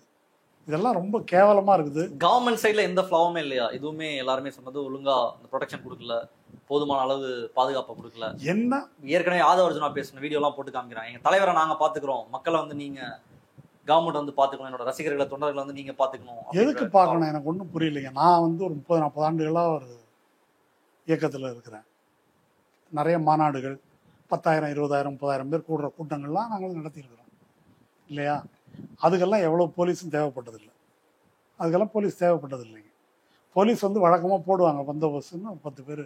இதெல்லாம் ரொம்ப கேவலமாக இருக்குது. கவர்மெண்ட் சைடில் எந்த ஃப்ளாவுமே இல்லையா? எதுவுமே எல்லாருமே சொன்னது ஒழுங்காக இந்த ப்ரொடெக்ஷன் கொடுக்கல, போதுமான அளவு பாதுகாப்பை கொடுக்கல. என்ன ஏற்கனவே ஆதவர்ஜுனா பேசின வீடியோலாம் போட்டு காமிக்கிறாங்க. எங்கள் தலைவரை நாங்கள் பார்த்துக்குறோம், மக்களை வந்து நீங்கள் கவர்மெண்ட் வந்து பார்த்துக்கணும், என்னோட ரசிகர்களை தொண்டர்களை வந்து நீங்கள் பார்த்துக்கணும். எதுக்கு பார்க்கணும்? எனக்கு ஒன்றும் புரியலைங்க. நான் வந்து ஒரு 30-40 ஆண்டுகளாக ஒரு இயக்கத்தில் இருக்கிறேன். நிறைய மாநாடுகள் 10,000, 20,000, 30,000 பேர் கூடுற கூட்டங்கள்லாம் நாங்கள் நடத்தியிருக்கிறோம் இல்லையா? அதுக்கெல்லாம் எவ்வளோ போலீஸும் தேவைப்பட்டதில்லை. அதுக்கெல்லாம் போலீஸ் தேவைப்பட்டதில்லைங்க. போலீஸ் வந்து வழக்கமாக போடுவாங்க பந்தோபஸ்துன்னு 10 பேர்.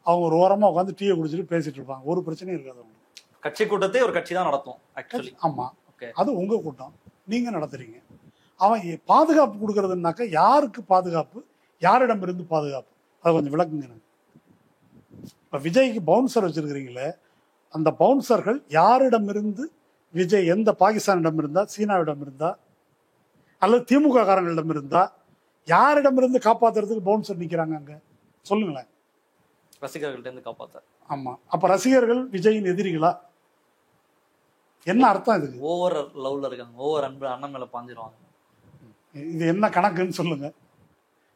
அவங்க ஒரு ஓரமாக உட்காந்து டீயை குடிச்சிட்டு பேசிட்டு இருப்பாங்க. ஒரு பிரச்சனையும் இருக்காது அவங்களுக்கு. கட்சி கூட்டத்தை ஒரு கட்சி தான் நடத்தும் ஆக்சுவலி. ஆமாம், அது உங்கள் கூட்டம், நீங்கள் நடத்துறீங்க. அவன் பாதுகாப்பு கொடுக்கறதுனாக்கா யாருக்கு பாதுகாப்பு, யாரிடமிருந்து பாதுகாப்பு? அதை கொஞ்சம் விளக்குங்க எனக்கு. இப்போ விஜய்க்கு பவுன்சர் வச்சிருக்கிறீங்களே, அந்த பவுன்சர்கள் யாரிடமிருந்து? விஜய் எந்த பாகிஸ்தானிடம் இருந்தா, சீனாவிடம் இருந்தா, அல்லது திமுக காரங்களிடம் இருந்தா, யாரிடமிருந்து காப்பாத்துறதுக்கு பவுன்சர் நிற்கிறாங்க அங்க? சொல்லுங்களேன். ரசிகர்கள்ட்ட இருந்து காப்பாத்த. ஆமா, அப்ப ரசிகர்கள் விஜயின் எதிரிகளா? என்ன அர்த்தம் இதுக்கு? ஓவர் லவ்ல இருக்காங்க, ஓவர் அன்பு அண்ணன் மேல பாஞ்சிருவாங்க. இது என்ன கணக்குன்னு சொல்லுங்க.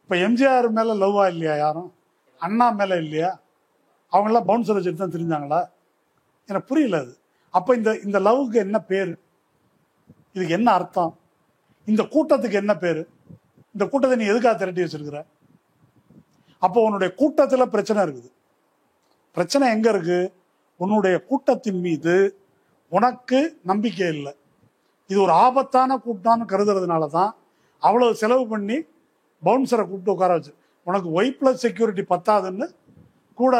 இப்ப எம்ஜிஆர் மேல லவ்வா இல்லையா? யாரும் அண்ணா மேல இல்லையா? அவங்களாம் பவுன்சர் வச்சுட்டு தான் தெரிஞ்சாங்களா? எனக்கு புரியல அது. அப்ப இந்த லவ்வுக்கு என்ன பேரு? இதுக்கு என்ன அர்த்தம்? இந்த கூட்டத்துக்கு என்ன பேரு? இந்த கூட்டத்தை நீ எதுக்காக திரட்டி வச்சிருக்கிற? அப்போ உன்னுடைய கூட்டத்துல பிரச்சனை இருக்குது. பிரச்சனை எங்க இருக்கு? உன்னுடைய கூட்டத்தின் மீது உனக்கு நம்பிக்கை இல்லை. இது ஒரு ஆபத்தான கூட்டம்னு கருதுறதுனால தான் அவ்வளவு செலவு பண்ணி பவுன்சரை கூப்பிட்டு உட்கார வச்சு, உனக்கு Y+ செக்யூரிட்டி பத்தாதுன்னு கூட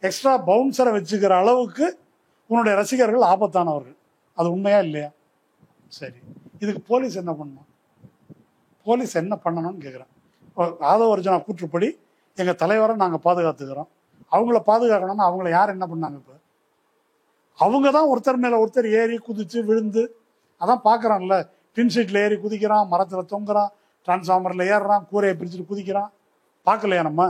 எக்ஸ்ட்ரா பவுன்சரை வச்சுக்கிற அளவுக்கு உன்னுடைய ரசிகர்கள் ஆபத்தானவர்கள். அது உண்மையா இல்லையா? சரி, இதுக்கு போலீஸ் என்ன பண்ணணும்? போலீஸ் என்ன பண்ணணும்னு கேட்குறேன். ஆதவர்ஜுனா கூற்றுப்படி எங்கள் தலைவரை நாங்கள் பாதுகாத்துக்கிறோம். அவங்கள பாதுகாக்கணும்னா அவங்கள யார் என்ன பண்ணாங்க? இப்போ அவங்க தான் ஒருத்தர் மேலே ஒருத்தர் ஏறி குதிச்சு விழுந்து, அதான் பார்க்குறான்ல, டின் ஷீட்டில் ஏறி குதிக்கிறான், மரத்தில் தொங்குறான், டிரான்ஸ்ஃபார்மரில் ஏறுறான், கூரையை பிரிச்சுட்டு குதிக்கிறான். பார்க்கலையா நம்ம?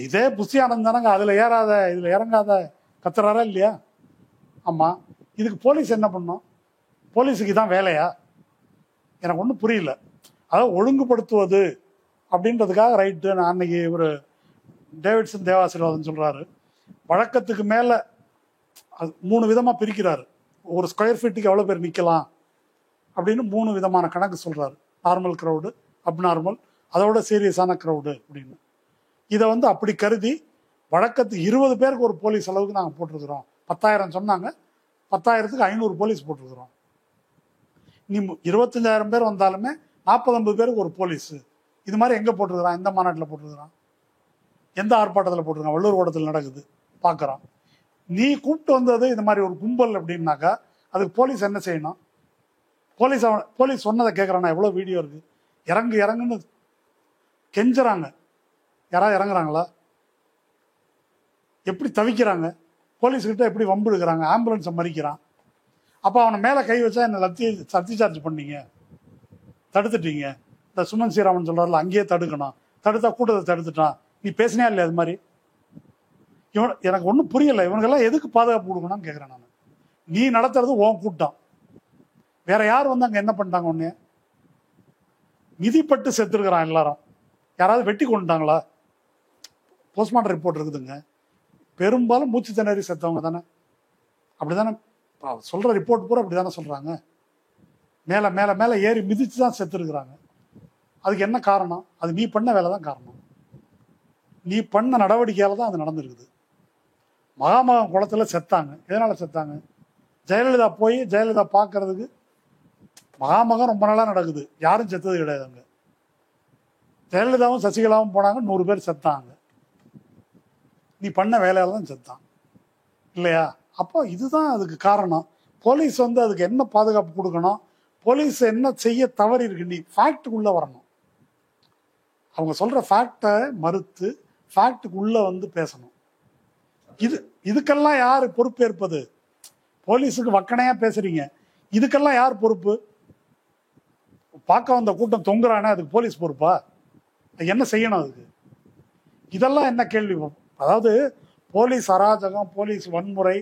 இதே புஷி ஆனந்த் தானங்க அதில் ஏறாத இதில் இறங்காத கத்துறாரா இல்லையா? ஆமாம். இதுக்கு போலீஸ் என்ன பண்ணும்? போலீஸுக்கு தான் வேலையா? எனக்கு ஒன்றும் புரியல. அதாவது ஒழுங்குபடுத்துவது அப்படின்றதுக்காக ரைட்டு. நான் அன்னைக்கு ஒரு டேவிட்சன் தேவாசீர்வாதம் சொல்கிறாரு, வழக்கத்துக்கு மேலே 3 விதமாக பிரிக்கிறாரு. ஒரு ஸ்கொயர் ஃபீட்டுக்கு எவ்வளோ பேர் நிற்கலாம் அப்படின்னு 3 விதமான கணக்கு சொல்கிறாரு. நார்மல் க்ரௌடு, அப்நார்மல், அதோட சீரியஸான க்ரௌடு அப்படின்னு. இதை வந்து அப்படி கருதி வழக்கத்துக்கு 20 பேருக்கு ஒரு போலீஸ் அளவுக்கு நாங்கள் போட்டிருக்கிறோம். 10,000 சொன்னாங்க, 10,000க்கு 500 போலீஸ் போட்டிருக்கிறோம். நீ 25,000 பேர் வந்தாலுமே 40-50 பேருக்கு ஒரு போலீஸு. இது மாதிரி எங்கே போட்டிருக்கிறான்? எந்த மாநாட்டில் போட்டிருக்கிறான்? எந்த ஆர்ப்பாட்டத்தில் போட்டிருக்கான்? வள்ளூர் கோட்டத்தில் நடக்குது, பார்க்குறான். நீ கூப்பிட்டு வந்தது இந்த மாதிரி ஒரு கும்பல் அப்படின்னாக்கா அதுக்கு போலீஸ் என்ன செய்யணும்? போலீஸ் சொன்னதை கேட்குறானா? எவ்வளோ வீடியோ இருக்குது. இறங்குன்னு கெஞ்சுறாங்க. யாராவது இறங்குறாங்களா? எப்படி தவிக்கிறாங்க? போலீஸ்கிட்ட எப்படி வம்பு எடுக்கிறாங்க? ஆம்புலன்ஸை மறிக்கிறான். அப்போ அவனை மேலே கை வச்சா என்ன லத்தி சார்ஜ் பண்ணீங்க, தடுத்துட்டீங்க. இந்த சுமன் ஸ்ரீராமன் சொல்கிறார்ல, அங்கேயே தடுக்கணும், தடுத்தா கூட்டத்தை தடுத்துட்டான். நீ பேசினியா இல்லையா? அது மாதிரி எனக்கு ஒன்றும் புரியலை. இவனுக்கெல்லாம் எதுக்கு பாதுகாப்பு கொடுக்கணும்னு கேட்குறேன் நான். நீ நடத்துறது உன் கூட்டம். வேற யார் வந்து அங்கே என்ன பண்ணிட்டாங்க? ஒன்று மிதிப்பட்டு செத்துருக்கிறான் எல்லாரும். யாராவது வெட்டி கொண்டுட்டாங்களா? போஸ்ட்மார்ட்டம் ரிப்போர்ட் இருக்குதுங்க. பெரும்பாலும் மூச்சு திணறி செத்தவங்க தானே. அப்படி தானே சொல்கிற ரிப்போர்ட் பூரா அப்படி தானே சொல்கிறாங்க. மேலே மேலே மேலே ஏறி மிதித்து தான் செத்துருக்குறாங்க. அதுக்கு என்ன காரணம்? அது நீ பண்ண வேலை தான் காரணம். நீ பண்ண நடவடிக்கையால் தான் அது நடந்திருக்குது. மகாமகம் குளத்தில் செத்தாங்க. எதனால் செத்தாங்க? ஜெயலலிதா போய் ஜெயலலிதா பார்க்கறதுக்கு. மகாமகம் ரொம்ப நாளாக நடக்குது, யாரும் செத்தது கிடையாது. அங்கே ஜெயலலிதாவும் சசிகலாவும் போனாங்க, 100 பேர் செத்தாங்க. நீ பண்ண வேலையால் தான் செத்தான் இல்லையா? அப்போ இதுதான் அதுக்கு காரணம். போலீஸ் வந்து அதுக்கு என்ன பாதுகாப்பு கொடுக்கணும், போலீஸ் என்ன செய்ய தவறி இருக்கு, நீ ஃபேக்டுக்குள்ளே வரணும். அவங்க சொல்கிற ஃபேக்டை மறுத்து ஃபேக்டுக்குள்ளே வந்து பேசணும். இதுக்கெல்லாம் யார் பொறுப்பேற்பது? போலீஸுக்கு வக்கனையாக பேசுறீங்க, இதுக்கெல்லாம் யார் பொறுப்பு? பார்க்க வந்த கூட்டம் தொங்குறானே, அதுக்கு போலீஸ் பொறுப்பா? என்ன செய்யணும் அதுக்கு? இதெல்லாம் என்ன கேள்வி? அதாவது போலீஸ் அராஜகம், போலீஸ் வன்முறை,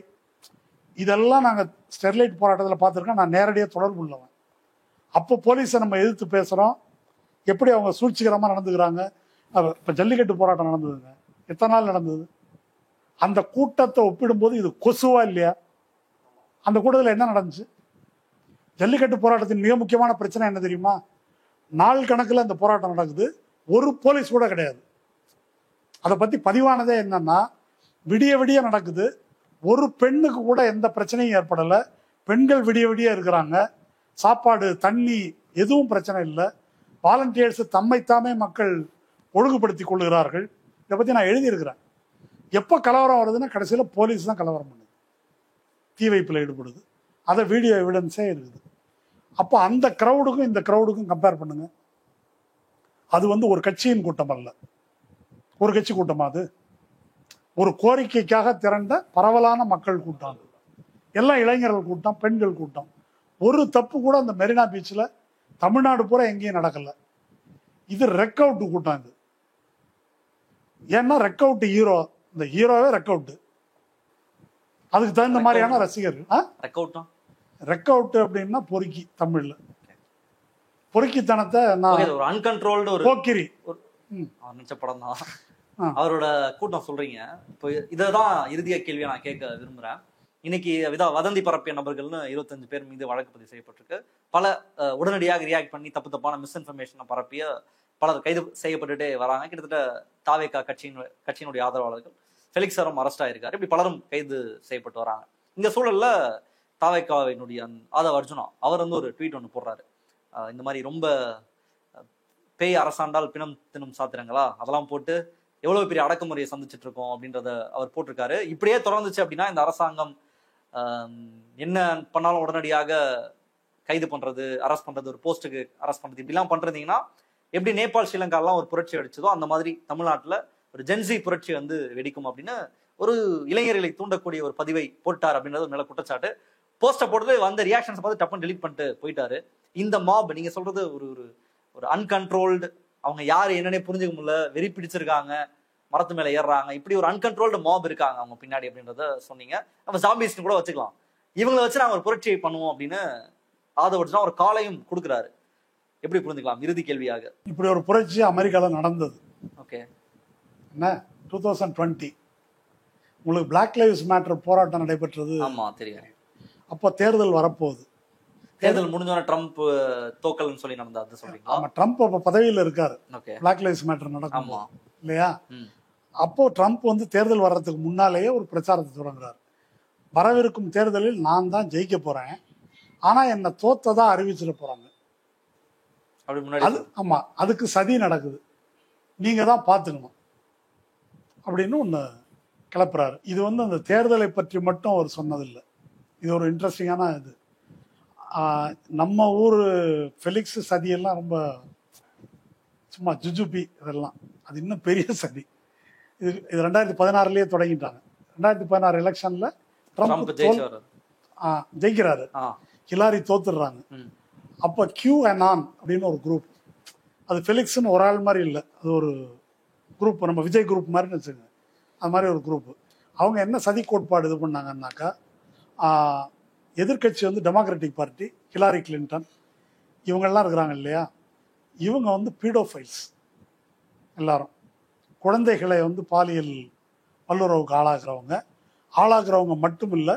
இதெல்லாம் நாங்கள் ஸ்டெர்லைட் போராட்டத்தில் பார்த்துருக்கோம். நான் நேரடியாக தொடர்பு உள்ளவன். அப்போ போலீஸை நம்ம எதிர்த்து பேசுகிறோம், எப்படி அவங்க சூழ்ச்சிகரமாக நடந்துக்கிறாங்க. இப்போ ஜல்லிக்கட்டு போராட்டம் நடந்ததுங்க, எத்தனை நாள் நடந்தது? அந்த கூட்டத்தை ஒப்பிடும்போது இது கொசுவா இல்லையா? அந்த கூட்டத்தில் என்ன நடந்துச்சு? ஜல்லிக்கட்டு போராட்டத்தின் மிக முக்கியமான பிரச்சனை என்ன தெரியுமா? நாள் கணக்கில் அந்த போராட்டம் நடக்குது, ஒரு போலீஸ் கூட கிடையாது. அதை பற்றி பதிவானதே என்னன்னா, விடிய விடிய நடக்குது, ஒரு பெண்ணுக்கு கூட எந்த பிரச்சனையும் ஏற்படலை. பெண்கள் விடிய விடிய இருக்கிறாங்க, சாப்பாடு தண்ணி எதுவும் பிரச்சனை இல்லை. வாலண்டியர்ஸ் தம்மைத்தாமே மக்கள் ஒழுங்குபடுத்தி கொள்ளுகிறார்கள். இதை பற்றி நான் எழுதியிருக்கிறேன். எப்போ கலவரம் வருதுன்னா கடைசியில் போலீஸ் தான் கலவரம் பண்ணுது, தீ வைப்பில் ஈடுபடுது. அதை வீடியோ எவிடன்ஸே இருக்குது. அப்போ அந்த க்ரௌடுக்கும் இந்த க்ரௌடுக்கும் கம்பேர் பண்ணுங்க. அது வந்து ஒரு கட்சியின் கூட்டம் அல்ல, ஒரு கட்சி கூட்டமா? அது ஒரு கோரிக்கைக்காக திரண்ட பரவலான மக்கள் கூட்டம், எல்லாம் இளைஞர்கள் கூட்டம், பெண்கள் கூட்டம். ஒரு தப்பு கூட அந்த மெரினா பீச்சில் தமிழ்நாடு பூரா எங்கேயும் நடக்கல. இது ரெக் அவுட் கூட்டம். இது ஏன்னா ரெக் அவுட் ஹீரோ, இந்த ஹீரோவே ரெக் அவுட், அதுக்கு தகுந்த மாதிரியான ரசிகர்கள். ரெக் அவுட் அப்படின்னா பொறுக்கி, தமிழ்ல பொறுக்கித்தனத்தை நான் ஒரு அன்கண்ட்ரோல்டு ஒரு போக்கிரி நினைச்ச படம் தான் அவரோட கூட்டம் சொல்றீங்க. இப்போ இதான் இறுதிய கேள்வியை நான் கேட்க விரும்புறேன். இன்னைக்கு வதந்தி பரப்பிய நபர்கள்னு 25 பேர் மீது வழக்கு பதிவு செய்யப்பட்டிருக்கு. பல உடனடியாக ரியாக்ட் பண்ணி தப்பு தப்பான மிஸ்இன்ஃபர்மேஷனை பரப்பிய பலர் கைது செய்யப்பட்டுட்டே வராங்க. கிட்டத்தட்ட தாவேகா கட்சியினுடைய ஆதரவாளர்கள் ஃபெலிக்ஸ் சாரும் அரெஸ்ட் ஆயிருக்காரு. இப்படி பலரும் கைது செய்யப்பட்டு வராங்க. இந்த சூழல்ல தாவேகாவினுடைய ஆதவ அர்ஜுனா அவர் வந்து ஒரு ட்வீட் ஒன்று போடுறாரு. இந்த மாதிரி ரொம்ப பேய் அரசாண்டால் பிணம் தினம் சாத்திரங்களா அதெல்லாம் போட்டு எவ்வளவு பெரிய அடக்குமுறையை சந்திச்சுட்டு இருக்கோம் அப்படின்றத அவர் போட்டிருக்காரு. இப்படியே தொடர்ந்துச்சு அப்படின்னா இந்த அரசாங்கம் என்ன பண்ணாலும் உடனடியாக கைது பண்றது, அரெஸ்ட் பண்றது, ஒரு போஸ்ட்டுக்கு அரெஸ்ட் பண்றது, இப்படிலாம் பண்றீங்கன்னா எப்படி நேபாள் ஸ்ரீலங்காலாம் ஒரு புரட்சி அடிச்சதோ அந்த மாதிரி தமிழ்நாட்டுல ஒரு ஜென்சி புரட்சி வந்து வெடிக்கும் அப்படின்னு ஒரு இளைஞர்களை தூண்டக்கூடிய ஒரு பதிவை போட்டார் அப்படின்றது மேல குற்றச்சாட்டு. போஸ்டை போட்டு வந்த ரியாக்ஷன்ஸ் பார்த்து டப்புன்னு டெலிட் பண்ணிட்டு போயிட்டாரு. இந்த மாப் நீங்க சொல்றது ஒரு ஒரு அன்கண்ட்ரோல்டு, அவங்க யாரு என்னன்னே புரிஞ்சுக்க முடியல, வெறி பிடிச்சிருக்காங்க, மரத்து மேல ஏறுறாங்க, இப்படி ஒரு அன்கண்ட்ரோல்டு மாப் இருக்காங்க அவங்க பின்னாடி அப்படின்றத சொன்னீங்க. நம்ம ஜாம்பிஸ்னு கூட வச்சுக்கலாம். இவங்களை வச்சு நாங்க ஒரு புரட்சியை பண்ணுவோம் அப்படின்னு ஆதவர்ஜுனா ஒரு காலையும் கொடுக்குறாரு. எப்படி புரிஞ்சுக்கலாம்? இறுதி கேள்வியாக, இப்படி ஒரு புரட்சி அமெரிக்காவில் நடந்தது. ஓகே, என்ன 2020 உங்களுக்கு பிளாக் லைவ்ஸ் மேட்டர் போராட்டம் நடைபெற்றது. ஆமா தெரியும். அப்போ தேர்தல் வரப்போகுது. தேர்தல் முடிஞ்சோட ட்ரம்ப் தோக்கல்னு சொல்லி நடந்தது சொல்றீங்களா? ஆமா, ட்ரம்ப் அப்ப பதவியில் இருக்காரு. பிளாக் லைவ்ஸ் மேட்டர் நடக்கும் இல்லையா? அப்போ ட்ரம்ப் வந்து தேர்தல் வர்றதுக்கு முன்னாலேயே ஒரு பிரச்சாரத்தை தொடங்குறாரு. வரவிருக்கும் தேர்தலில் நான் தான் ஜெயிக்க போறேன், ஆனா என்ன தோத்ததா அறிவிச்சிட போறாங்க. ஆமா, அதுக்கு சதி நடக்குது, நீங்க தான் பாத்துக்கணும் அப்படின்னு ஒண்ணு கிளப்புறாரு. இது வந்து அந்த தேர்தலை பற்றி மட்டும் அவர் சொன்னதில்லை. இது ஒரு இன்ட்ரெஸ்டிங்கான இது. நம்ம ஊர் ஃபெலிக்ஸ் சதியெல்லாம் ரொம்ப சும்மா ஜுஜுபி, இதெல்லாம் அது இன்னும் பெரிய சதி. இது 2016லயே தொடங்கிட்டாங்க. 2016 எலெக்ஷன்ல ட்ரம்ப் ஜெயிக்கிறாரு, ஹிலாரி தோத்துடுறாங்க. அப்போ QAnon அப்படின்னு ஒரு குரூப், அது ஃபெலிக்ஸ்னு ஒரு ஆள் மாதிரி இல்லை, அது ஒரு குரூப், நம்ம விஜய் குரூப் மாதிரின்னு வச்சுக்கோங்க, அது மாதிரி ஒரு குரூப். அவங்க என்ன சதி கோட்பாடு இது பண்ணாங்கன்னாக்கா, எதிர்கட்சி வந்து டெமோக்ராட்டிக் பார்ட்டி, ஹிலாரி கிளின்டன் இவங்கெல்லாம் இருக்கிறாங்க இல்லையா, இவங்க வந்து பீடோஃபைல்ஸ் எல்லாரும், குழந்தைகளை வந்து பாலியல் வல்லுறவுக்கு ஆளாகிறவங்க மட்டும் இல்லை,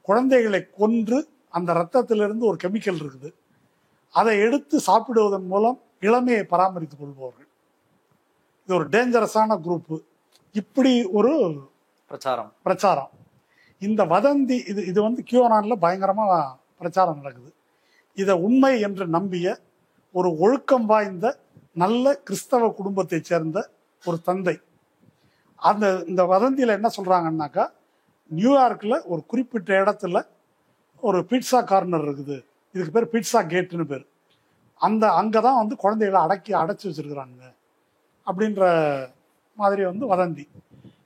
குழந்தைகளை கொன்று அந்த ரத்தத்திலிருந்து ஒரு கெமிக்கல் இருக்குது, அதை எடுத்து சாப்பிடுவதன் மூலம் இளமையை பராமரித்துக் கொள்பவர்கள். இது ஒரு டேஞ்சரஸான குரூப்பு. இப்படி ஒரு பிரச்சாரம். இந்த வதந்தி இது வந்து QAnonல பயங்கரமா பிரச்சாரம் நடக்குது. இதை உண்மை என்று நம்பிய ஒரு ஒழுக்கம் வாய்ந்த நல்ல கிறிஸ்தவ குடும்பத்தை சேர்ந்த ஒரு தந்தை இந்த வதந்தியில என்ன சொல்றாங்கன்னாக்கா, நியூயார்க்ல ஒரு குறிப்பிட்ட இடத்துல ஒரு பீட்சா கார்னர் இருக்குது, இதுக்கு பேர் பீட்சா கேட்டுன்னு பேர். அங்கதான் வந்து குழந்தைகளை அடைச்சி வச்சிருக்கிறாங்க அப்படின்ற மாதிரி வந்து வதந்தி.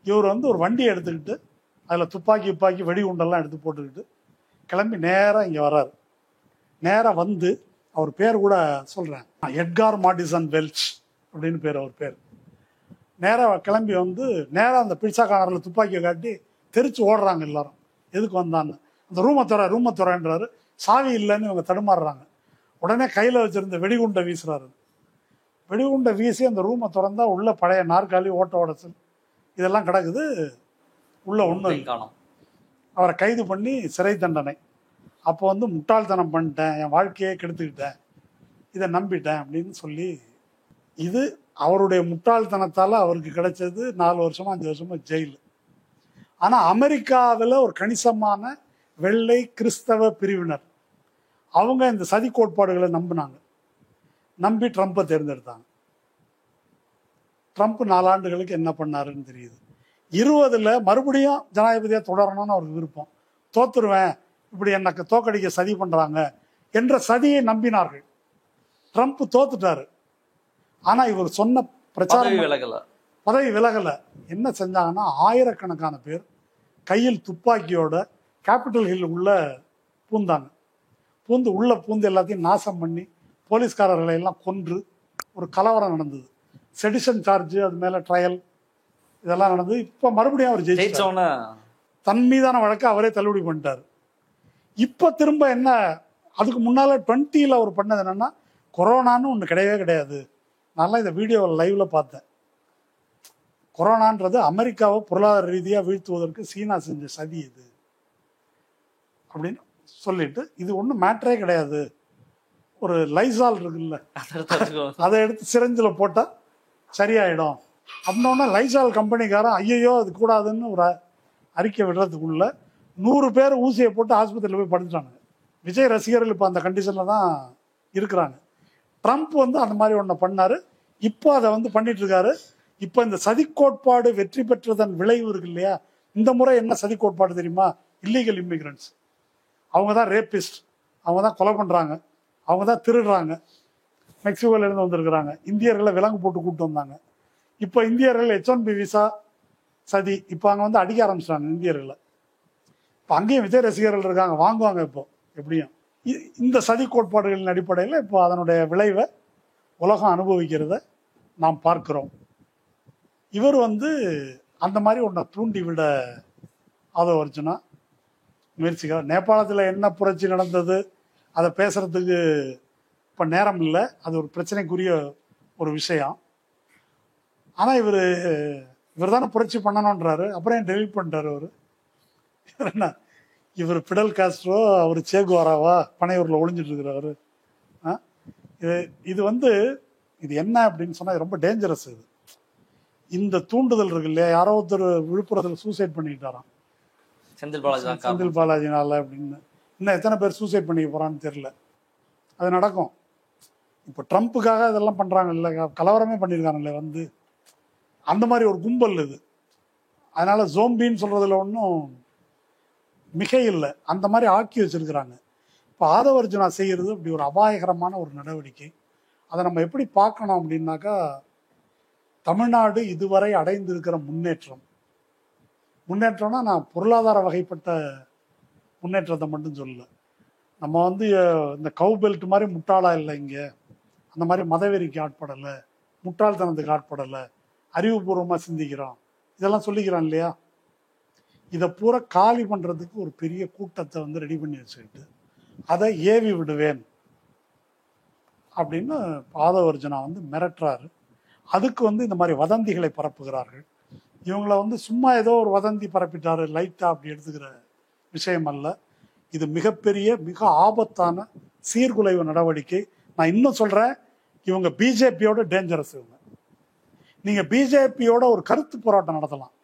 இவர் வந்து ஒரு வண்டியை எடுத்துக்கிட்டு அதில் துப்பாக்கி வெடிகுண்டெல்லாம் எடுத்து போட்டுக்கிட்டு கிளம்பி நேராக இங்கே வர்றாரு. நேராக வந்து அவர் பேர் கூட சொல்கிறேன், எட்கார் மாடிசன் வெல்ச் அப்படின்னு பேர். அவர் பேர். நேராக கிளம்பி வந்து நேராக அந்த பீட்சா கார்னரில் துப்பாக்கியை காட்டி தெரிச்சு ஓடுறாங்க எல்லாரும். எதுக்கு வந்தான்னு. அந்த ரூமை துறன்றாரு. சாவி இல்லைன்னு இவங்க தடுமாறுறாங்க. உடனே கையில் வச்சிருந்த வெடிகுண்டை வீசுறாரு. வெடிகுண்டை வீசி அந்த ரூமை திறந்தா உள்ள பழைய நாற்காலி, ஓட்ட உடச்சல் இதெல்லாம் கிடக்குது. உள்ள ஒன்றும் காணோம். அவரை கைது பண்ணி சிறை தண்டனை. அப்போ வந்து முட்டாள்தனம் பண்ணிட்டேன், என் வாழ்க்கையே கெடுத்துக்கிட்டேன், இதை நம்பிட்டேன் அப்படின்னு சொல்லி, இது அவருடைய முட்டாள்தனத்தால் அவருக்கு கிடைச்சது 4 வருஷமா 5 வருஷமா ஜெயில். ஆனால் அமெரிக்காவில் ஒரு கணிசமான வெள்ளை கிறிஸ்தவ பிரிவினர் அவங்க இந்த சதி கோட்பாடுகளை நம்பி ட்ரம்ப்பை தேர்ந்தெடுத்தாங்க. ட்ரம்ப் 4 ஆண்டுகளுக்கு என்ன பண்ணாருன்னு தெரியுது. 20 மறுபடியும் ஜனாதிபதியாக தொடரணும்னு அவருக்கு விருப்பம். தோத்துருவேன், இப்படி எனக்கு தோக்கடிக்க சதி பண்றாங்க என்ற சதியை நம்பினார்கள். ட்ரம்ப் தோத்துட்டாரு. ஆனா இவர் சொன்ன பிரச்சாரம் பதவி விலகல. என்ன செஞ்சாங்கன்னா, ஆயிரக்கணக்கான பேர் கையில் துப்பாக்கியோட கேபிட்டல் ஹில் உள்ள பூந்து எல்லாத்தையும் நாசம் பண்ணி போலீஸ்காரர்களை எல்லாம் கொன்று ஒரு கலவரம் நடந்தது. செடிஷன் சார்ஜ், அது மேல ட்ரையல், இதெல்லாம் நடந்தது. இப்ப மறுபடியும் அவர் ஜெயிச்சோன்னு தன் மீதான வழக்கு அவரே தள்ளுபடி பண்ணிட்டாரு. இப்ப திரும்ப என்ன, அதுக்கு முன்னால 20 அவர் பண்ணது என்னன்னா, கொரோனான்னு ஒண்ணு கிடையவே கிடையாது. நான் இந்த வீடியோவில் லைவ்ல பார்த்தேன். கொரோனான்றது அமெரிக்காவை பொருளாதார ரீதியாக வீழ்த்துவதற்கு சீனா செஞ்ச சதி இது அப்படின்னு சொல்லிட்டு, இது ஒன்றும் மேட்டரே கிடையாது, ஒரு லைசால் இருக்குல்ல அதை எடுத்து சிரஞ்சில் போட்டால் சரியாயிடும் அப்படின்னா, லைசால் கம்பெனிக்காரன் ஐயோ அது கூடாதுன்னு ஒரு அறிக்கை விடுறதுக்குள்ள 100 பேர் ஊசியை போட்டு ஆஸ்பத்திரியில் போய் படுத்துட்டாங்க. விஜய் ரசிகர்கள் இப்போ அந்த கண்டிஷனில் தான் இருக்கிறாங்க. ட்ரம்ப் வந்து அந்த மாதிரி ஒன்றை பண்ணாரு. இப்போ அதை வந்து பண்ணிட்டு இருக்காரு. இப்போ இந்த சதி கோட்பாடு வெற்றி பெற்றதன் விளைவு இருக்கு இல்லையா, இந்த முறை என்ன சதி கோட்பாடு தெரியுமா? Illegal immigrants. அவங்க தான் ரேபிஸ்ட், அவங்க தான் கொலை பண்ணுறாங்க, அவங்க தான் திருடுறாங்க. மெக்சிகோலேருந்து வந்திருக்கிறாங்க. இந்தியர்களை விலங்கு போட்டு கூப்பிட்டு வந்தாங்க. இப்போ இந்தியர்கள் H1B விசா சதி, இப்போ அங்கே வந்து அடிக்க ஆரம்பிச்சிட்டாங்க இந்தியர்களை. இப்போ அங்கேயும் விஜய் ரசிகர்கள் இருக்காங்க, வாங்குவாங்க. இப்போ எப்படியும் இந்த சதி கோட்பாடுகளின் அடிப்படையில் இப்போ அதனுடைய விளைவை உலகம் அனுபவிக்கிறத நாம் பார்க்கிறோம். இவர் வந்து அந்த மாதிரி ஒன்றை தூண்டி விட ஆதவ அர்ஜுனா முயற்சிக்கிறார். நேபாளத்தில் என்ன புரட்சி நடந்தது அதை பேசுறதுக்கு இப்போ நேரம் இல்லை, அது ஒரு பிரச்சனைக்குரிய ஒரு விஷயம். ஆனால் இவர் தானே புரட்சி பண்ணணுன்றாரு, அப்புறம் ஏன் டெலிட் பண்ணிட்டாரு அவர்? என்ன இவர் பிடல் காஸ்ட்ரோ, அவர் சேகுவாராவா பனையூரில் ஒளிஞ்சிட்டு இருக்கிறாரு? இது வந்து இது என்ன அப்படின்னு சொன்னால் ரொம்ப டேஞ்சரஸ். இது இந்த தூண்டுதல் இருக்கு இல்லையா, யாரோ ஒருத்தர் விழுப்புரத்தில் சூசைட் பண்ணிக்கிட்டாராம் செந்தில் பாலாஜினால அப்படின்னு. இன்னும் எத்தனை பேர் சூசைட் பண்ணிக்க போறான்னு தெரியல. அது நடக்கும். இப்போ ட்ரம்ப்புக்காக இதெல்லாம் பண்றாங்க இல்லை, கலவரமே பண்ணியிருக்காங்கல்ல வந்து, அந்த மாதிரி ஒரு கும்பல் இது. அதனால ஜோம்பின்னு சொல்றதுல ஒன்றும் மிக இல்லை, அந்த மாதிரி ஆக்கி வச்சிருக்கிறாங்க. இப்போ ஆதவ அர்ஜுனா செய்கிறது அப்படி ஒரு அபாயகரமான ஒரு நடவடிக்கை. அதை நம்ம எப்படி பார்க்கணும் அப்படின்னாக்கா, தமிழ்நாடு இதுவரை அடைந்திருக்கிற முன்னேற்றம்னா நான் பொருளாதார வகைப்பட்ட முன்னேற்றத்தை மட்டும் சொல்லல. நம்ம வந்து இந்த கவு பெல்ட் மாதிரி முட்டாளா இல்லை இங்கே, அந்த மாதிரி மதவெறிக்கு ஆட்படலை, முட்டாள்தனத்துக்கு ஆட்படலை, அறிவுபூர்வமாக சிந்திக்கிறோம், இதெல்லாம் சொல்லிக்கிறோம் இல்லையா. இதை பூரா காலி பண்ணுறதுக்கு ஒரு பெரிய கூட்டத்தை வந்து ரெடி பண்ணி வச்சுக்கிட்டு அதை ஏவி விடுவேன் அப்படின்னு ஆதவ அர்ஜுனா வந்து மிரட்டுறாரு. அதுக்கு வந்து இந்த மாதிரி வதந்திகளை பரப்புகிறார்கள். இவங்கள வந்து சும்மா ஏதோ ஒரு வதந்தி பரப்பிட்டாரு லைட்டா அப்படி எடுத்துக்கிற விஷயம் அல்ல. இது மிகப்பெரிய மிக ஆபத்தான சீர்குலைவு நடவடிக்கை. நான் இன்னும் சொல்கிறேன், இவங்க பிஜேபியோட டேஞ்சரஸ். இவங்க நீங்கள் பிஜேபியோட ஒரு கருத்து போராட்டம் நடத்தலாம்.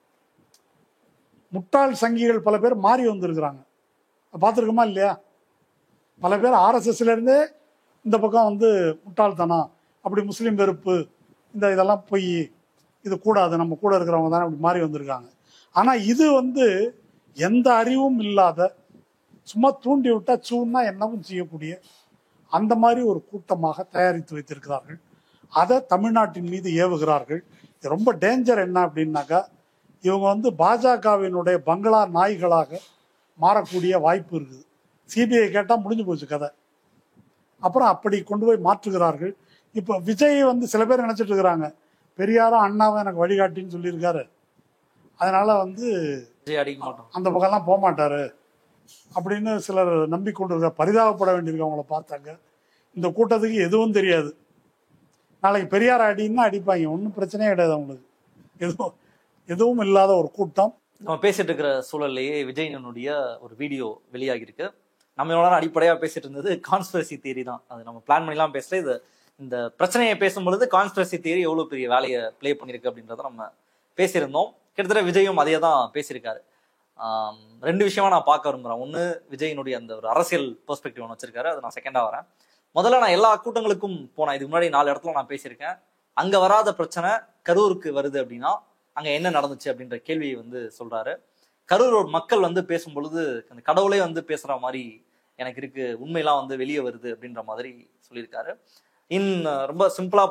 முட்டாள் சங்கிகள் பல பேர் மாறி வந்திருக்கிறாங்க, பார்த்துருக்கோமா இல்லையா? பல பேர் ஆர்எஸ்எஸ்லேருந்தே இந்த பக்கம் வந்து முட்டாள்தனம், அப்படி முஸ்லீம் வெறுப்பு, இதெல்லாம் பொய், இது கூடாது, நம்ம கூட இருக்கிறவங்க தானே அப்படி மாறி வந்திருக்காங்க. ஆனால் இது வந்து எந்த அறிவும் இல்லாத, சும்மா தூண்டி விட்டா சூன்னா என்னவும் செய்யக்கூடிய அந்த மாதிரி ஒரு கூட்டமாக தயாரித்து வைத்திருக்கிறார்கள். அதை தமிழ்நாட்டின் மீது ஏவுகிறார்கள். இது ரொம்ப டேஞ்சர். என்ன அப்படின்னாக்கா, இவங்க வந்து பாஜகவினுடைய பங்களா நாய்களாக மாறக்கூடிய வாய்ப்பு இருக்குது. சிபிஐ கேட்டால் முடிஞ்சு போச்சு கதை. அப்புறம் அப்படி கொண்டு போய் மாற்றுகிறார்கள். இப்போ விஜய் வந்து சில பேர் நினைச்சிட்டு இருக்கிறாங்க, பெரியாரும் அண்ணாவும் எனக்கு வழிகாட்டின்னு சொல்லியிருக்காரு, அதனால வந்து அந்த பக்கம்லாம் போக மாட்டாரு அப்படின்னு சிலர் நம்பிக்கொண்டிருக்க. பரிதாபப்பட வேண்டியிருக்கு அவங்கள பார்த்தாங்க. இந்த கூட்டத்துக்கு எதுவும் தெரியாது. நாளைக்கு பெரியார் அடின்னா அடிப்பாங்க, ஒன்றும் பிரச்சனையே கிடையாது அவங்களுக்கு. எதுவும் இல்லாத ஒரு கூட்டம். நம்ம பேசிட்டு இருக்கிற சூழல்லையே விஜயனுடைய ஒரு வீடியோ வெளியாகி இருக்கு. நம்ம எவ்வளோ நேரம் அடிப்படையாக பேசிட்டு இருந்தது கான்ஸ்பிரசி தியரி தான். அது நம்ம பிளான் பண்ணிலாம் பேசல. இது இந்த பிரச்சனையை பேசும்பொழுது கான்ஸ்பிரசி தியரி எவ்வளோ பெரிய வேலையை பிளே பண்ணியிருக்கு அப்படின்றத நம்ம பேசியிருந்தோம். கிட்டத்தட்ட விஜயும் அதையே தான் பேசியிருக்காரு. ரெண்டு விஷயமா நான் பார்க்க விரும்புகிறேன். ஒன்று, விஜயினுடைய அந்த ஒரு அரசியல் பெர்ஸ்பெக்டிவ் ஒன்று வச்சிருக்காரு, அது நான் செகண்டாக வரேன். முதல்ல நான் எல்லா கூட்டங்களுக்கும் போனேன். இதுக்கு முன்னாடி 4 இடத்துல நான் பேசியிருக்கேன். அங்கே வராத பிரச்சனை கரூருக்கு வருது அப்படின்னா அங்கே என்ன நடந்துச்சு அப்படின்ற கேள்வியை வந்து சொல்றாரு. கரூர் மக்கள் வந்து பேசும் பொழுது அந்த கடவுளே வந்து பேசுற மாதிரி எனக்கு இருக்கு, உண்மையெல்லாம் வந்து வெளியே வருது அப்படின்ற மாதிரி சொல்லியிருக்காரு. ரொம்ப சிம்பிளா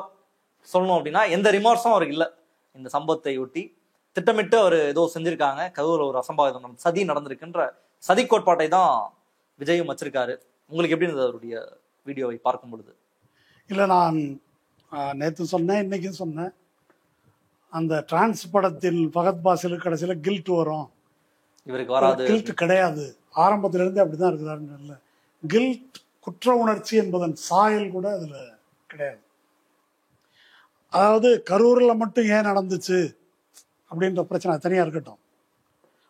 சொல்லணும் அப்படின்னா எந்த ரிமார்ஸும் அவருக்கு இல்லை. இந்த சம்பவத்தை ஒட்டி திட்டமிட்டு அவர் ஏதோ செஞ்சிருக்காங்க, கரூர் ஒரு அசம்பாவிதம் சதி நடந்திருக்குன்ற சதி கோட்பாட்டை தான் விஜயும் வச்சிருக்காரு. உங்களுக்கு எப்படி இருந்தது அவருடைய வீடியோவை பார்க்கும் பொழுது? இல்லை, நான் நேற்று சொன்னேன், இன்னைக்கும் சொன்னேன், அந்த டிரான்ஸ் படத்தில் பகத் பாசிலுக்கு கடைசியில் கில்ட் வரும், இவருக்கு வராது. கில்ட் கிடையாது, ஆரம்பத்திலிருந்து அப்படிதான் இருக்குதாருன்னு. கில்ட் குற்ற உணர்ச்சி என்பதன் சாயல் கூட அதுல கிடையாது. அதாவது கரூர்ல மட்டும் ஏன் நடந்துச்சு அப்படின்ற பிரச்சனை தனியா இருக்கட்டும்.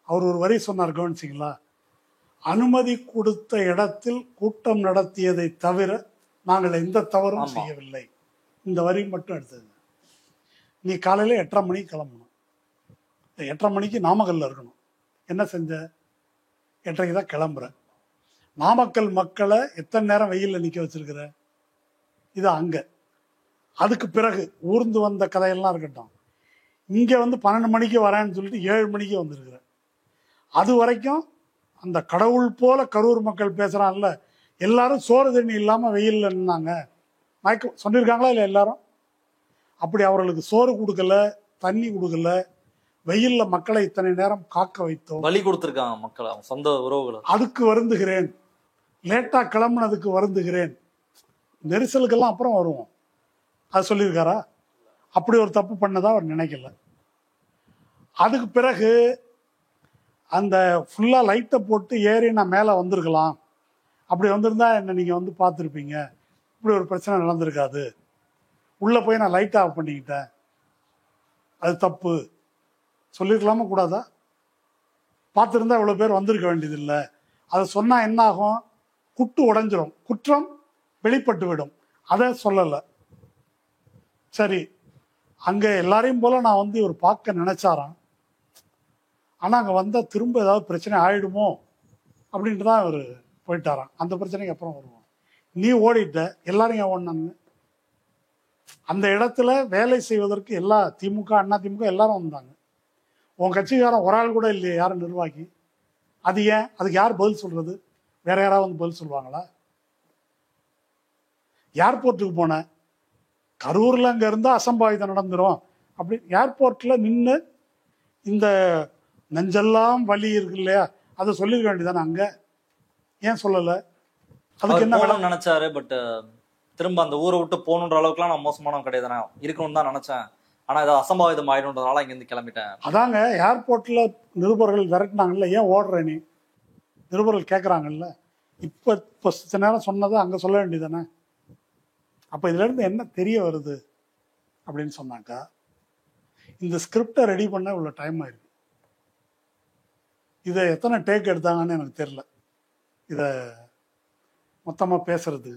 அவர் ஒரு வரி சொன்னார், கவனிச்சிங்களா? அனுமதி கொடுத்த இடத்தில் கூட்டம் நடத்தியதை தவிர நாங்கள் எந்த தவறும் செய்யவில்லை. இந்த வரி மட்டும் எடுத்தது. நீ காலையில் 8:30 மணிக்கு கிளம்பணும், 8:30 மணிக்கு நாமக்கல்ல இருக்கணும். என்ன செஞ்ச? 8:30 தான் கிளம்புற. நாமக்கல் மக்களை எத்தனை நேரம் வெயிலில் நிற்க வச்சிருக்கிற? இது அங்கே. அதுக்கு பிறகு ஊர்ந்து வந்த கதையெல்லாம் இருக்கட்டும், இங்கே வந்து 12 மணிக்கு வரேன்னு சொல்லிட்டு 7 மணிக்கு வந்திருக்கிற. அது வரைக்கும் அந்த கடவுள் போல கரூர் மக்கள் பேசுகிறான்ல, எல்லாரும் சோறு தண்ணி இல்லாமல் வெயிலில் நின்னாங்க. மயக்கம் சொல்லியிருக்காங்களா இல்லை? எல்லாரும் அப்படி அவர்களுக்கு சோறு கொடுக்கல, தண்ணி கொடுக்கல, வெயில்ல மக்களை இத்தனை நேரம் காக்க வைத்தோம், வலி கொடுத்துருக்காங்க மக்களை, சொந்த உறவுகளை. அதுக்கு வருந்துகிறேன். லேட்டா கிளம்புனதுக்கு வருந்துகிறேன். நெரிசலுக்கெல்லாம் அப்புறம் வருவோம், அது சொல்லியிருக்காரா? அப்படி ஒரு தப்பு பண்ணதா அவர் நினைக்கல. அதுக்கு பிறகு அந்த ஃபுல்லா லைட்டை போட்டு ஏறி நான் மேலே வந்திருக்கலாம், அப்படி வந்திருந்தா என்ன நீங்க வந்து பார்த்துருப்பீங்க, இப்படி ஒரு பிரச்சனை நடந்திருக்காது, உள்ள போய் நான் லைட் ஆஃப் பண்ணிக்கிட்டேன், அது தப்பு சொல்லிருக்கலாமா கூடாதா? பார்த்துருந்தா இவ்வளோ பேர் வந்திருக்க வேண்டியது இல்லை. அதை சொன்னா என்ன ஆகும்? குட்டு உடைஞ்சிரும், குற்றம் வெளிப்பட்டு விடும். அதை சொல்லலை. சரி, அங்கே எல்லாரையும் போல நான் வந்து ஒரு பார்க்க நினைச்சாரான், ஆனால் அங்கே வந்தால் திரும்ப ஏதாவது பிரச்சனை ஆயிடுமோ அப்படின்ட்டு தான் அவர் போயிட்டாரான். அந்த பிரச்சனைக்கு அப்புறம் வருவோம். நீ ஓடிட்ட, எல்லாரும் ஏன் ஓடினாங்க? அந்த இடத்துல வேலை செய்வதற்கு எல்லா திமுக, அண்ணா திமுக எல்லாரும் வந்தாங்க. உன் கட்சிக்காரன் ஒரு ஆள் கூட இல்லையே, யாரும் நிர்வாகி. அது ஏன்? அதுக்கு யார் பதில் சொல்றது? வேற யாராவது வந்து பதில் சொல்லுவாங்களா? ஏர்போர்ட்டுக்கு போன, கரூர்ல அங்க இருந்தா அசம்பாவிதம் நடந்துரும் அப்படி ஏர்போர்ட்ல நின்று இந்த நெஞ்செல்லாம் வலி இருக்கு இல்லையா, அதை சொல்லிருக்க வேண்டியதானே. அங்க ஏன் சொல்லல? அதுக்கு என்ன நினைச்சாரு? பட் திரும்ப அந்த ஊரை விட்டு போகணுன்ற அளவுக்குலாம் நான் மோசமானவன் கிடையாது, இருக்கணும்னு தான் நினைச்சேன். ஆனா ஏதாவது அசம்பாவிதம் ஆயிடும்ன்றதுனால இங்கிருந்து கிளம்பிட்டேன். அதாங்க, ஏர்போர்ட்ல நிருபர்கள் விரட்டினாங்கல்ல, ஏன் ஓடுற நீ? நிருபர்கள் கேட்குறாங்கல்ல. இப்போ சில நேரம் சொன்னதை அங்கே சொல்ல வேண்டியதானே. அப்போ இதுல இருந்து என்ன தெரிய வருது அப்படின்னு சொன்னாக்கா, இந்த ஸ்கிரிப்டை ரெடி பண்ண இவ்வளோ டைம் ஆயிருக்கு. இதை எத்தனை டேக் எடுத்தாங்கன்னு எனக்கு தெரியல, இதை மொத்தமாக பேசுறது.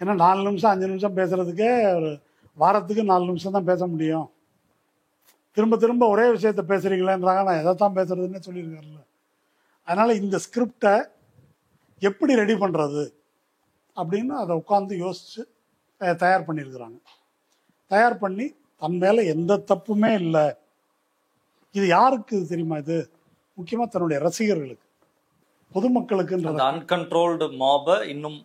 ஏன்னா 4 நிமிஷம் 5 நிமிஷம் பேசுறதுக்கே ஒரு வாரத்துக்கு 4 நிமிஷம் தான் பேச முடியும். திரும்ப திரும்ப ஒரே விஷயத்த பேசுறீங்களேன்றாங்க. நான் எதைத்தான் பேசுறதுன்னு சொல்லியிருக்காருல்ல. அதனால இந்த ஸ்கிரிப்டை எப்படி ரெடி பண்ணுறது அப்படின்னு அதை உட்காந்து யோசித்து தயார் பண்ணியிருக்கிறாங்க. தயார் பண்ணி தன் மேலே எந்த தப்புமே இல்லை. இது யாருக்கு தெரியுமா? இது முக்கியமாக தன்னுடைய ரசிகர்களுக்கு, பொதுமக்களுக்குன்றது. அன்கண்ட்ரோல்டு மாபை இன்னும்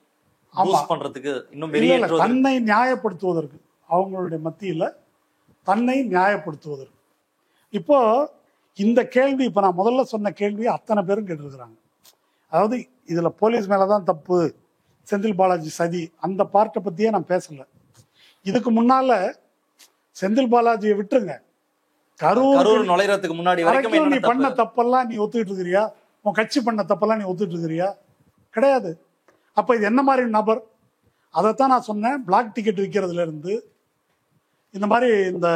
பண்றதுக்கு, இன்னும் தன்னை நியாயப்படுத்துவதற்கு, அவங்களுடைய மத்தியில் தன்னை நியாயப்படுத்துவதற்கு. இப்போ இந்த கேள்வி, இப்போ நான் முதல்ல சொன்ன கேள்வி அத்தனை பேரும் கேட்டிருக்கிறாங்க. அதாவது இதில் போலீஸ் மேலே தான் தப்பு, செந்தில் பாலாஜி சதி, அந்த பார்ட்டை பற்றியே நான் பேசலை. இதுக்கு முன்னால் செந்தில் பாலாஜியை விட்டுருங்க, கரூர் நுழைறதுக்கு முன்னாடி நீ பண்ண தப்பெல்லாம் நீ ஒத்துக்கிட்டு இருக்கிறியா? உன் கட்சி பண்ண தப்பெல்லாம் நீ ஒத்துக்கிட்டு இருக்கிறியா? கிடையாது. அப்போ இது என்ன மாதிரி நபர்? அதைத்தான் நான் சொன்னேன். பிளாக் டிக்கெட் விற்கிறதுல இருந்து, இந்த மாதிரி இந்த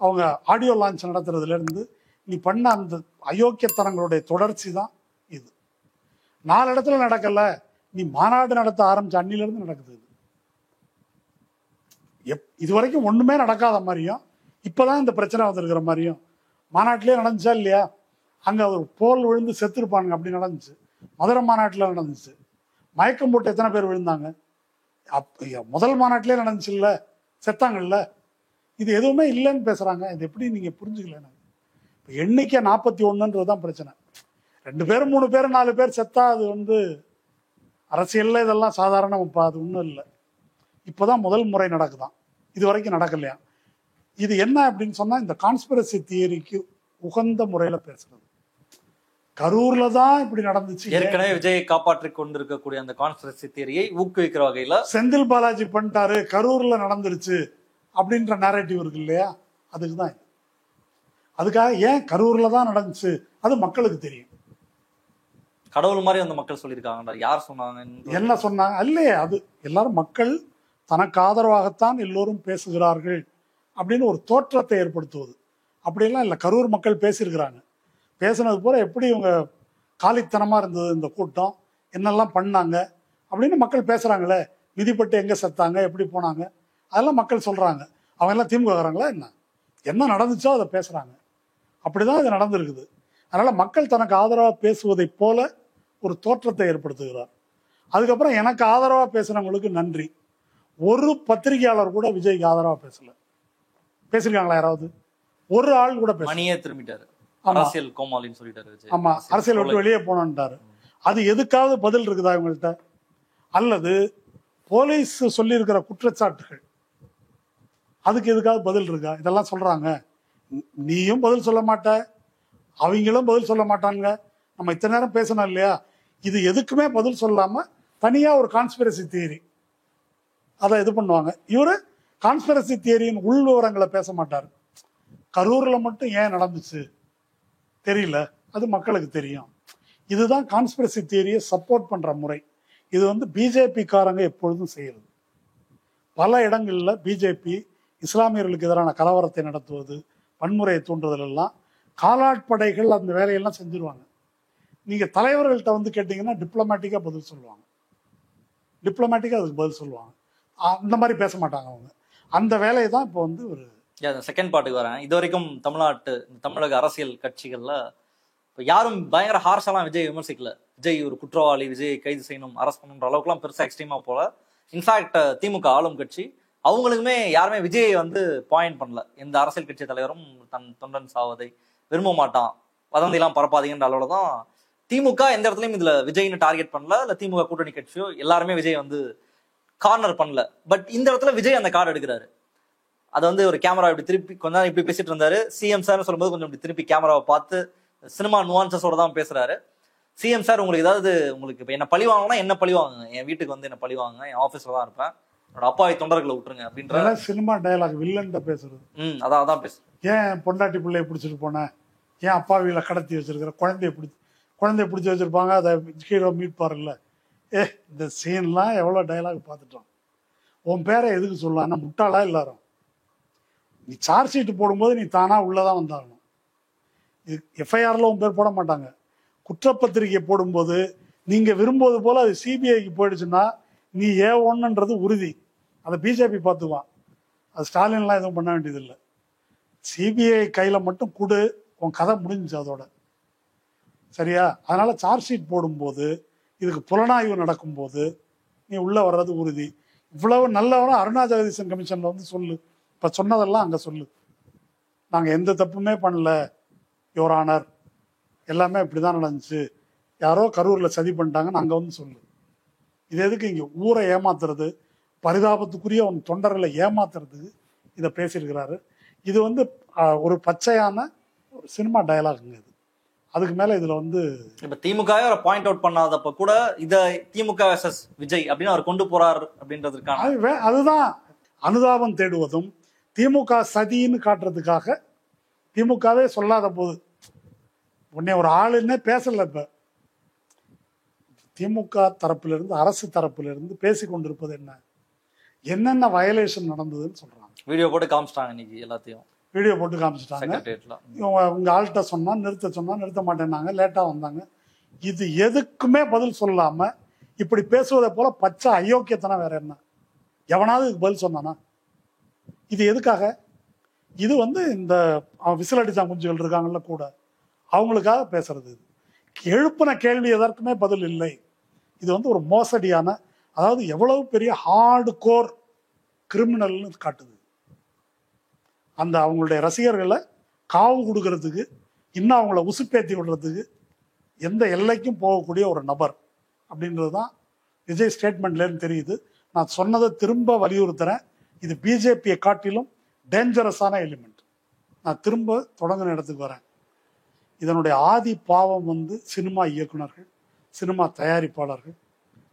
அவங்க ஆடியோ லான்ச் நடத்துறதுல இருந்து, நீ பண்ண அந்த அயோக்கியத்தனங்களுடைய தொடர்ச்சி தான் இது. 4 இடத்துல நடக்கல, நீ மாநாடு நடத்த ஆரம்பிச்ச அன்னிலிருந்து நடக்குது. இது வரைக்கும் ஒண்ணுமே நடக்காத மாதிரியும், இப்பதான் இந்த பிரச்சனை வந்திருக்கிற மாதிரியும். மாநாட்டிலே நடந்துச்சா இல்லையா? அங்க ஒரு போல் விழுந்து செத்துருப்பானுங்க, அப்படி நடந்துச்சு. மதுரை மாநாட்டில் நடந்துச்சு. மயக்கம் போட்டு எத்தனை பேர் விழுந்தாங்க? முதல் மாநாட்டிலே நடந்துச்சு இல்ல, செத்தாங்கல்ல. இது எதுவுமே இல்லைன்னு பேசுறாங்க. இது எப்படி நீங்க புரிஞ்சுக்கல? இப்போ எண்ணிக்கை 41ன்றதுதான் பிரச்சனை. 2 பேர் 3 பேர் 4 பேர் செத்தா அது அரசியல்ல இதெல்லாம் சாதாரணம். அது ஒன்றும் இல்லை. இப்போதான் முதல் முறை நடக்குதான், இது வரைக்கும் நடக்கலையா. இது என்ன அப்படின்னு சொன்னா, இந்த கான்ஸ்பிரசி தியரிக்கு உகந்த முறையில பேசுறது. கரூர்ல தான் இப்படி நடந்துச்சு. ஏற்கனவே விஜயை காப்பாற்றிக் கொண்டிருக்கக்கூடிய அந்த கான்ஸ்பிரசி தியரியை ஊக்குவிக்கிற வகையில செந்தில் பாலாஜி பண்ணிட்டாரு, கரூர்ல நடந்துருச்சு அப்படின்ற நேரேட்டிவ் இருக்கு இல்லையா? அதுக்குதான். அதுக்காக ஏன் கரூர்ல தான் நடந்துச்சு அது மக்களுக்கு தெரியும். கடவுள் மாதிரி அந்த மக்கள் சொல்லியிருக்காங்க. யார் சொன்னாங்க, என்ன சொன்னாங்க? இல்லையே, அது எல்லாரும் மக்கள் தனக்கு ஆதரவாகத்தான் எல்லோரும் பேசுகிறார்கள் அப்படின்னு ஒரு தோற்றத்தை ஏற்படுத்துவது. அப்படியெல்லாம் இல்லை. கரூர் மக்கள் பேசியிருக்கிறாங்க. பேசுனது போல எப்படி இவங்க காலித்தனமா இருந்தது இந்த கூட்டம், என்னெல்லாம் பண்ணாங்க அப்படின்னு மக்கள் பேசுறாங்களே. மிதிப்பட்டு எங்க செத்தாங்க, எப்படி போனாங்க, அதெல்லாம் மக்கள் சொல்றாங்க. அவங்க எல்லாம் திமுகறாங்களா என்ன? என்ன நடந்துச்சோ அதை பேசுறாங்க. அப்படிதான் இது நடந்திருக்குது. அதனால மக்கள் தனக்கு ஆதரவா பேசுவதை போல ஒரு தோற்றத்தை ஏற்படுத்துகிறார். அதுக்கப்புறம் எனக்கு ஆதரவா பேசுறவங்களுக்கு நன்றி. ஒரு பத்திரிகையாளர் கூட விஜய்க்கு ஆதரவா பேசல. பேசிருக்காங்களா யாராவது? ஒரு ஆள் கூட பேச. மணியே திரும்பிட்டாரு, அரசியல் கோமாளின்னு சொல்லிட்டாரு. ஆமா, அரசியல் விட்டு வெளியே போனோன்ட்டாரு. அது எதுக்காவது பதில் இருக்குதா இவங்கள்ட்ட? அல்லது போலீஸ் சொல்லி இருக்கிற குற்றச்சாட்டுகள், அதுக்கு எதுக்காவது பதில் இருக்கா? இதெல்லாம் சொல்றாங்க, நீயும் பதில் சொல்ல மாட்ட, அவங்களும் பதில் சொல்ல மாட்டாங்க. நம்ம இத்தனை நேரம் பேசணும் இல்லையா? இது எதுக்குமே பதில் சொல்லாம தனியா ஒரு கான்ஸ்பிரசி தியரி அதை இது பண்ணுவாங்க. இவரு கான்ஸ்பிரசி தியரியின் உள் விவரங்களை பேச மாட்டார். கரூர்ல மட்டும் ஏன் நடந்துச்சு தெரியல, அது மக்களுக்கு தெரியும். இதுதான் கான்ஸ்பிரசி தியரியை சப்போர்ட் பண்ற முறை. இது பிஜேபி காரங்க எப்பொழுதும் செய்யறது. பல இடங்கள்ல பிஜேபி இஸ்லாமியர்களுக்கு எதிரான கலவரத்தை நடத்துவது, வன்முறையை தூண்டுதல் எல்லாம் காலாட்படைகள் அந்த வேலையெல்லாம் செஞ்சிருவாங்க. நீங்க தலைவர்கள்ட்ட கேட்டீங்கன்னா டிப்ளமேட்டிக்கா பதில் சொல்லுவாங்க. டிப்ளமேட்டிக்கா அதுக்கு பதில் சொல்லுவாங்க. அந்த மாதிரி பேச மாட்டாங்க அவங்க. அந்த வேலையை தான் இப்போ ஒரு செகண்ட் பார்ட்டுக்கு வரேன். இது வரைக்கும் தமிழக அரசியல் கட்சிகள்ல இப்போ யாரும் பயங்கர ஹார்ஷெல்லாம் விஜய் விமர்சிக்கல. விஜய் ஒரு குற்றவாளி, விஜய் கைது செய்யணும், அரெஸ்ட் பண்ணணுன்ற அளவுக்குலாம் பெருசா எக்ஸ்ட்ரீமா போல. இன்ஃபேக்ட் திமுக ஆளும் கட்சி அவங்களுக்குமே யாருமே விஜயை பாயிண்ட் பண்ணல. எந்த அரசியல் கட்சி தலைவரும் தன் தொண்டன் சாவதை விரும்ப மாட்டான், வதந்திலாம் பரப்பாதீங்கன்ற அளவுல தான் திமுக எந்த இடத்துலையும் இதுல விஜய்னு டார்கெட் பண்ணல. இல்ல திமுக கூட்டணி கட்சியோ எல்லாருமே விஜய் கார்னர் பண்ணல. பட் இந்த இடத்துல விஜய் அந்த கார்டு எடுக்கிறாரு. அதை ஒரு கேமரா இப்படி திருப்பி கொஞ்ச நேரம் இப்படி பேசிட்டு இருந்தாரு. சிஎம் சார் சொல்லும்போது கொஞ்சம் இப்படி திருப்பி கேமராவை பார்த்து சினிமா நுவான்சஸோட தான் பேசுறாரு. சிஎம் சார், உங்களுக்கு இப்போ என்ன பழி வாங்கினா என்ன பழி வாங்குங்க, என் வீட்டுக்கு என்ன பழி வாங்குங்க, என் ஆஃபீஸ்ல தான் இருப்பேன், என்னோட அப்பாவி தொண்டர்களை விட்டுருங்க அப்படின்ற சினிமா டயலாக் வில்லன் பேசுறது. அதான் பேசு. ஏன் பொண்டாட்டி பிள்ளைய பிடிச்சிட்டு போனேன், ஏன் அப்பாவியில கடத்தி வச்சிருக்கிற, குழந்தைய பிடிச்சி வச்சிருப்பாங்க, அதை ஹீரோ மீட்பாருல்ல. இந்த சீன்லாம் எவ்வளோ டயலாக் பார்த்துட்டோம். உன் பேரை எதுக்கு சொல்லலாம்? முட்டாளா எல்லாரும்? நீ சார்ஜ் ஷீட் போடும்போது நீ தானா உள்ளதான் வந்தாகணும். எஃப்ஐஆர்ல உன் பேர் போட மாட்டாங்க. குற்றப்பத்திரிகை போடும்போது நீங்க விரும்புவது போல அது சிபிஐக்கு போயிடுச்சுன்னா நீ A1ன்றது உறுதி, அதை பிஜேபி பார்த்துக்குவான். அது ஸ்டாலின்லாம் எதுவும் பண்ண வேண்டியதில்லை. சிபிஐ கையில் மட்டும் கொடு, உன் கதை முடிஞ்சு அதோட. சரியா? அதனால சார்ஜ் ஷீட் போடும்போது, இதுக்கு புலனாய்வு நடக்கும்போது நீ உள்ள வர்றது உறுதி. இவ்வளவு நல்லவனா அருணா ஜெகதீசன் கமிஷன்ல வந்து சொல்லு, இப்ப சொன்னதெல்லாம் அங்க சொல்லு. நாங்க எந்த தப்புமே பண்ணல யுவர் ஆனர், எல்லாமே இப்படிதான் நடந்துச்சு, யாரோ கரூர்ல சதி பண்ணிட்டாங்கன்னு அங்க வந்து சொல்லு. இது எதுக்கு இங்க ஊரை ஏமாத்துறது, பரிதாபத்துக்குரிய உன் தொண்டர்களை ஏமாத்துறதுக்கு இதை பேசியிருக்கிறாரு. இது வந்து ஒரு பச்சையான ஒரு சினிமா டயலாகுங்க இது. அதுக்கு மேல இதுல வந்து இப்ப திமுக பாயிண்ட் அவுட் பண்ணாதப்ப கூட இத திமுக வெர்சஸ் விஜய் அப்படின்னு அவர் கொண்டு போறார் அப்படின்றதுக்கான அதுதான் அனுதாபம் தேடுவதும் திமுக சதின்னு காட்டுறதுக்காக. திமுகவே சொல்லாத போது உன்னை ஒரு ஆளுன்னே பேசல. இப்ப திமுக தரப்பிலிருந்து அரசு தரப்பிலிருந்து பேசி கொண்டிருப்பது என்னென்ன வயலேஷன் நடந்ததுன்னு சொல்றாங்க. வீடியோ போட்டு காமிச்சிட்டாங்க, இன்னைக்கு எல்லாத்தையும் வீடியோ போட்டு காமிச்சிட்டாங்க. உங்க ஆள்கிட்ட சொன்னா நிறுத்த மாட்டேன்னாங்க, லேட்டா வந்தாங்க. இது எதுக்குமே பதில் சொல்லாம இப்படி பேசுவதை போல பச்சை அயோக்கியத்தனம் வேற என்ன? எவனாவது இதுக்கு பதில் சொன்னானா? இது எதுக்காக? இது வந்து இந்த விசிலடிச்சா குஞ்சுகள் இருக்காங்கல்ல கூட, அவங்களுக்காக பேசுறது. இது எழுப்பின கேள்வி எதற்குமே பதில் இல்லை. இது வந்து ஒரு மோசடியான, அதாவது எவ்வளவு பெரிய ஹார்டு கோர் கிரிமினல்னு காட்டுது. அந்த அவங்களுடைய ரசிகர்களை காவு கொடுக்கறதுக்கு, இன்னும் அவங்கள உசுப்பேத்தி விடுறதுக்கு எந்த எல்லைக்கும் போகக்கூடிய ஒரு நபர் அப்படின்றது தான் விஜய் ஸ்டேட்மெண்ட்லேருந்து தெரியுது. நான் சொன்னதை திரும்ப வலியுறுத்துறேன், இது பிஜேபியை காட்டிலும் டேஞ்சரஸான எலிமெண்ட். நான் திரும்ப தொடங்கின இடத்துக்கு வரேன். இதனுடைய ஆதி பாவம் வந்து சினிமா இயக்குனர்கள், சினிமா தயாரிப்பாளர்கள்,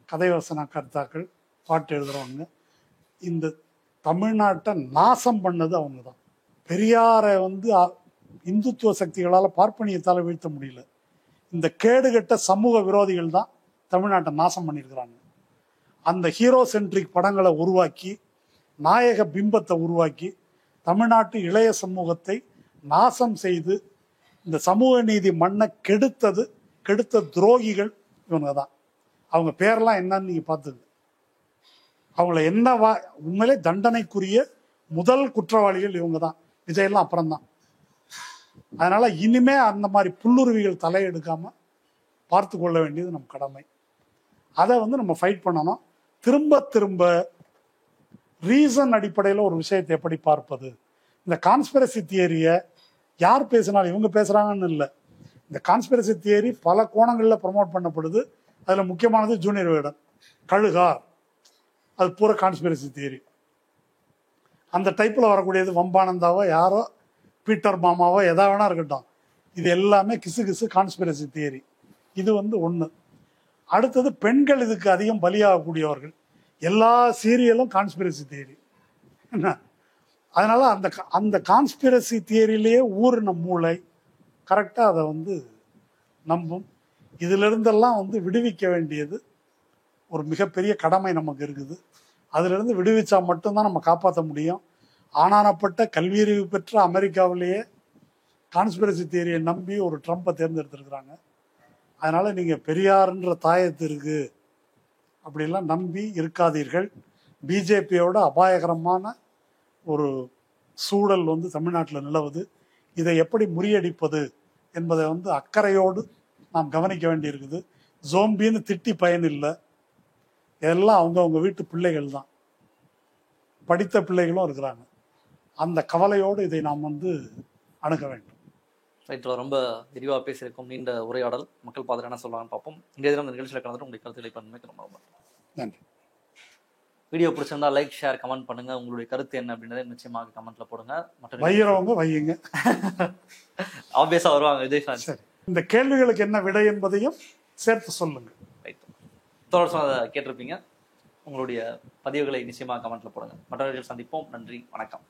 கதை வசன கர்த்தாக்கள், பாட்டு எழுதுறவங்க. இந்த தமிழ்நாட்டை நாசம் பண்ணது அவங்க தான். பெரியாரை வந்து இந்துத்துவ சக்திகளால் பார்ப்பனியத்தால் வீழ்த்த முடியல. இந்த கேடுகட்ட சமூக விரோதிகள் தான் தமிழ்நாட்டை நாசம் பண்ணியிருக்கிறாங்க. அந்த ஹீரோ சென்ட்ரிக் படங்களை உருவாக்கி, நாயக பிம்பத்தை உருவாக்கி, தமிழ்நாட்டு இளைய சமூகத்தை நாசம் செய்து இந்த சமூக நீதி மண்ணை கெடுத்த துரோகிகள் இவங்க தான். அவங்க பேரெல்லாம் என்னன்னு நீங்க பார்த்துங்க. அவங்கள என்ன உண்மையிலே தண்டனைக்குரிய முதல் குற்றவாளிகள் இவங்க தான். விஜயெல்லாம் அப்புறம்தான். அதனால இனிமே அந்த மாதிரி புல்லுருவிகள் தலையெடுக்காம பார்த்து கொள்ள வேண்டியது நம் கடமை. அதை வந்து நம்ம ஃபைட் பண்ணணும். திரும்ப திரும்ப ரீசன் அடிப்படையில் ஒரு விஷயத்தை எப்படி பார்ப்பது? இந்த கான்ஸ்பிரசி தியரியை யார் பேசினாலும், இவங்க பேசுறாங்கன்னு இல்லை, இந்த கான்ஸ்பிரசி தியரி பல கோணங்களில் ப்ரமோட் பண்ணப்படுது. அதில் முக்கியமானது ஜூனியர் வேடன், கழுகார், அது பூரா கான்ஸ்பிரசி தியரி. அந்த டைப்பில் வரக்கூடியது வம்பானந்தாவோ யாரோ பீட்டர் மாமாவோ எதா வேணா இருக்கட்டும், இது எல்லாமே கிசு கான்ஸ்பிரசி தியரி. இது வந்து ஒன்று. அடுத்தது பெண்கள் இதுக்கு அதிகம் பலியாகக்கூடியவர்கள். எல்லா சீரியலும் கான்ஸ்பிரசி தியரி. என்ன? அதனால அந்த கான்ஸ்பிரசி தியரியிலேயே ஊறின மூளை கரெக்டாக அதை வந்து நம்பும். இதிலிருந்தெல்லாம் வந்து விடுவிக்க வேண்டியது ஒரு மிகப்பெரிய கடமை நமக்கு இருக்குது. அதிலிருந்து விடுவிச்சா மட்டும்தான் நம்ம காப்பாற்ற முடியும். ஆனானப்பட்ட கல்வியறிவு பெற்ற அமெரிக்காவிலேயே கான்ஸ்பிரசி தியரியை நம்பி ஒரு ட்ரம்பை தேர்ந்தெடுத்திருக்கிறாங்க. அதனால நீங்க பெரியார்ன்ற தாயத்திற்கு அப்படிலாம் நம்பி இருக்காதீர்கள். பிஜேபியோட அபாயகரமான ஒரு சூழல் வந்து தமிழ்நாட்டில் நிலவுது. இதை எப்படி முறியடிப்பது என்பதை வந்து அக்கறையோடு நாம் கவனிக்க வேண்டியிருக்குது. ஜோம்பின்னு திட்டி பயன் இல்லை. எல்லாம் அவங்க வீட்டு பிள்ளைகள் தான், படித்த பிள்ளைகளும் இருக்கிறாங்க. அந்த கவலையோடு இதை நாம் வந்து அணுக வேண்டும். ரைட்ல ரொம்ப விரிவாக பேசியிருக்கோம். நீண்ட உரையாடல். மக்கள் பார்த்துட்டு என்ன சொல்லுவாங்கன்னு பார்ப்போம். இன்றைய தினம் இந்த நிகழ்ச்சியில் கலந்துட்டு உங்களுடைய கருத்துக்களை பண்ணுமே ரொம்ப நன்றி. வீடியோ பிடிச்சிருந்தா லைக், ஷேர், கமெண்ட் பண்ணுங்க. உங்களுடைய கருத்து என்ன அப்படின்றத நிச்சயமாக கமெண்ட்ல போடுங்க. மற்ற வையறவங்க வையுங்க, ஆப்வியஸா வருவாங்க விஜய் ஃபேன்ஸ். இந்த கேள்விகளுக்கு என்ன விடை என்பதையும் சேர்த்து சொல்லுங்க. தொடர்ந்து கேட்டிருப்பீங்க. உங்களுடைய பதிவுகளை நிச்சயமாக கமெண்ட்ல போடுங்க. மற்றவர்கள் சந்திப்போம். நன்றி, வணக்கம்.